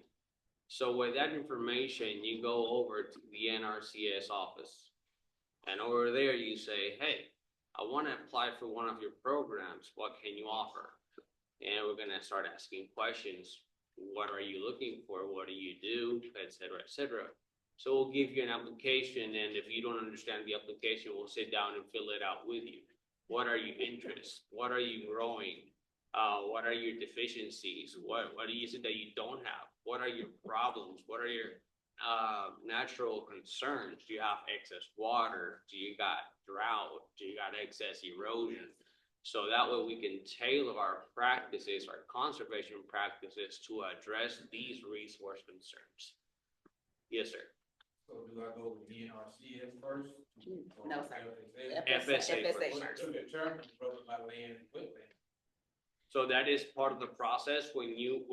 So with that information, you go over to the NRCS office. And over there you say, hey, I want to apply for one of your programs. What can you offer? And we're going to start asking questions. What are you looking for? What do you do? Et cetera, et cetera. So we'll give you an application, and if you don't understand the application, we'll sit down and fill it out with you. What are your interests? What are you growing? What are your deficiencies? What is it that you don't have? What are your problems? What are your natural concerns? Do you have excess water? Do you got drought? Do you got excess erosion? So that way we can tailor our practices, our conservation practices to address these resource concerns. Yes, sir. So do I go with the NRCS first? No, sir. FSA FSA first. first. To determine whether my land is wetland. So that is part of the process when you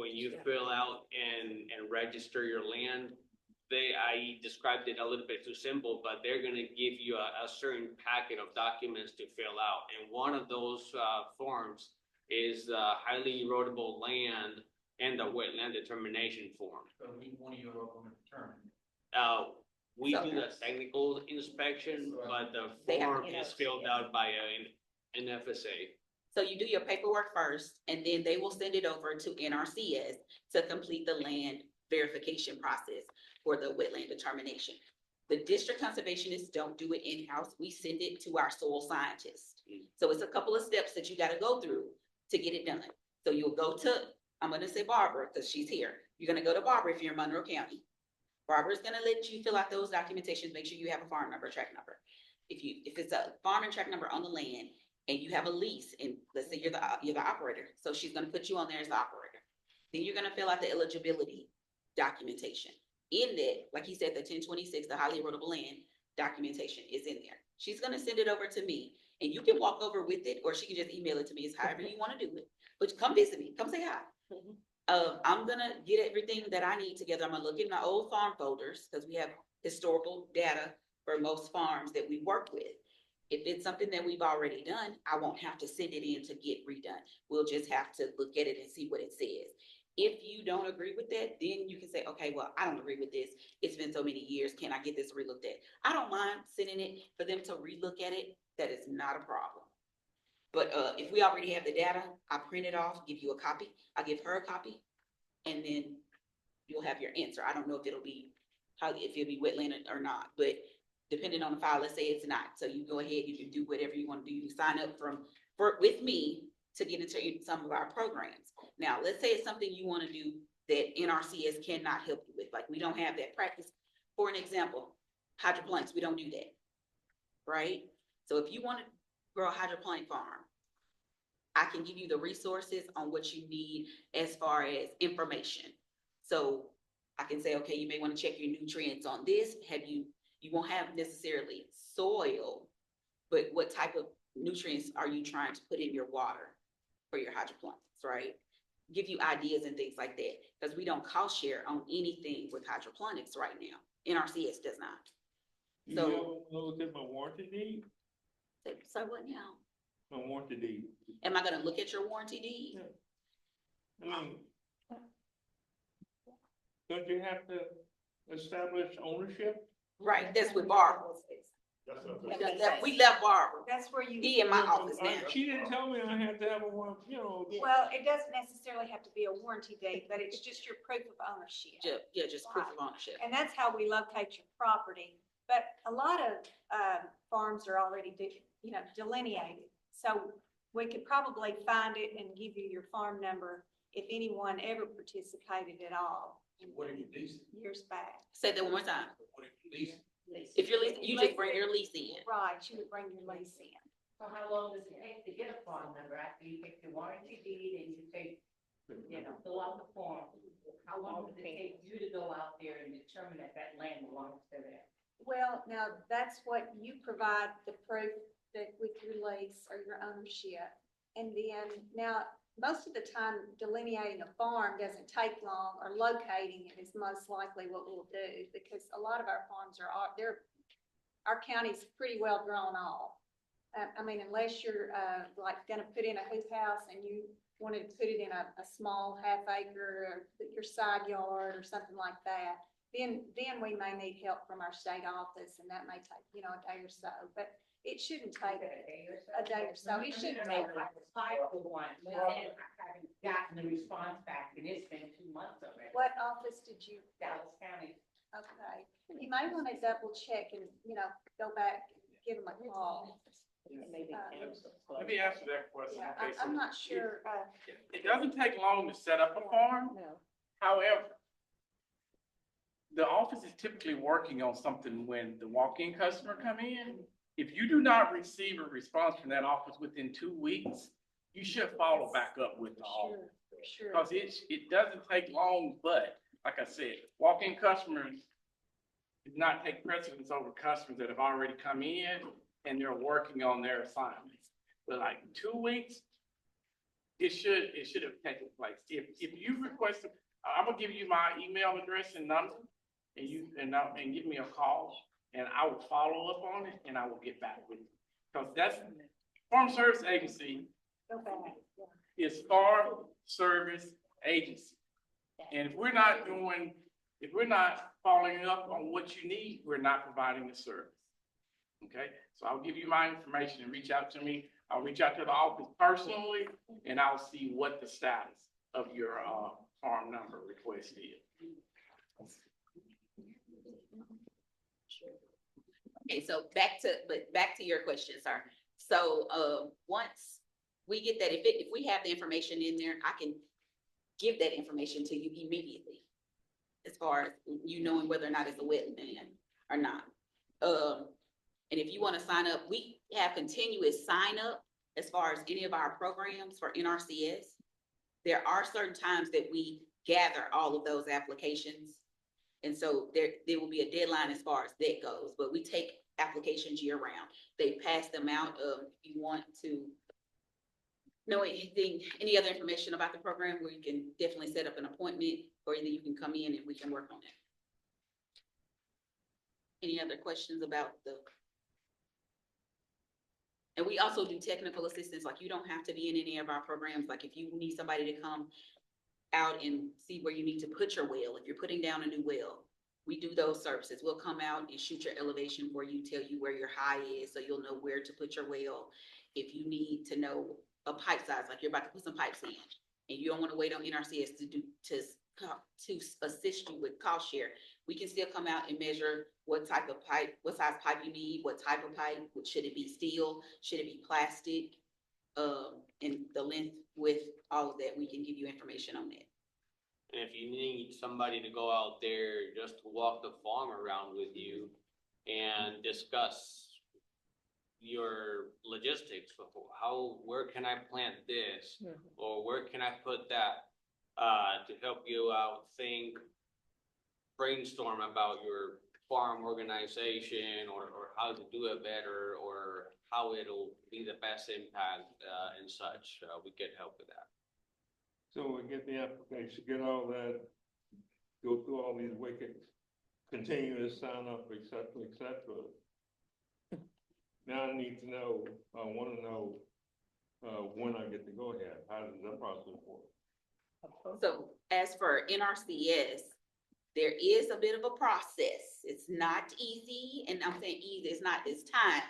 fill out and register your land. I described it a little bit too simple, but they're gonna give you a certain packet of documents to fill out. And one of those forms is the highly erodible land and the wetland determination form. So we want you to determine. We do the technical inspection, but the They have form to is filled out by an FSA. So you do your paperwork first, and then they will send it over to NRCS to complete the land verification process for the wetland determination. The district conservationists don't do it in-house. We send it to our soil scientists. So it's a couple of steps that you gotta go through to get it done. So you'll go to, I'm gonna say Barbara, because she's here. You're gonna go to Barbara if you're in Monroe County. Barbara's gonna let you fill out those documentations, make sure you have a farm number, tract number. If it's a farm and tract number on the land, and you have a lease, and let's say you're the operator, so she's gonna put you on there as the operator. Then you're gonna fill out the eligibility documentation. In that, like he said, the 1026, the highly erodible land documentation is in there. She's gonna send it over to me, and you can walk over with it, or she can just email it to me. It's however you wanna do it. But come visit me, come say hi. I'm gonna get everything that I need together. I'm gonna look in my old farm folders, because we have historical data for most farms that we work with. If it's something that we've already done, I won't have to send it in to get redone. We'll just have to look at it and see what it says. If you don't agree with that, then you can say, okay, well, I don't agree with this. It's been so many years. Can I get this relooked at? I don't mind sending it for them to relook at it. That is not a problem. But if we already have the data, I print it off, give you a copy. I give her a copy, and then you'll have your answer. I don't know if it'll be wetland or not, but depending on the file, let's say it's not. So you go ahead, you can do whatever you want to do. You sign up with me to get into some of our programs. Now, let's say it's something you want to do that NRCS cannot help you with. Like, we don't have that practice. For an example, hydroponics, we don't do that, right? So if you want to grow a hydroponic farm, I can give you the resources on what you need as far as information. So I can say, okay, you may want to check your nutrients on this. You won't have necessarily soil, but what type of nutrients are you trying to put in your water for your hydroponics, right? Give you ideas and things like that, because we don't cost share on anything with hydroponics right now. NRCS does not. So, You look at my warranty deed? so what now? My warranty deed. Am I gonna look at your warranty deed? I mean, don't you have to establish ownership? Right, that's with Barbara. We left Barbara. That's where you. He in my office now. She didn't tell me I had to have a one, you know. Well, it doesn't necessarily have to be a warranty date, but it's just your proof of ownership. Just proof of ownership. And that's how we locate your property. But a lot of farms are already delineated. So we could probably find it and give you your farm number if anyone ever participated at all What are you leasing? years back. Say that one more time. What are you leasing? If you're leasing, you just bring your lease in. Right, you would bring your lease in. So how long does it take to get a farm number after you get your warranty deed and you take, fill out the form? How long does it take you to go out there and determine that that land belongs to them? Well, now, that's what you provide the proof that with your lease or your ownership. And then, now, most of the time delineating a farm doesn't take long, or locating it is most likely what we'll do, because a lot of our farms our county's pretty well drawn off. I mean, unless you're, like gonna put in a hoop house and you wanted to put it in a small half acre, or your side yard or something like that, then we may need help from our state office, and that may take, a day or so, but it shouldn't take a day or so. It shouldn't take. I applied for one, but then I haven't gotten the response back, and it's been 2 months already. What office did you? Dallas County. Okay, you may want to double check and, go back, give them a call. Let me answer that question. Yeah, Okay, so I'm not sure, It doesn't take long to set up a farm. no. However, the office is typically working on something when the walk-in customer come in. If you do not receive a response from that office within 2 weeks, you should follow back up with the office. Sure. Because it doesn't take long, but like I said, walk-in customers do not take precedence over customers that have already come in and they're working on their assignments. But like 2 weeks, it should have taken place. If you request, I'm gonna give you my email address and number, and give me a call, and I will follow up on it, and I will get back with you. Because that's, Farm Service Agency Go back, is Farm Service Agency. And if we're not following up on what you need, we're not providing the service. Okay, so I'll give you my information and reach out to me. I'll reach out to the office personally, and I'll see what the status of your farm number request is. Okay, so back to your question, sir. So, once we get that, if we have the information in there, I can give that information to you immediately. As far as you knowing whether or not it's a wetland or not. And if you want to sign up, we have continuous sign up as far as any of our programs for NRCS. There are certain times that we gather all of those applications. And so there will be a deadline as far as that goes, but we take applications year round. They pass them out. If you want to know any other information about the program, where you can definitely set up an appointment, or either you can come in and we can work on it. Any other questions about and we also do technical assistance. Like, you don't have to be in any of our programs. Like, if you need somebody to come out and see where you need to put your well, if you're putting down a new well, we do those services. We'll come out and shoot your elevation for you, tell you where your high is, so you'll know where to put your well. If you need to know a pipe size, like you're about to put some pipes in, and you don't want to wait on NRCS to assist you with cost share, we can still come out and measure what type of pipe, what size pipe you need, what type of pipe, should it be steel, should it be plastic, and the length, width, all of that, we can give you information on that. And if you need somebody to go out there just to walk the farm around with you and discuss your logistics, where can I plant this, or where can I put that, to help you out brainstorm about your farm organization, or how to do it better, or how it'll be the best impact, and such, we can help with that. So we get the application, get all that, go through all these wicked, continue to sign up, et cetera, et cetera. Now I need to know, I want to know, when I get to go ahead. How does that process work? So as for NRCS, there is a bit of a process. It's not easy, and I'm saying easy, it's time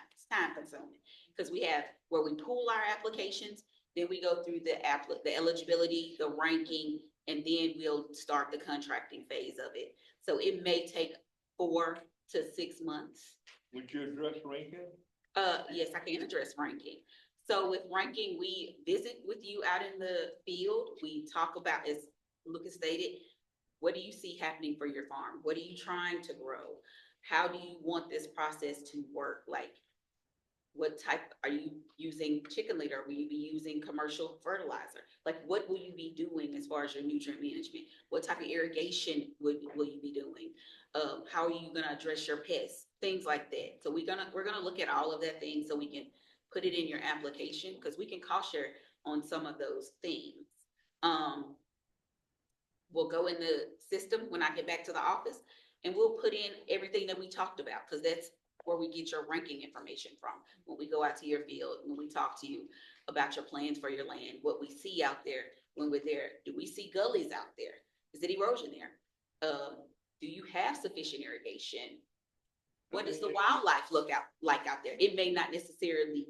consuming. Because we have where we pool our applications, then we go through the eligibility, the ranking, and then we'll start the contracting phase of it. So it may take 4 to 6 months. Would you address ranking? Yes, I can address ranking. So with ranking, we visit with you out in the field. We talk about, as Lucas stated, what do you see happening for your farm? What are you trying to grow? How do you want this process to work? Like, what type, are you using chicken litter? Will you be using commercial fertilizer? Like, what will you be doing as far as your nutrient management? What type of irrigation will you be doing? How are you gonna address your pests? Things like that. So we're gonna look at all of that things so we can put it in your application, because we can cost share on some of those things. We'll go in the system when I get back to the office, and we'll put in everything that we talked about, because that's where we get your ranking information from. When we go out to your field, when we talk to you about your plans for your land, what we see out there when we're there. Do we see gullies out there? Is it erosion there? Do you have sufficient irrigation? What does the wildlife look like out there? It may not necessarily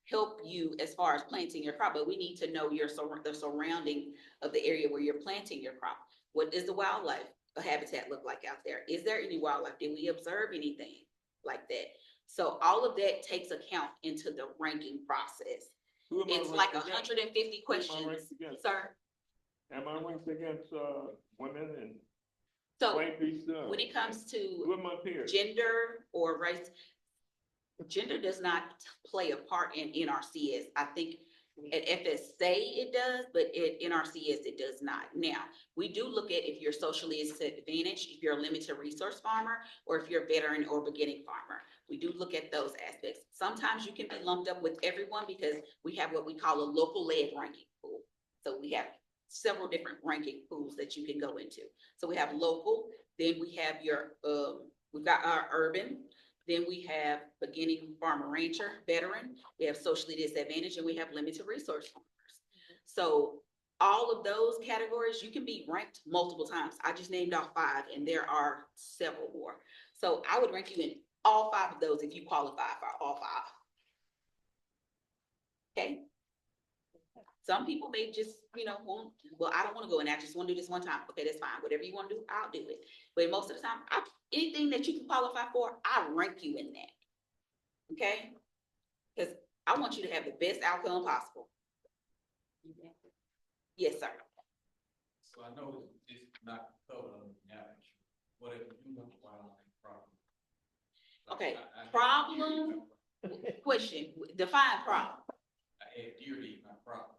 help you as far as planting your crop, but we need to know the surrounding of the area where you're planting your crop. What does the wildlife habitat look like out there? Is there any wildlife? Did we observe anything like that? So all of that takes account into the ranking process. It's like 150 questions, sir. Am I ranked against, women and? So when it comes to gender or race, gender does not play a part in NRCS. I think at FSA it does, but at NRCS it does not. Now, we do look at if you're socially disadvantaged, if you're a limited resource farmer, or if you're a veteran or beginning farmer. We do look at those aspects. Sometimes you can be lumped up with everyone because we have what we call a local led ranking pool. So we have several different ranking pools that you can go into. So we have local, then we have your, we've got our urban, then we have beginning farmer rancher, veteran, we have socially disadvantaged, and we have limited resource farmers. So all of those categories, you can be ranked multiple times. I just named off 5, and there are several more. So I would rank you in all 5 of those if you qualify for all 5. Okay? Some people may just, well, I don't want to go in there. I just want to do this one time. Okay, that's fine. Whatever you want to do, I'll do it. But most of the time, anything that you can qualify for, I rank you in that. Okay? Because I want you to have the best outcome possible. Yes, sir. So I know it's not covered under the average. What if you have a wildlife problem? Okay, problem, question, define problem. I had deer to eat my problem.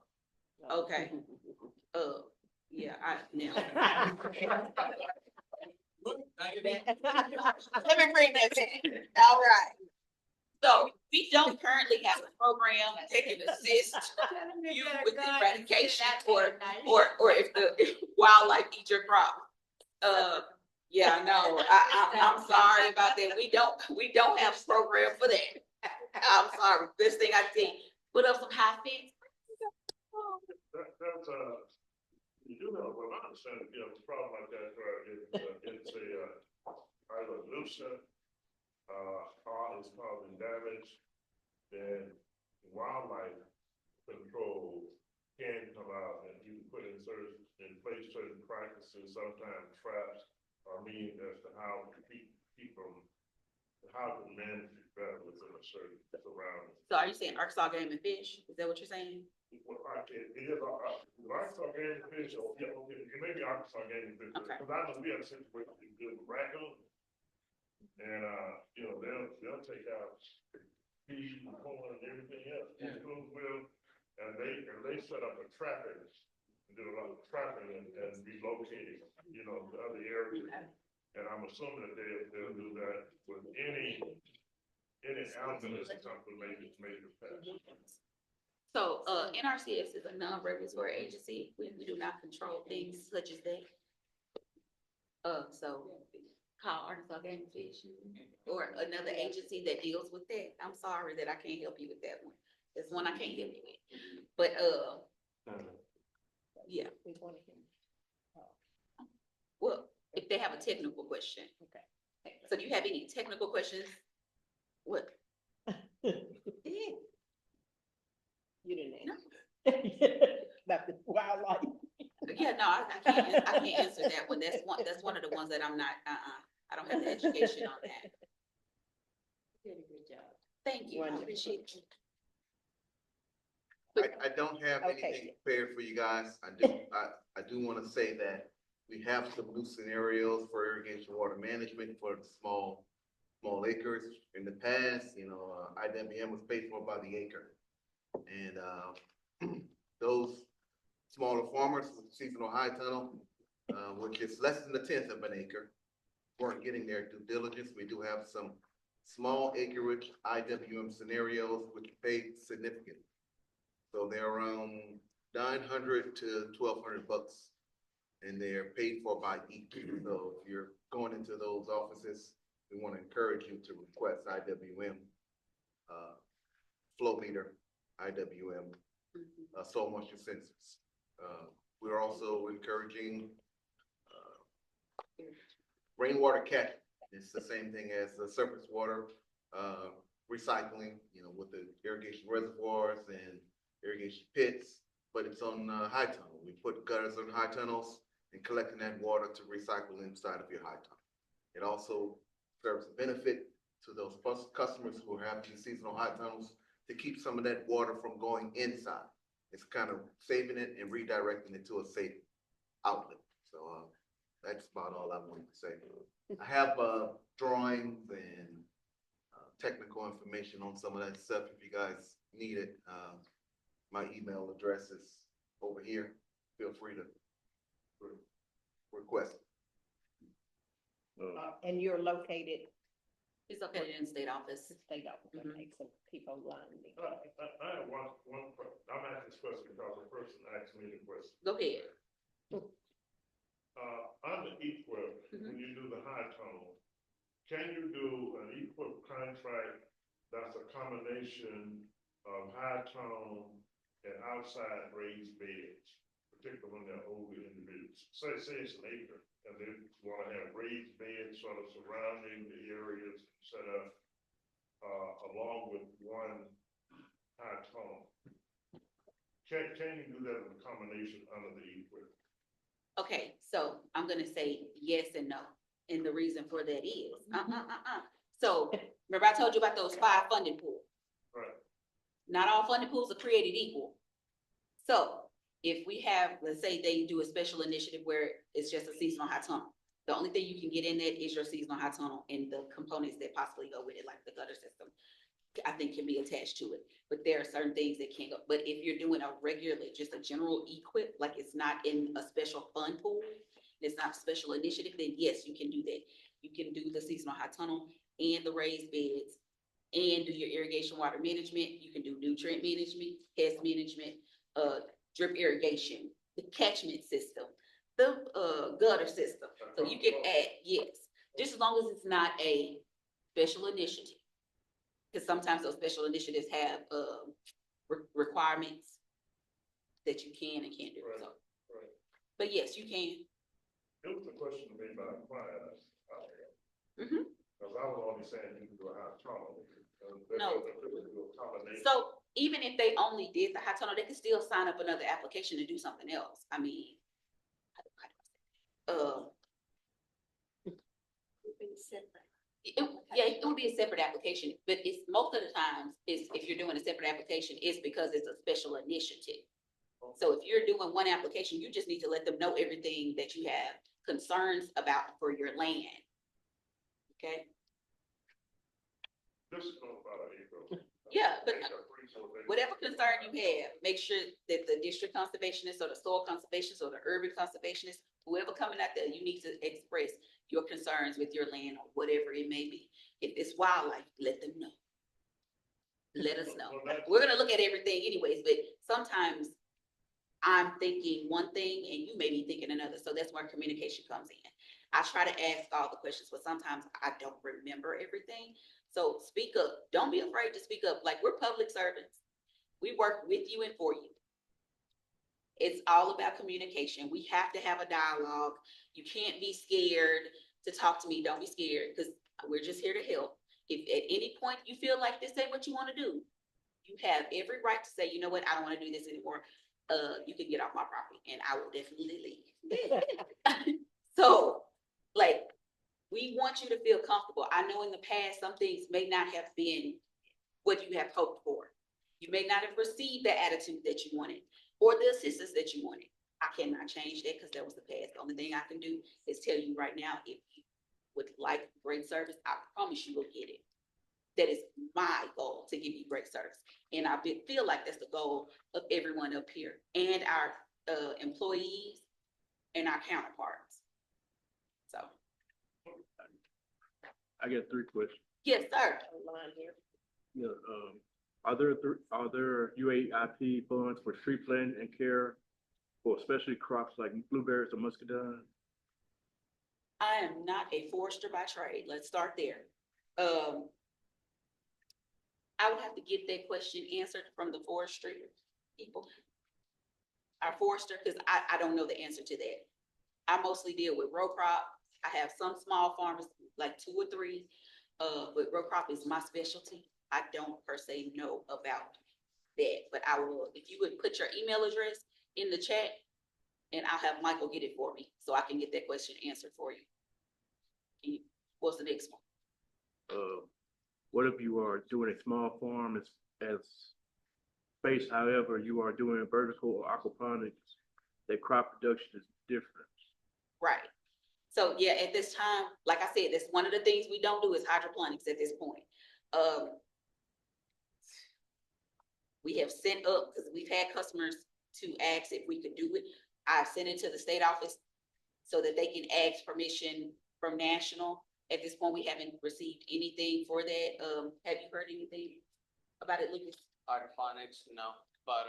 Okay. Yeah, now. Let me bring that in. All right. So we don't currently have a program that can assist you with the eradication or if the wildlife eat your crop. Yeah, no, I'm sorry about that. We don't have a program for that. I'm sorry. Best thing I see, put up some high fence. That's you do have, well, I understand, a problem like that, where it's either nuisance, is causing damage, then wildlife control can come out and you can put in place certain practices, sometimes traps, or means as to how to keep them, how to manage it better within a certain surrounding. So are you saying Arkansas Game and Fish? Is that what you're saying? Well, it is Arkansas Game and Fish, or it may be Arkansas Game and Fish, Okay. because I know we have a situation with raccoons, and they'll take out feed and corn and everything else. Raccoons will, and they set up a trapping, do a lot of trapping and relocating, the other areas. And I'm assuming that they'll do that with any animal that's something maybe pest. So, NRCS is a non-regulatory agency. We do not control things such as that. So call Arkansas Game and Fish or another agency that deals with that. I'm sorry that I can't help you with that one. There's one I can't help you with. But, yeah. Well, if they have a technical question. Okay. So do you have any technical questions? What? You didn't answer. About the wildlife. Yeah, no, I can't answer that one. That's one of the ones that I'm not, I don't have the education on that. Did a good job. Thank you, I Wonderful. appreciate you. I don't have Okay. anything prepared for you guys. I do want to say that we have some new scenarios for irrigation water management for the small acres. In the past, IWM was paid for by the acre. And, those smaller farmers with seasonal high tunnel, which is less than a tenth of an acre, weren't getting their due diligence. We do have some small acreage IWM scenarios which pay significantly. So they're around $900 to $1,200, and they're paid for by each. So if you're going into those offices, we want to encourage you to request IWM flow meter, IWM soil moisture sensors. We're also encouraging rainwater catch. It's the same thing as the surface water recycling, with the irrigation reservoirs and irrigation pits, but it's on high tunnel. We put gutters on high tunnels and collecting that water to recycle inside of your high tunnel. It also serves a benefit to those customers who have these seasonal high tunnels to keep some of that water from going inside. It's kind of saving it and redirecting it to a safe outlet. So that's about all I wanted to say. I have drawings and technical information on some of that stuff if you guys need it. My email address is over here. Feel free to request. And you're located It's located in the state office. in state office, okay, so people line me. I have one question. I'm asking this question because the person asked me the question. Go ahead. On the EQIP, when you do the high tunnel, can you do an EQIP contract that's a combination of high tunnel and outside raised beds, particularly when they're older individuals? Say it's an acre, and they want to have raised beds sort of surrounding the areas set up, along with one high tunnel. Can you do that in a combination under the EQIP? Okay, so I'm gonna say yes and no, and the reason for that is, So, remember I told you about those 5 funding pools? Right. Not all funding pools are created equal. So, if we have, let's say they do a special initiative where it's just a seasonal high tunnel, the only thing you can get in that is your seasonal high tunnel and the components that possibly go with it, like the gutter system, I think can be attached to it. But there are certain things that can't go. But if you're doing a regularly, just a general equip, like it's not in a special fund pool, it's not a special initiative, then yes, you can do that. You can do the seasonal high tunnel and the raised beds and do your irrigation water management. You can do nutrient management, pest management, drip irrigation, the catchment system, the gutter system. So you can add, yes, just as long as it's not a special initiative. Because sometimes those special initiatives have requirements that you can and can't do. Right, So, right. but yes, you can. It was a question made by a client out there. Mhm. Because I was only saying you can do a high tunnel. No. Combination. So even if they only did the high tunnel, they could still sign up another application to do something else. I mean, it would be a separate application, but it's most of the times is if you're doing a separate application, it's because it's a special initiative. So if you're doing one application, you just need to let them know everything that you have concerns about for your land. Okay? This is not about an acre. Yeah, but whatever concern you have, make sure that the district conservationist or the soil conservationist or the urban conservationist, whoever coming out there, you need to express your concerns with your land or whatever it may be. If it's wildlife, let them know. Let us know. We're gonna look at everything anyways, but sometimes I'm thinking one thing and you may be thinking another. So that's where communication comes in. I try to ask all the questions, but sometimes I don't remember everything. So speak up. Don't be afraid to speak up. Like, we're public servants. We work with you and for you. It's all about communication. We have to have a dialogue. You can't be scared to talk to me. Don't be scared, because we're just here to help. If at any point you feel like this ain't what you want to do, you have every right to say, you know what, I don't want to do this anymore. You can get off my property and I will definitely leave. So, like, we want you to feel comfortable. I know in the past, some things may not have been what you have hoped for. You may not have received the attitude that you wanted or the assistance that you wanted. I cannot change that because that was the past. The only thing I can do is tell you right now, if you would like great service, I promise you will get it. That is my goal, to give you great service. And I feel like that's the goal of everyone up here and our employees and our counterparts. So, I got 3 questions. yes, sir. Online here. Yeah, are there UAIP funds for tree planting and care for especially crops like blueberries or muscadine? I am not a forester by trade. Let's start there. I would have to get that question answered from the forestry people. Our forester, because I don't know the answer to that. I mostly deal with row crop. I have some small farmers, like 2 or 3, but row crop is my specialty. I don't per se know about that, but I will, if you would put your email address in the chat, and I'll have Michael get it for me so I can get that question answered for you. What's the next one? What if you are doing a small farm as space, however, you are doing vertical or aquaponics, that crop production is different? Right. So yeah, at this time, like I said, that's one of the things we don't do is hydroponics at this point. We have sent up, because we've had customers to ask if we could do it. I sent it to the state office so that they can ask permission from national. At this point, we haven't received anything for that. Have you heard anything about it, Lucas? Hydroponics, no, but,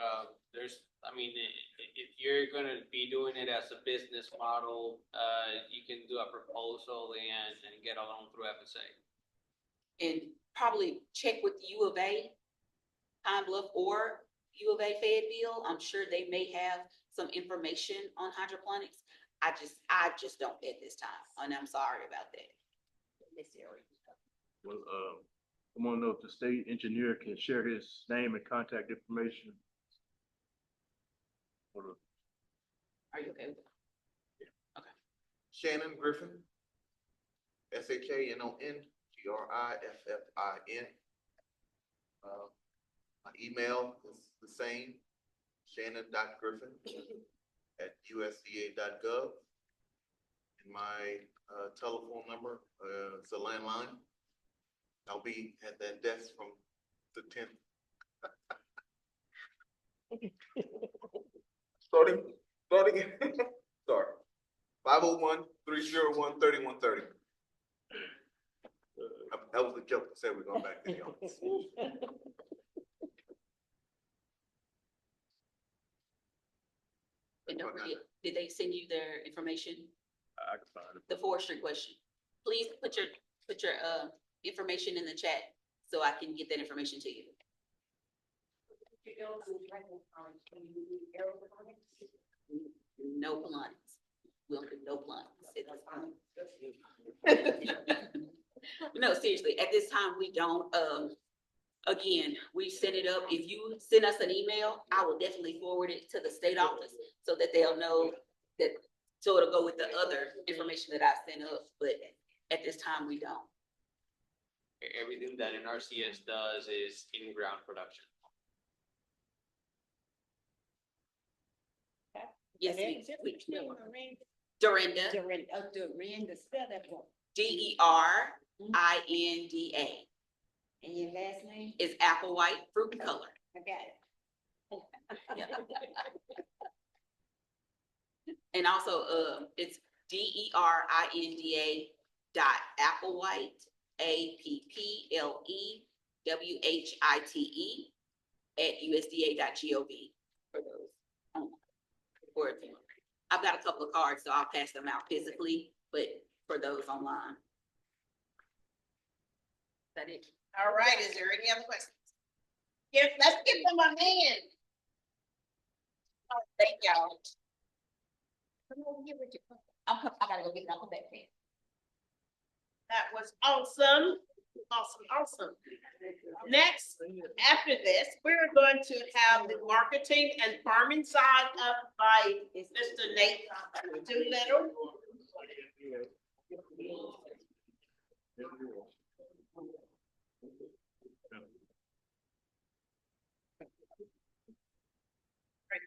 if you're gonna be doing it as a business model, you can do a proposal and get a loan through FSA. And probably check with U of A, Pine Bluff, or U of A Fayetteville. I'm sure they may have some information on hydroponics. I just don't at this time, and I'm sorry about that. This area. Well, I want to know if the state engineer can share his name and contact information. Are you okay with that? Yeah. Okay. Shannon Griffin, SHANON GRIFFIN. My email is the same, shannon.griffin@usda.gov. And my telephone number is a landline. I'll be at that desk from the 10th. Starting, sorry. 501-301-3130. That was a joke. I said we're going back to the office. And don't forget, did they send you their information? I can find it. The forestry question. Please put your information in the chat so I can get that information to you. No plants. We'll do no plants. No, seriously, at this time, we don't, again, we set it up. If you send us an email, I will definitely forward it to the state office so that they'll know that, so it'll go with the other information that I sent up, but at this time, we don't. Everything that an RCS does is in-ground production. Yes, we Dorinda, Dorinda, spell that one. DERINDA. And your last name? Is apple white fruit color. I got it. And also, it's DERINDA .applewhite APPLEWHITE @USDA.gov for those. Or if you, I've got a couple of cards, so I'll pass them out physically, but for those online. Is that it? All right, is there any other questions? Yes, let's give them a hand. Oh, thank y'all. Come over here with your. I gotta go get it. I'll come back. That was awesome. Awesome. Next, after this, we're going to have the marketing and farming side up by Mr. Nate Doolittle.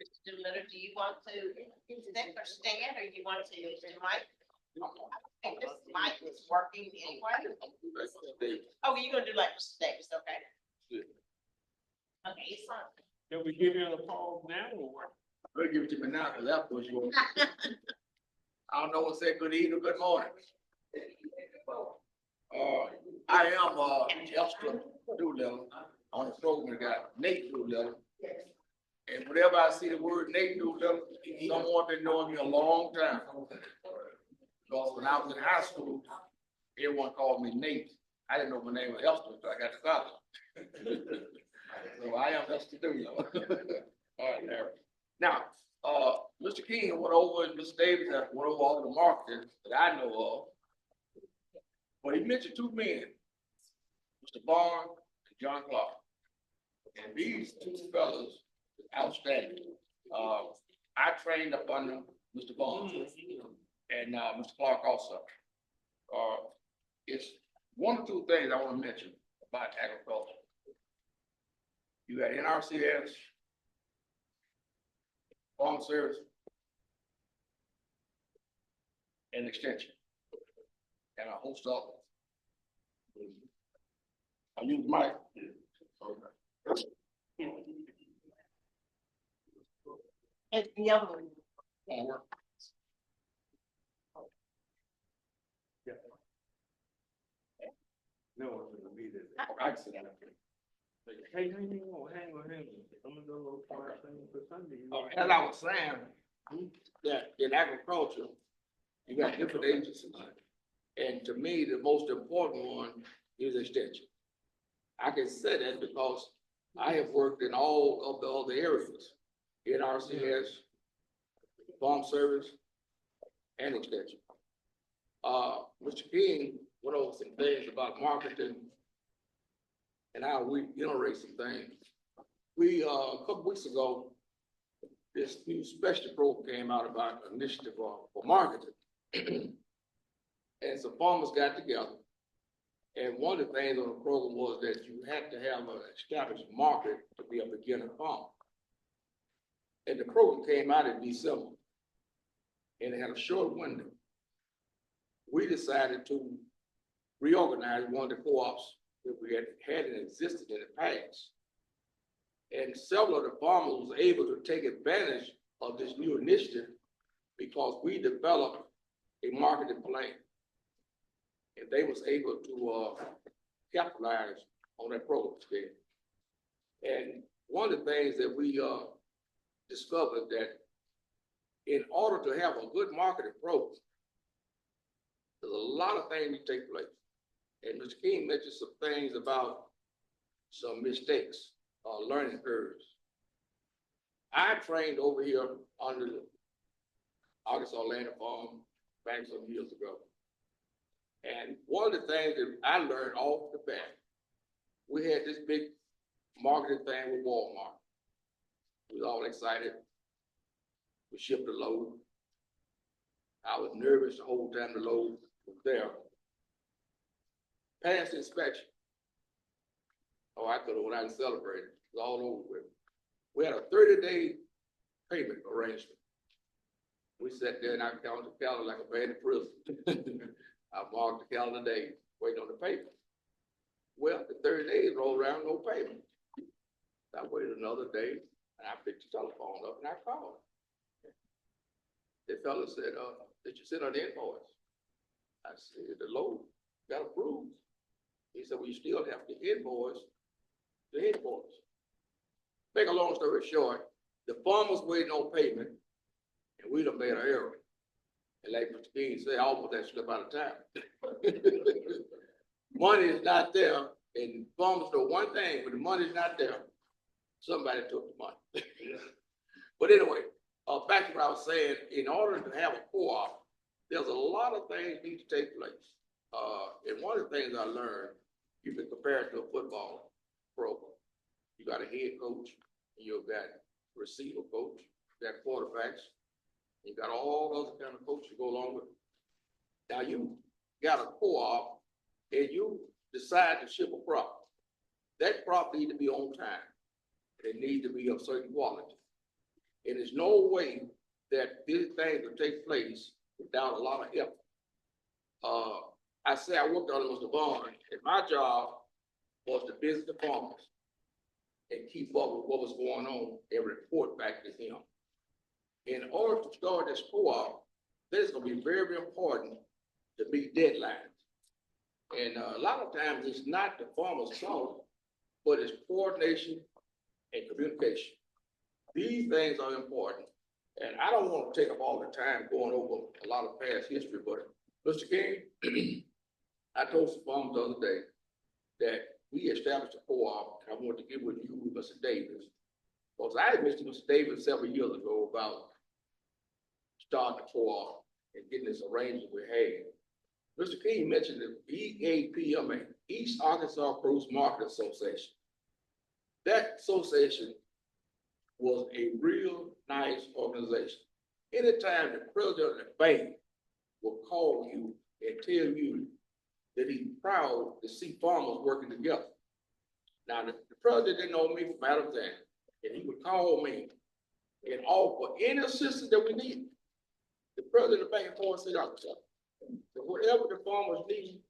Mr. Doolittle, do you want to sit or stand, or you want to, Mike? I think this mic is working anyway. Oh, you're gonna do like Mr. Davis, okay? Okay, it's on. Can we give you an applause now or what? I'll give it to me now, cause that was your. I don't know what say good evening, good morning. I am, Esther Doolittle on the program, got Nate Doolittle. And whenever I see the word Nate Doolittle, someone been knowing me a long time. Because when I was in high school, everyone called me Nate. I didn't know my name was Esther until I got to college. So I am Esther Doolittle. All right, Larry. Now, Mr. King went over and Mr. Davis went over all the marketing that I know of. But he mentioned two men, Mr. Barnes and John Clark. And these two fellas, outstanding. I trained up under Mr. Barnes and Mr. Clark also. It's one or two things I want to mention about agriculture. You got NRCS, Farm Service, and Extension, and a host of them. I use my. Okay. And the other one. No one's gonna be there. I can sit down. Hey, hang on. I'm gonna do a little quiet thing for Sunday. As I was saying, that in agriculture, you got different agencies. And to me, the most important one is extension. I can say that because I have worked in all of the other areas, NRCS, Farm Service, and extension. Mr. King went over some things about marketing and how we generate some things. We, a couple weeks ago, this new special program came out about initiative for marketing. And some farmers got together. And one of the things on the program was that you had to have an established market to be a beginner farmer. And the program came out in December. And it had a short window. We decided to reorganize one of the co-ops that we had existed in the past. And several of the farmers was able to take advantage of this new initiative because we developed a marketing plan. And they was able to capitalize on that program scale. And one of the things that we discovered that in order to have a good marketing program, there's a lot of things that take place. And Mr. King mentioned some things about some mistakes, learning curves. I trained over here under the Arkansas Land and Farm back some years ago. And one of the things that I learned off the bat, we had this big marketing thing with Walmart. We was all excited. We shipped a load. I was nervous the whole time the load was there. Passed inspection. Oh, I could have went out and celebrated. It was all over with. We had a 30-day payment arrangement. We sat there and I counted the calendar like a man in prison. I marked the calendar day, waiting on the payment. Well, the 30 days rolled around, no payment. I waited another day and I picked the telephone up and I called. The fellow said, did you send an invoice? I said, the load got approved. He said, well, you still have to invoice the invoice. Make a long story short, the farmer's waiting on payment and we done made an error. And like Mr. King said, I almost had to slip out of time. Money is not there, and farmers know one thing, when the money is not there, somebody took the money. But anyway, back to what I was saying, in order to have a co-op, there's a lot of things need to take place. And one of the things I learned, you can compare it to a football program. You got a head coach, you've got receiver coach, you got quarterbacks, you got all other kind of coaches to go along with it. Now you got a co-op and you decide to ship a crop. That crop needs to be on time. It needs to be of certain quality. there's no way that these things will take place without a lot of effort. I say I worked on Mr. Vaughn, and my job was to visit the farmers and keep up with what was going on and report back to him. In order to start this co-op, this is gonna be very, very important to meet deadlines. And a lot of times it's not the farmer's fault, but it's coordination and communication. These things are important. And I don't want to take up all the time going over a lot of past history, but Mr. King, I told some farmers the other day that we established a co-op, and I wanted to get with you, with Mr. Davis. Because I had mentioned Mr. Davis several years ago about starting a co-op and getting this arrangement we had. Mr. King mentioned the EAPMA, East Arkansas Produce Market Association. That association was a real nice organization. Anytime the president of the bank will call you and tell you that he's proud to see farmers working together. Now, the president didn't know me from Adam Zan, and he would call me and offer any assistance that we need. The president of the bank told us, so whatever the farmers need,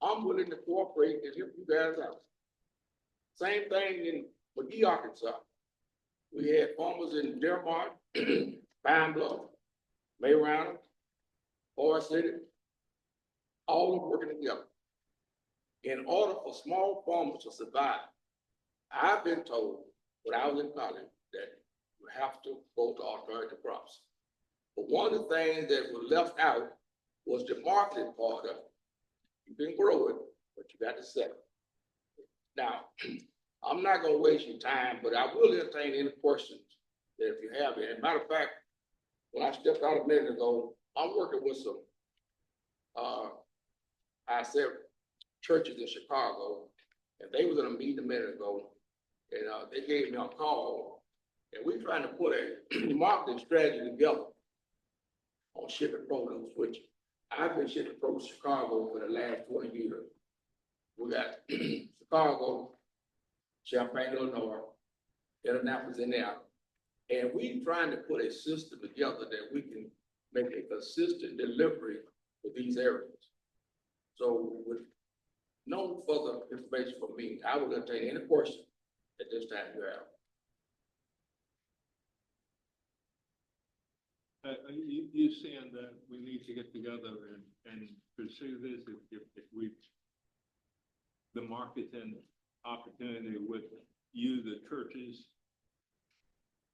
I'm willing to cooperate and help you guys out. Same thing in McGee, Arkansas. We had farmers in Dearmont, Pine Bluff, Mayrana, Forest City, all of them working together. In order for small farmers to survive, I've been told when I was in college that you have to go to alternative crops. But one of the things that was left out was the marketing part of it. You can grow it, but you got to sell it. Now, I'm not gonna waste your time, but I will entertain any questions that if you have it. As a matter of fact, when I stepped out a minute ago, I'm working with some, I said churches in Chicago, and they was in a meeting a minute ago, and they gave me a call, and we're trying to put a marketing strategy together on shipping produce, which I've been shipping produce to Chicago for the last 20 years. We got Chicago, Champaign, Illinois, Indianapolis in there. And we trying to put a system together that we can make a consistent delivery for these areas. So with no further information from me, I will entertain any question at this time you have. You saying that we need to get together and pursue this if we, the market and opportunity with you, the churches?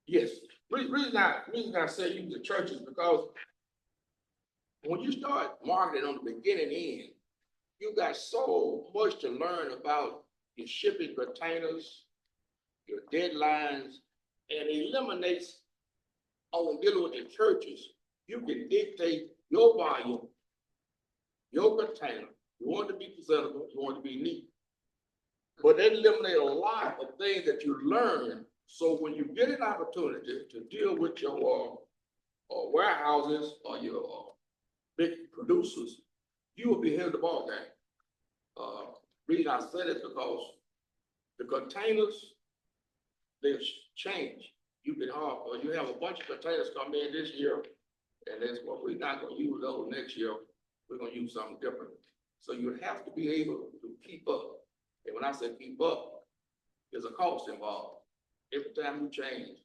Yes, reason I say use the churches because when you start marketing on the beginning end, you got so much to learn about your shipping containers, your deadlines, and it eliminates on dealing with the churches. You can dictate your volume, your container. You want it to be presentable, you want it to be neat. But they eliminate a lot of things that you learn. So when you get an opportunity to deal with your warehouses or your big producers, you will be headed the ball game. Reason I said it because the containers, they change. You have a bunch of containers come in this year, and that's what we're not going to use those next year. We're going to use something different. So you have to be able to keep up. And when I say keep up, there's a cost involved. Every time you change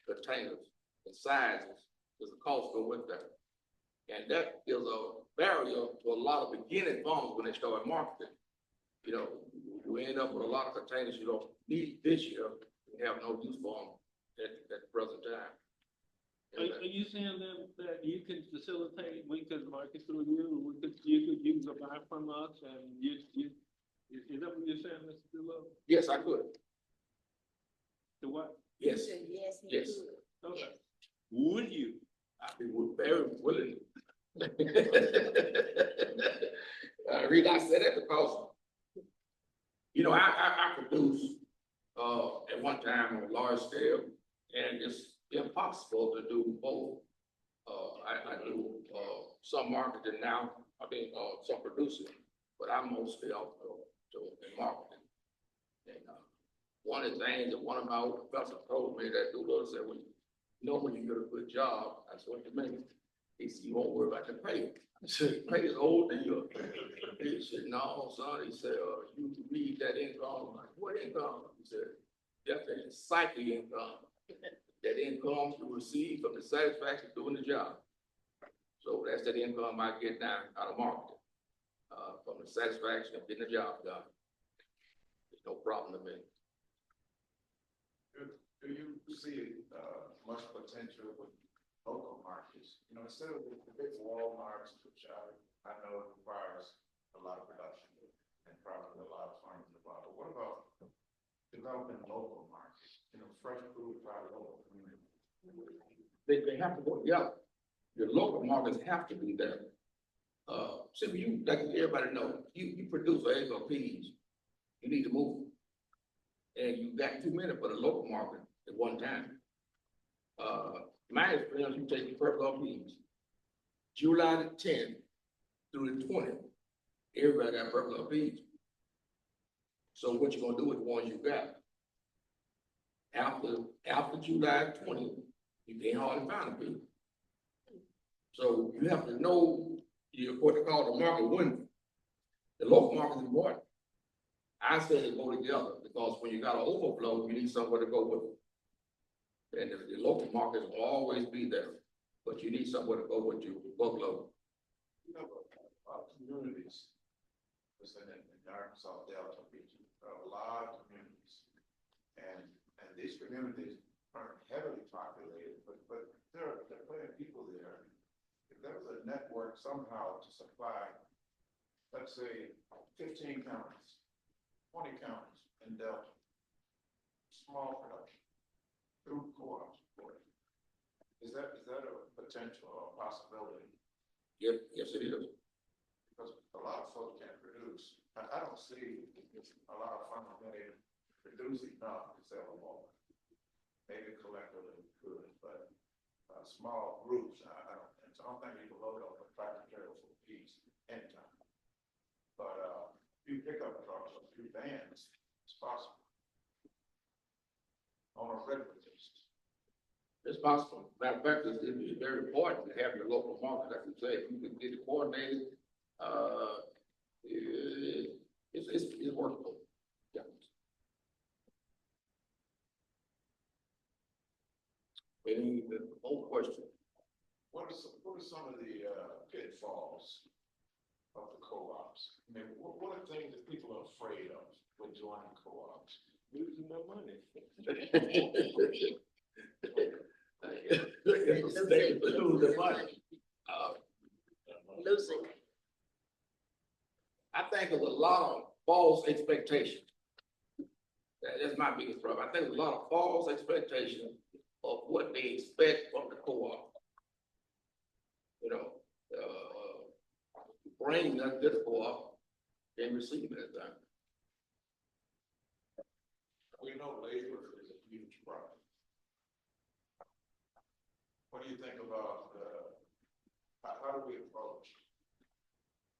containers and sizes, there's a cost go with that. And that is a barrier to a lot of beginning farmers when they start marketing. You know, you end up with a lot of containers you don't need this year and have no use for them at the present time. Are you saying that you can facilitate, we could market through you, you could buy from us and is that what you're saying, Mr. DeLove? Yes, I could. The what? Yes. Yes, Yes. Okay. Would you? I'd be very willing. Reason I said that because, you know, I produce at one time on a large scale, and it's impossible to do both. I do some marketing now, some producing, but I'm mostly out in marketing. And one of the things that one of my old professors told me that said, know when you get a good job, that's what you make. He said, you won't worry about the pay. I said, pay is old and you. He said, no, son, he said, you read that income. I'm like, what income? He said, that's cycle income. That income you receive from the satisfaction of doing the job. So that's that income I get now out of marketing, from the satisfaction of getting the job done. There's no problem to me. Do you see, much potential with local markets? You know, instead of the big Walmarts, which I know requires a lot of production and probably a lot of farming involved, but what about developing local markets? You know, fresh food by local community. They have to go together. Your local markets have to be there. See, you, like everybody knows, you produce an acre of peas, you need to move. And you got too many for the local market at one time. My experience, you take the purple peas, July the 10th through the 20th, everybody got purple peas. So what you gonna do with the ones you got? After July 20th, you can't hardly find a pea. So you have to know what they call the market window. The local market is important. I say they go together because when you got an overflow, you need somewhere to go with it. And the local markets will always be there, but you need somewhere to go with your workload. You know, communities, listen, in the Arkansas Delta region, a lot of communities. And these communities aren't heavily populated, but there are plenty of people there. If there was a network somehow to supply, let's say, 15 counties, 20 counties in Delta, small production through co-ops. Is that a potential or possibility? Yes, it is. Because a lot of folks can't produce. I don't see a lot of farmers being produce enough to sell them all. Maybe collectively could, but small groups, I don't think. So I don't think you can load up a tractor trailer for peas anytime. But if you pick up trucks or a few vans, it's possible. On a regular basis. It's possible. Matter of fact, it's very important to have your local market. Like you say, if you can get it coordinated, it's workable. Yeah. Any old question? What are some of the pitfalls of the co-ops? I mean, what are things that people are afraid of when joining co-ops? Losing no money. Losing money. Losing. I think there's a lot of false expectations. That's my biggest problem. I think there's a lot of false expectations of what they expect from the co-op. You know, bring that to the co-op and receive it at that. We know labor is a huge problem. What do you think about, how do we approach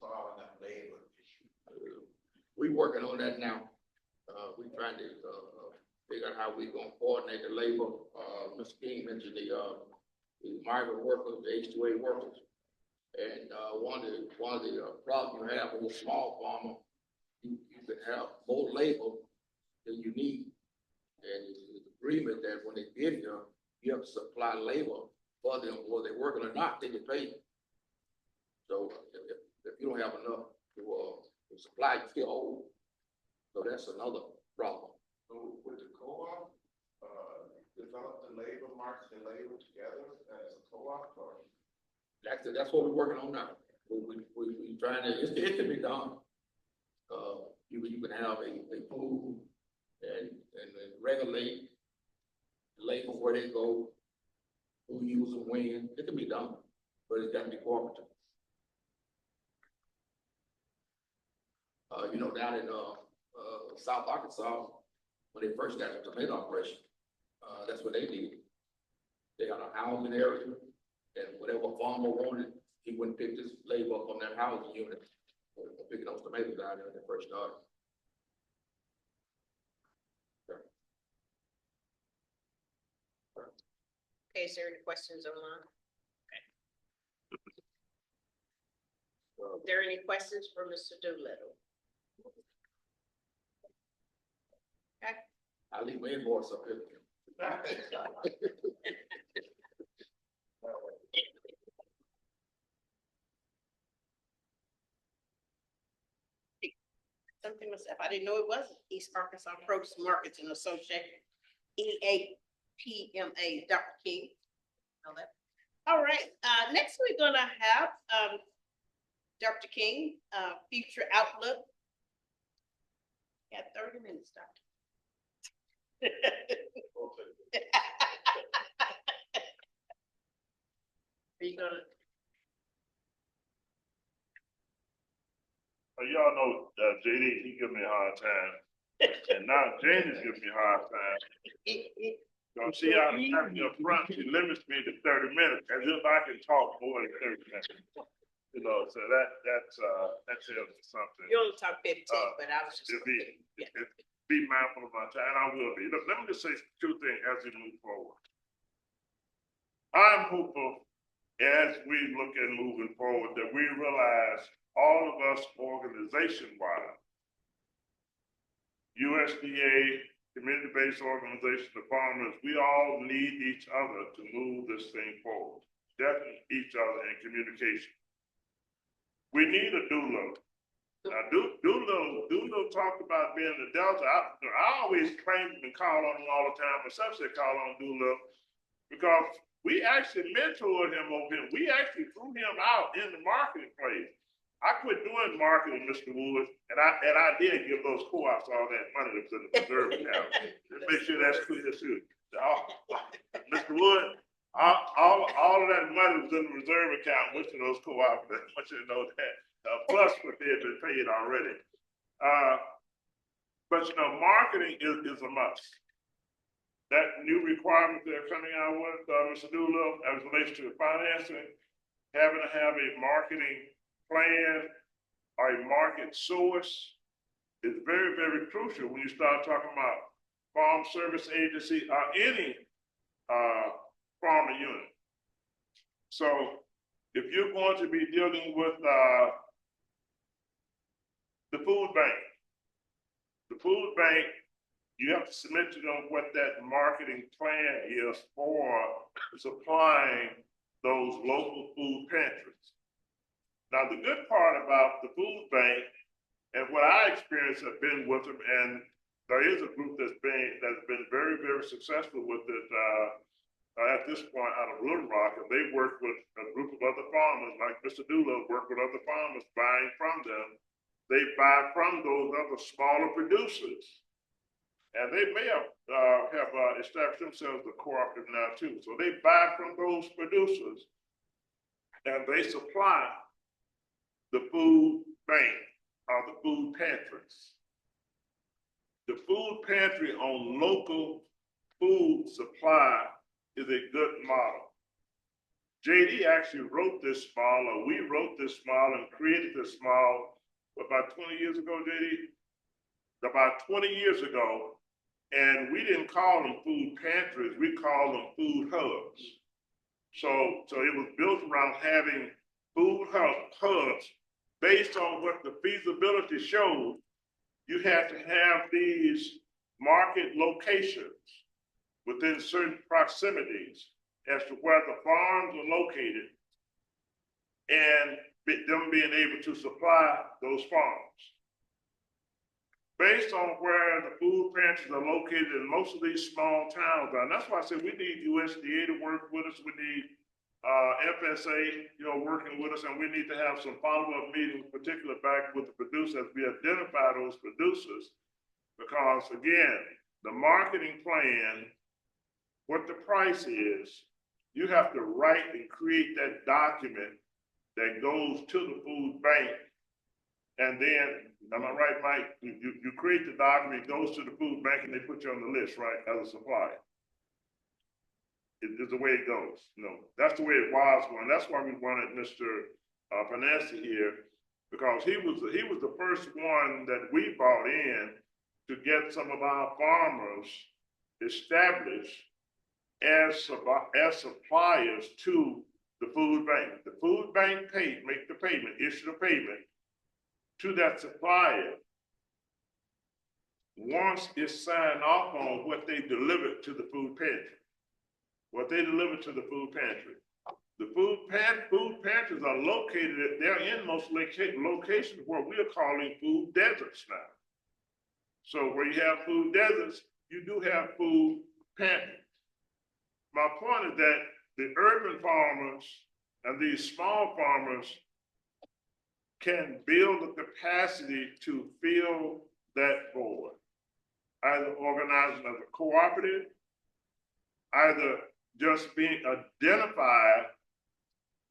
solving that labor issue? We're working on that now. We're trying to figure out how we're gonna coordinate the labor. Mr. King mentioned the migrant workers, the H-2A workers. And one of the problems you have with a small farmer, you can have more labor than you need. And it's an agreement that when they get here, you have to supply labor for them, whether they're working or not, they get paid. So if you don't have enough to supply, you still owe. So that's another problem. So would the co-op develop the labor market, the labor together as a co-op, or? That's what we're working on now. We trying to, it can be done. You can have a pool and regulate the labor where they go, who use and when. It can be done, but it's got to be cooperative. You know, down in South Arkansas, when they first got the tomato operation, that's what they did. They got a housing area, and whatever farmer wanted, he wouldn't pick this labor up on that housing unit, picking those tomatoes down there when they first started. Okay, is there any questions online? Well, are there any questions for Mr. Doolittle? Okay. I leave my invoice up here. Something myself, I didn't know it was East Arkansas Produce Marketing Association, EAPMA, Dr. King. Know that. All right, next we're gonna have, Dr. King, future outlook. Got 30 minutes, Doctor. Are you gonna? Y'all know, JD, he give me a hard time. And now Janie's giving me a hard time. Don't see how the company up front, she limits me to 30 minutes, as if I can talk more than 30 minutes. You know, so that tells me something. You only talk 15, but I was just. Be mindful of my time, and I will be. Look, let me just say two things as we move forward. I'm hopeful as we look at moving forward that we realize all of us organization-wide, USDA, community-based organization, the farmers, we all need each other to move this thing forward. Definitely each other in communication. We need a doula. Now, Doolittle talked about being the Delta. I always claimed and called on him all the time. Myself said call on Doolittle because we actually mentored him over here. We actually threw him out in the marketplace. I quit doing marketing, Mr. Wood, and I did give those co-ops all that money that was in the reserve account. Just make sure that's clear too. Mr. Wood, all of that money was in the reserve account, which of those co-ops, I want you to know that. Plus what they had been paid already. But you know, marketing is a must. That new requirement they're coming out with, Mr. Doolittle, as it relates to financing, having to have a marketing plan or a market source is very, very crucial when you start talking about farm service agency or any farmer unit. So if you're going to be dealing with the food bank, you have to submit to them what that marketing plan is for supplying those local food pantries. Now, the good part about the food bank and what I experienced have been with them, and there is a group that's been very, very successful with it at this point out of Little Rock, and they work with a group of other farmers, like Mr. Doolittle work with other farmers buying from them. They buy from those other smaller producers. And they may have established themselves as a cooperative now too. So they buy from those producers and they supply the food bank or the food pantries. The food pantry on local food supply is a good model. JD actually wrote this model, or we wrote this model and created this model about 20 years ago, JD? About 20 years ago, and we didn't call them food pantries, we called them food hubs. So it was built around having food hubs based on what the feasibility showed. You had to have these market locations within certain proximities as to where the farms are located and them being able to supply those farms. Based on where the food pantries are located in most of these small towns, and that's why I said we need USDA to work with us. We need FSA, working with us, and we need to have some follow-up meetings, particularly back with the producers as we identify those producers. Because again, the marketing plan, what the price is, you have to write and create that document that goes to the food bank. And then, am I right, Mike? You create the document, it goes to the food bank, and they put you on the list, right, as a supplier. It's the way it goes. That's the way it was going. That's why we wanted Mr. Panassi here, because he was the first one that we brought in to get some of our farmers established as suppliers to the food bank. The food bank make the payment, issue the payment to that supplier once it's signed off on what they delivered to the food pantry. What they delivered to the food pantry. The food pantries are located, they're in most locations where we are calling food deserts now. So where you have food deserts, you do have food pantries. My point is that the urban farmers and these small farmers can build the capacity to fill that void, either organizing as a cooperative, either just being identified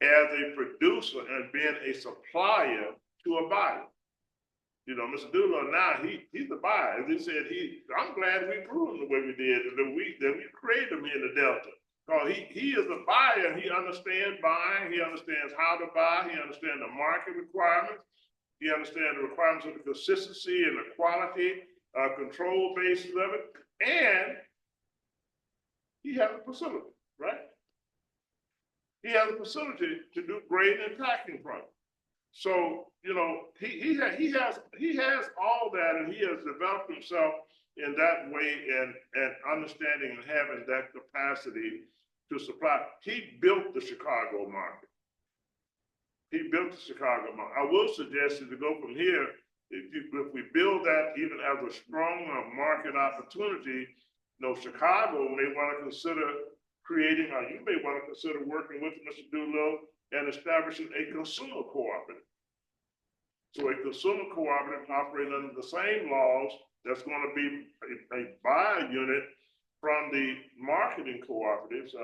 as a producer and being a supplier to a buyer. You know, Mr. Doolittle now, he's a buyer. As he said, I'm glad we grew him the way we did, that we created him in the Delta. Because he is a buyer, he understands buying, he understands how to buy, he understands the market requirements, he understands the requirements of the consistency and the quality, control basis of it, and he has a facility, right? He has a facility to do grading and packing from. So, you know, he has all that, and he has developed himself in that way and understanding and having that capacity to supply. He built the Chicago market. He built the Chicago market. I will suggest to go from here, if we build that even as a stronger market opportunity, you know, Chicago may want to consider creating, or you may want to consider working with Mr. Doolittle and establishing a consumer cooperative. So a consumer cooperative operating under the same laws that's going to be a buyer unit from the marketing cooperatives,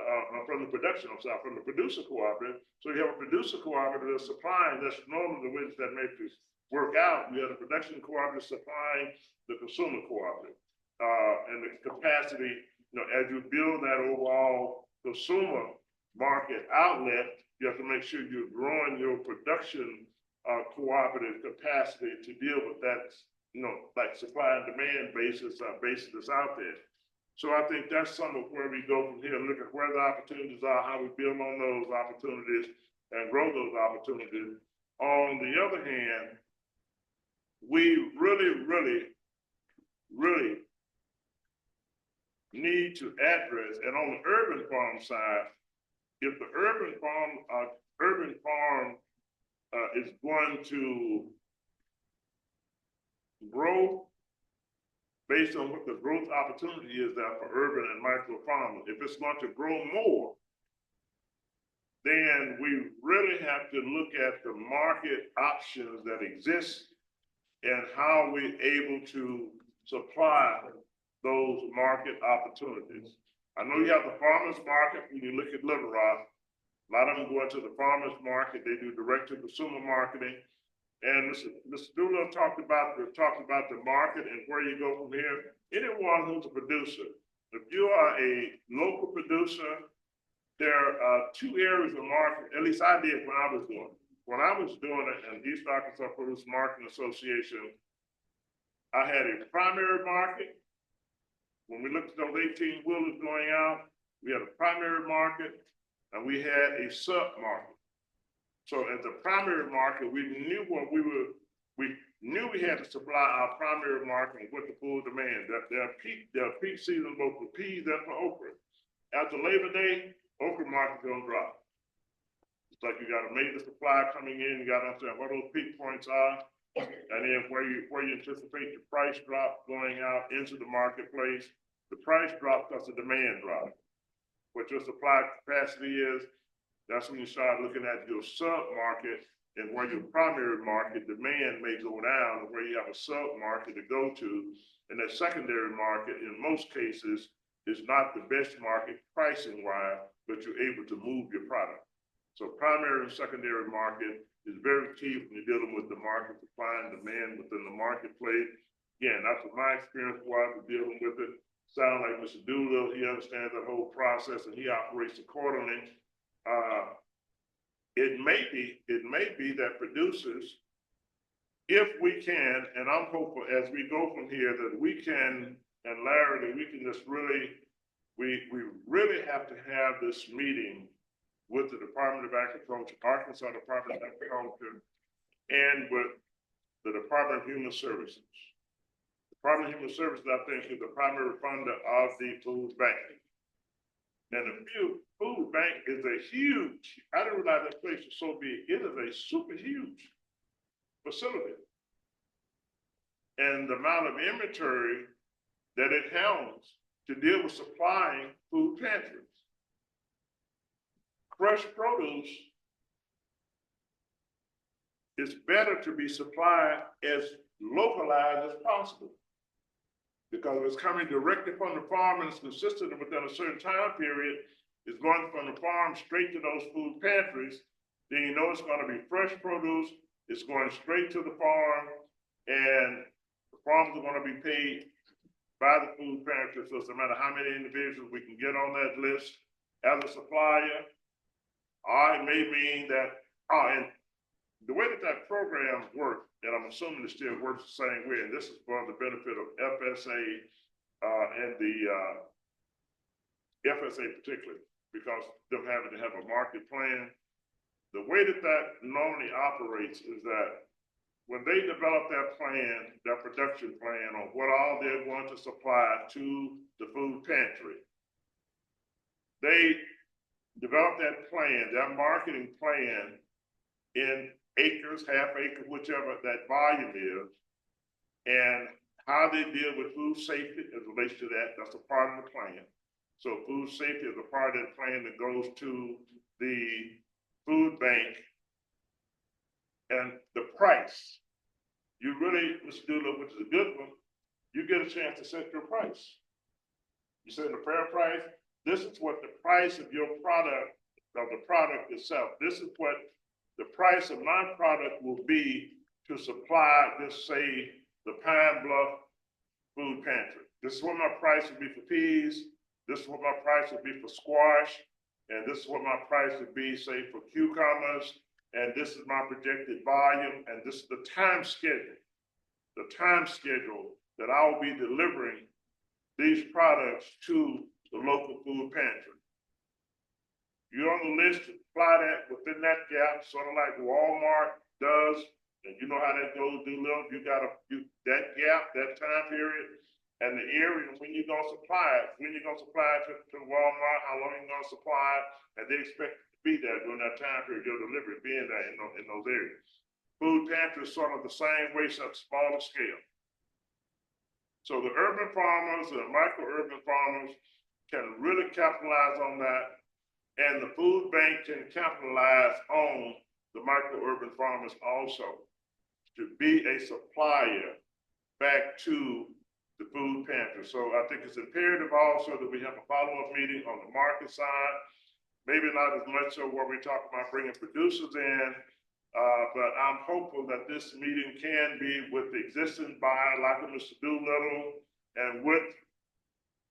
from the production, from the producer cooperative. So you have a producer cooperative that's supplying, that's normally the ways that make this work out. You have a production cooperative supplying the consumer cooperative. And the capacity, you know, as you build that overall consumer market outlet, you have to make sure you're growing your production cooperative capacity to deal with that, you know, like supply and demand basis that's out there. So I think that's some of where we go from here, look at where the opportunities are, how we build on those opportunities and grow those opportunities. On the other hand, we really need to address, and on the urban farm side, if the urban farm is going to grow based on what the growth opportunity is there for urban and micro farmers, if it's going to grow more, then we really have to look at the market options that exist and how we're able to supply those market opportunities. I know you have the farmers market when you look at Little Rock. A lot of them go into the farmers market. They do direct to consumer marketing. And Mr. Doolittle talked about the market and where you go from here. Anyone who's a producer, if you are a local producer, there are two areas of market, at least I did when I was doing it. When I was doing it in East Arkansas Produce Marketing Association, I had a primary market. When we looked at those 18 wheelers going out, we had a primary market and we had a sub market. So at the primary market, we knew we had to supply our primary market with the full demand. There are peak season both for peas and for okra. After Labor Day, okra market's gonna drop. It's like you got a major supply coming in, you gotta understand what those peak points are, and then where you anticipate the price drop going out into the marketplace. The price drop because the demand drop. What your supply capacity is, that's when you start looking at your sub-market and where your primary market demand may go down and where you have a sub-market to go to. And that secondary market, in most cases, is not the best market pricing-wise, but you're able to move your product. So primary and secondary market is very key when you're dealing with the market supply and demand within the marketplace. Again, that's what my experience was with dealing with it. Sound like Mr. Doolittle, he understands the whole process and he operates accordingly. It may be that producers, if we can, and I'm hopeful as we go from here that we can, and Larry, that we can just really we really have to have this meeting with the Department of Agriculture, Arkansas Department of Agriculture, and with the Department of Human Services. Department of Human Services, I think, is the primary funder of the food bank. And the food bank is a huge, I didn't realize that place was so big. It is a super huge facility. And the amount of inventory that it handles to deal with supplying food pantries. Fresh produce is better to be supplied as localized as possible, because it's coming directly from the farm and it's consistent within a certain time period. It's going from the farm straight to those food pantries. Then you know it's going to be fresh produce. It's going straight to the farm, and the farms are going to be paid by the food pantry. So it's no matter how many individuals we can get on that list as a supplier, it may mean that, and the way that program works, and I'm assuming it still works the same way, and this is for the benefit of FSA and the FSA particularly, because them having to have a market plan. The way that normally operates is that when they develop their plan, their production plan on what all they're going to supply to the food pantry, they develop that plan, their marketing plan, in acres, half acre, whichever that volume is, and how they deal with food safety as it relates to that. That's a part of the plan. So food safety is a part of the plan that goes to the food bank. And the price, you really, Mr. Doolittle, which is a good one, you get a chance to set your price. You set a fair price. This is what the price of your product, of the product itself, this is what the price of my product will be to supply, just say, the Pine Bluff food pantry. This is what my price would be for peas. This is what my price would be for squash. And this is what my price would be, say, for cucumbers. And this is my projected volume. And this is the time schedule that I will be delivering these products to the local food pantry. You're on the list to apply that within that gap, sort of like Walmart does, and you know how that goes, Doolittle. You got that gap, that time period, and the area when you're gonna supply it, to Walmart, how long you're gonna supply it, and they expect it to be there during that time period, your delivery being there in those areas. Food pantry is sort of the same way, except smaller scale. So the urban farmers and micro-urban farmers can really capitalize on that. And the food bank can capitalize on the micro-urban farmers also to be a supplier back to the food pantry. So I think it's imperative also that we have a follow-up meeting on the market side. Maybe not as much so where we talk about bringing producers in, but I'm hopeful that this meeting can be with the existing buyer, like Mr. Doolittle, and with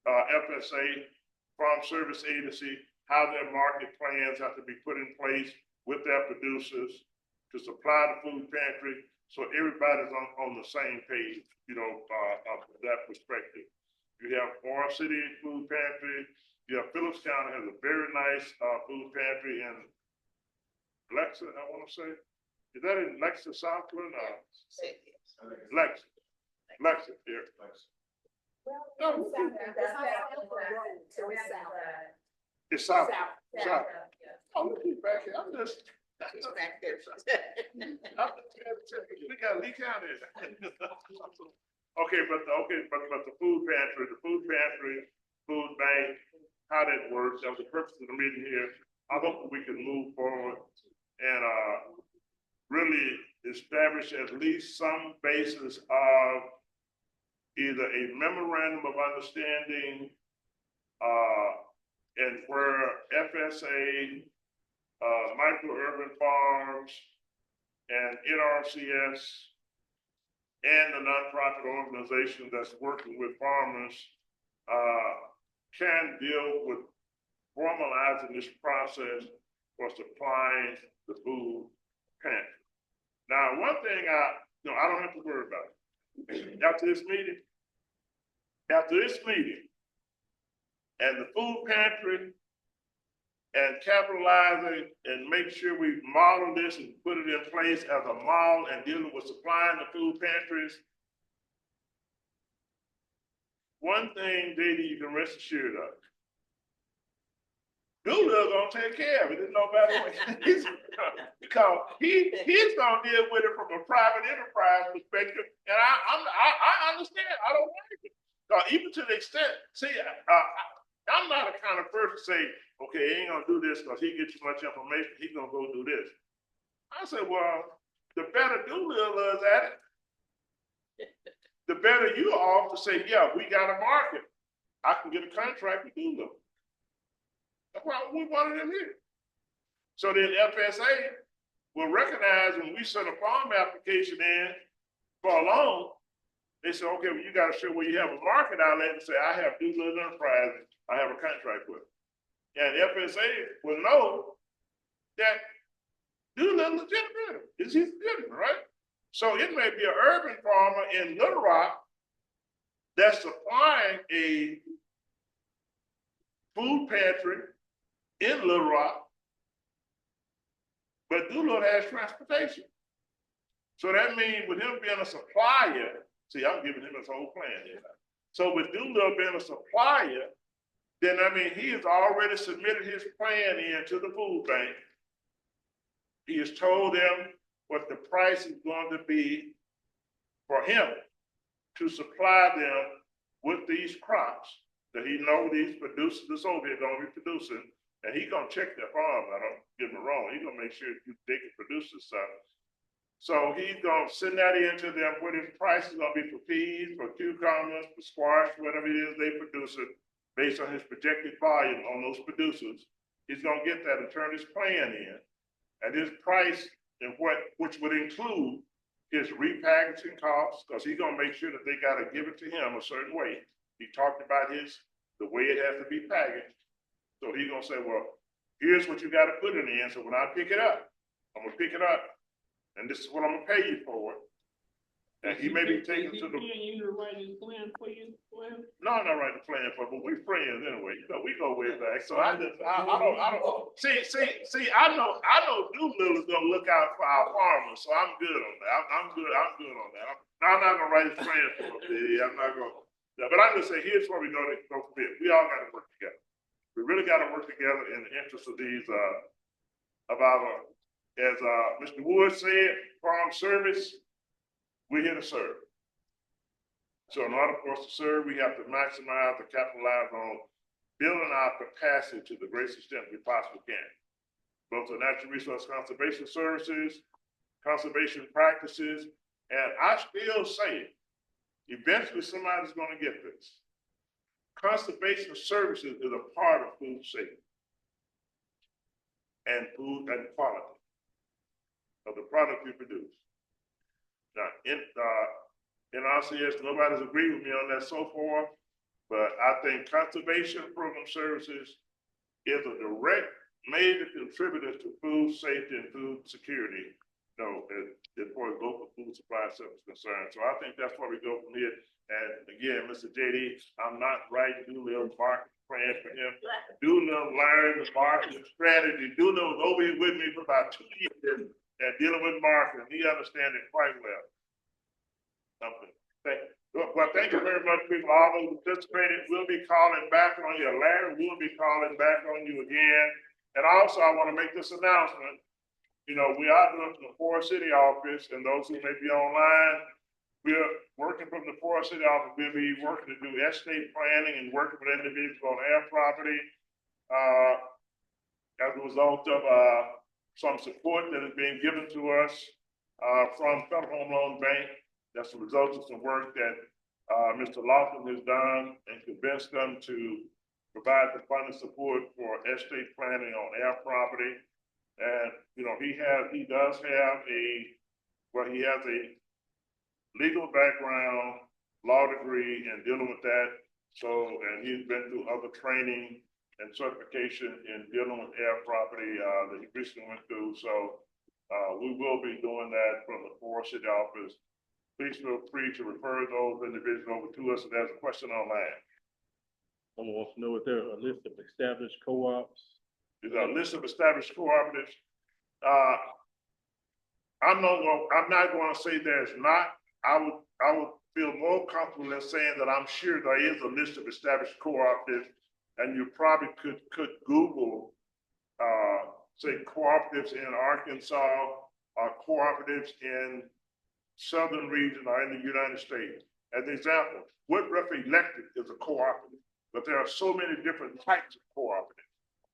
FSA, Farm Service Agency, how their market plans have to be put in place with their producers to supply the food pantry, so everybody's on the same page, from that perspective. You have Orange City Food Pantry, you have Phillips County has a very nice food pantry in Lexa, I want to say. Is that in Lexa, Southland? Lexa, here. Well, It's south. South. Oh, look at back here. I'm just. Back there. We got Lee County. Okay, but the food pantry, food bank, how that works. That was the purpose of the meeting here. I hope we can move forward and really establish at least some basis of either a memorandum of understanding and where FSA, micro-urban farms, and NRCS, and the nonprofit organization that's working with farmers can deal with formalizing this process for supplying the food pantry. Now, one thing I don't have to worry about. After this meeting, And the food pantry and capitalizing and make sure we model this and put it in place as a model and dealing with supplying the food pantries. One thing, JD, you can rest assured of. Doolittle gonna take care of it in no better way. Because he's gonna deal with it from a private enterprise perspective, and I understand. I don't like it. Even to the extent, see, I'm not a kind of person to say, okay, he ain't gonna do this because he gets too much information. He's gonna go do this. I said, well, the better Doolittle is at it, the better you are to say, yeah, we got a market. I can get a contract with Doolittle. That's why we wanted him here. So then FSA will recognize when we send a farm application in for a loan, they say, okay, well, you got to show where you have a market outlet and say, I have Doolittle Enterprises, I have a contract with. And FSA will know that Doolittle is legitimate. Is he legitimate, right? So it may be an urban farmer in Little Rock that's supplying a food pantry in Little Rock, but Doolittle has transportation. So that means with him being a supplier, see, I'm giving him his whole plan here. So with Doolittle being a supplier, then I mean, he has already submitted his plan in to the food bank. He has told them what the price is going to be for him to supply them with these crops that he knows these producers, this over here gonna be producing, and he gonna check their farms. I don't get me wrong. He gonna make sure they can produce this stuff. So he's gonna send that into them what his price is gonna be for peas, for cucumbers, for squash, whatever it is they produce it, based on his projected volume on those producers. He's gonna get that and turn his plan in. And his price and which would include his repackaging costs, because he's gonna make sure that they gotta give it to him a certain way. He talked about the way it has to be packaged. So he's gonna say, well, here's what you gotta put it in. So when I pick it up, I'm gonna pick it up, and this is what I'm gonna pay you for it. And he may be taking to the. You to write his plan for you? No, I'm not writing the plan for, but we're friends anyway. You know, we go way back. So I don't. See. I know Doolittle is gonna look out for our farmers, so I'm good on that. I'm good on that. I'm not gonna write his plan for him. I'm not gonna. Yeah, but I'm gonna say, here's where we go from here. We all got to work together. We really got to work together in the interest of these as Mr. Wood said, farm service. We're here to serve. So in order for us to serve, we have to maximize and capitalize on building our capacity to the greatest extent we possibly can. Both the natural resource conservation services, conservation practices, and I still say, eventually somebody's going to get this. Conservation services is a part of food safety and food and quality of the product we produce. Now, in RCS, nobody's agreed with me on that so far, but I think conservation program services is a direct major contributor to food safety and food security, as far as local food supply service is concerned. So I think that's where we go from here. And again, Mr. JD, I'm not writing Doolittle's market plan for him. Doolittle learned the marketing strategy. Doolittle was over here with me for about 2 years and dealing with marketing. He understands it quite well. Thank you very much, people. All those who participated, we'll be calling back on you. Larry, we'll be calling back on you again. And also, I want to make this announcement. We are doing from the Forest City office, and those who may be online, we're working from the Forest City office. We'll be working to do estate planning and working with individuals on their property as a result of some support that is being given to us from Federal Home Loan Bank. That's the result of some work that Mr. Lawson has done and convinced them to provide the funding support for estate planning on their property. And, he does have he has a legal background, law degree, and dealing with that. So, and he's been through other training and certification in dealing with air property that he recently went through. So we will be doing that from the Forest City office. Please feel free to refer those individuals over to us if there's a question online. Someone wants to know if there are a list of established co-ops. Is there a list of established cooperatives? I'm not gonna say there's not. I would feel more comfortable in saying that I'm sure there is a list of established cooperatives, and you probably could Google, say cooperatives in Arkansas, or cooperatives in southern region or in the United States. As an example, Woodruff Electric is a cooperative, but there are so many different types of cooperatives.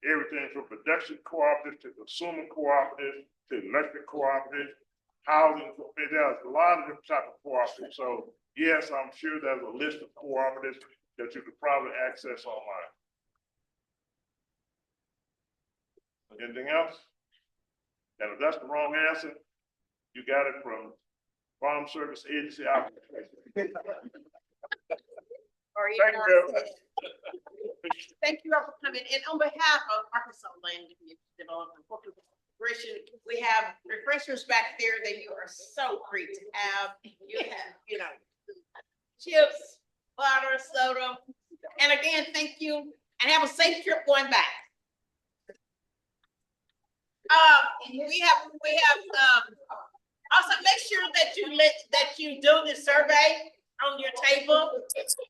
Everything from production cooperatives to consumer cooperatives to electric cooperatives, housing, there's a lot of different types of cooperatives. So yes, I'm sure there's a list of cooperatives that you could probably access online. Anything else? And if that's the wrong answer, you got it from Farm Service Agency. Thank you. Thank you all for coming. And on behalf of Arkansas Land Development Corporation, we have refreshments back there that you are so free to have. You have, chips, water, soda. And again, thank you and have a safe trip going back. We have also make sure that you do the survey on your table.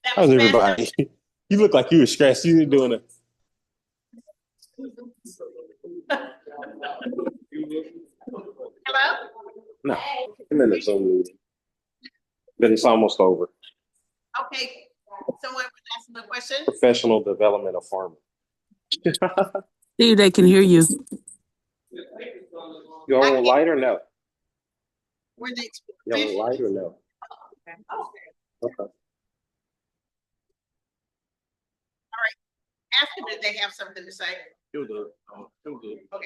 How's everybody? You look like you were stressed. You were doing it. Hello? No, I'm in the Zoom meeting. But it's almost over. Okay, someone was asking a question? Professional development of farming. Steve, they can hear you. You on light or no? Were they? You on light or no? Okay. Okay. Ask them if they have something to say. It was a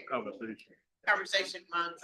conversation. Conversation among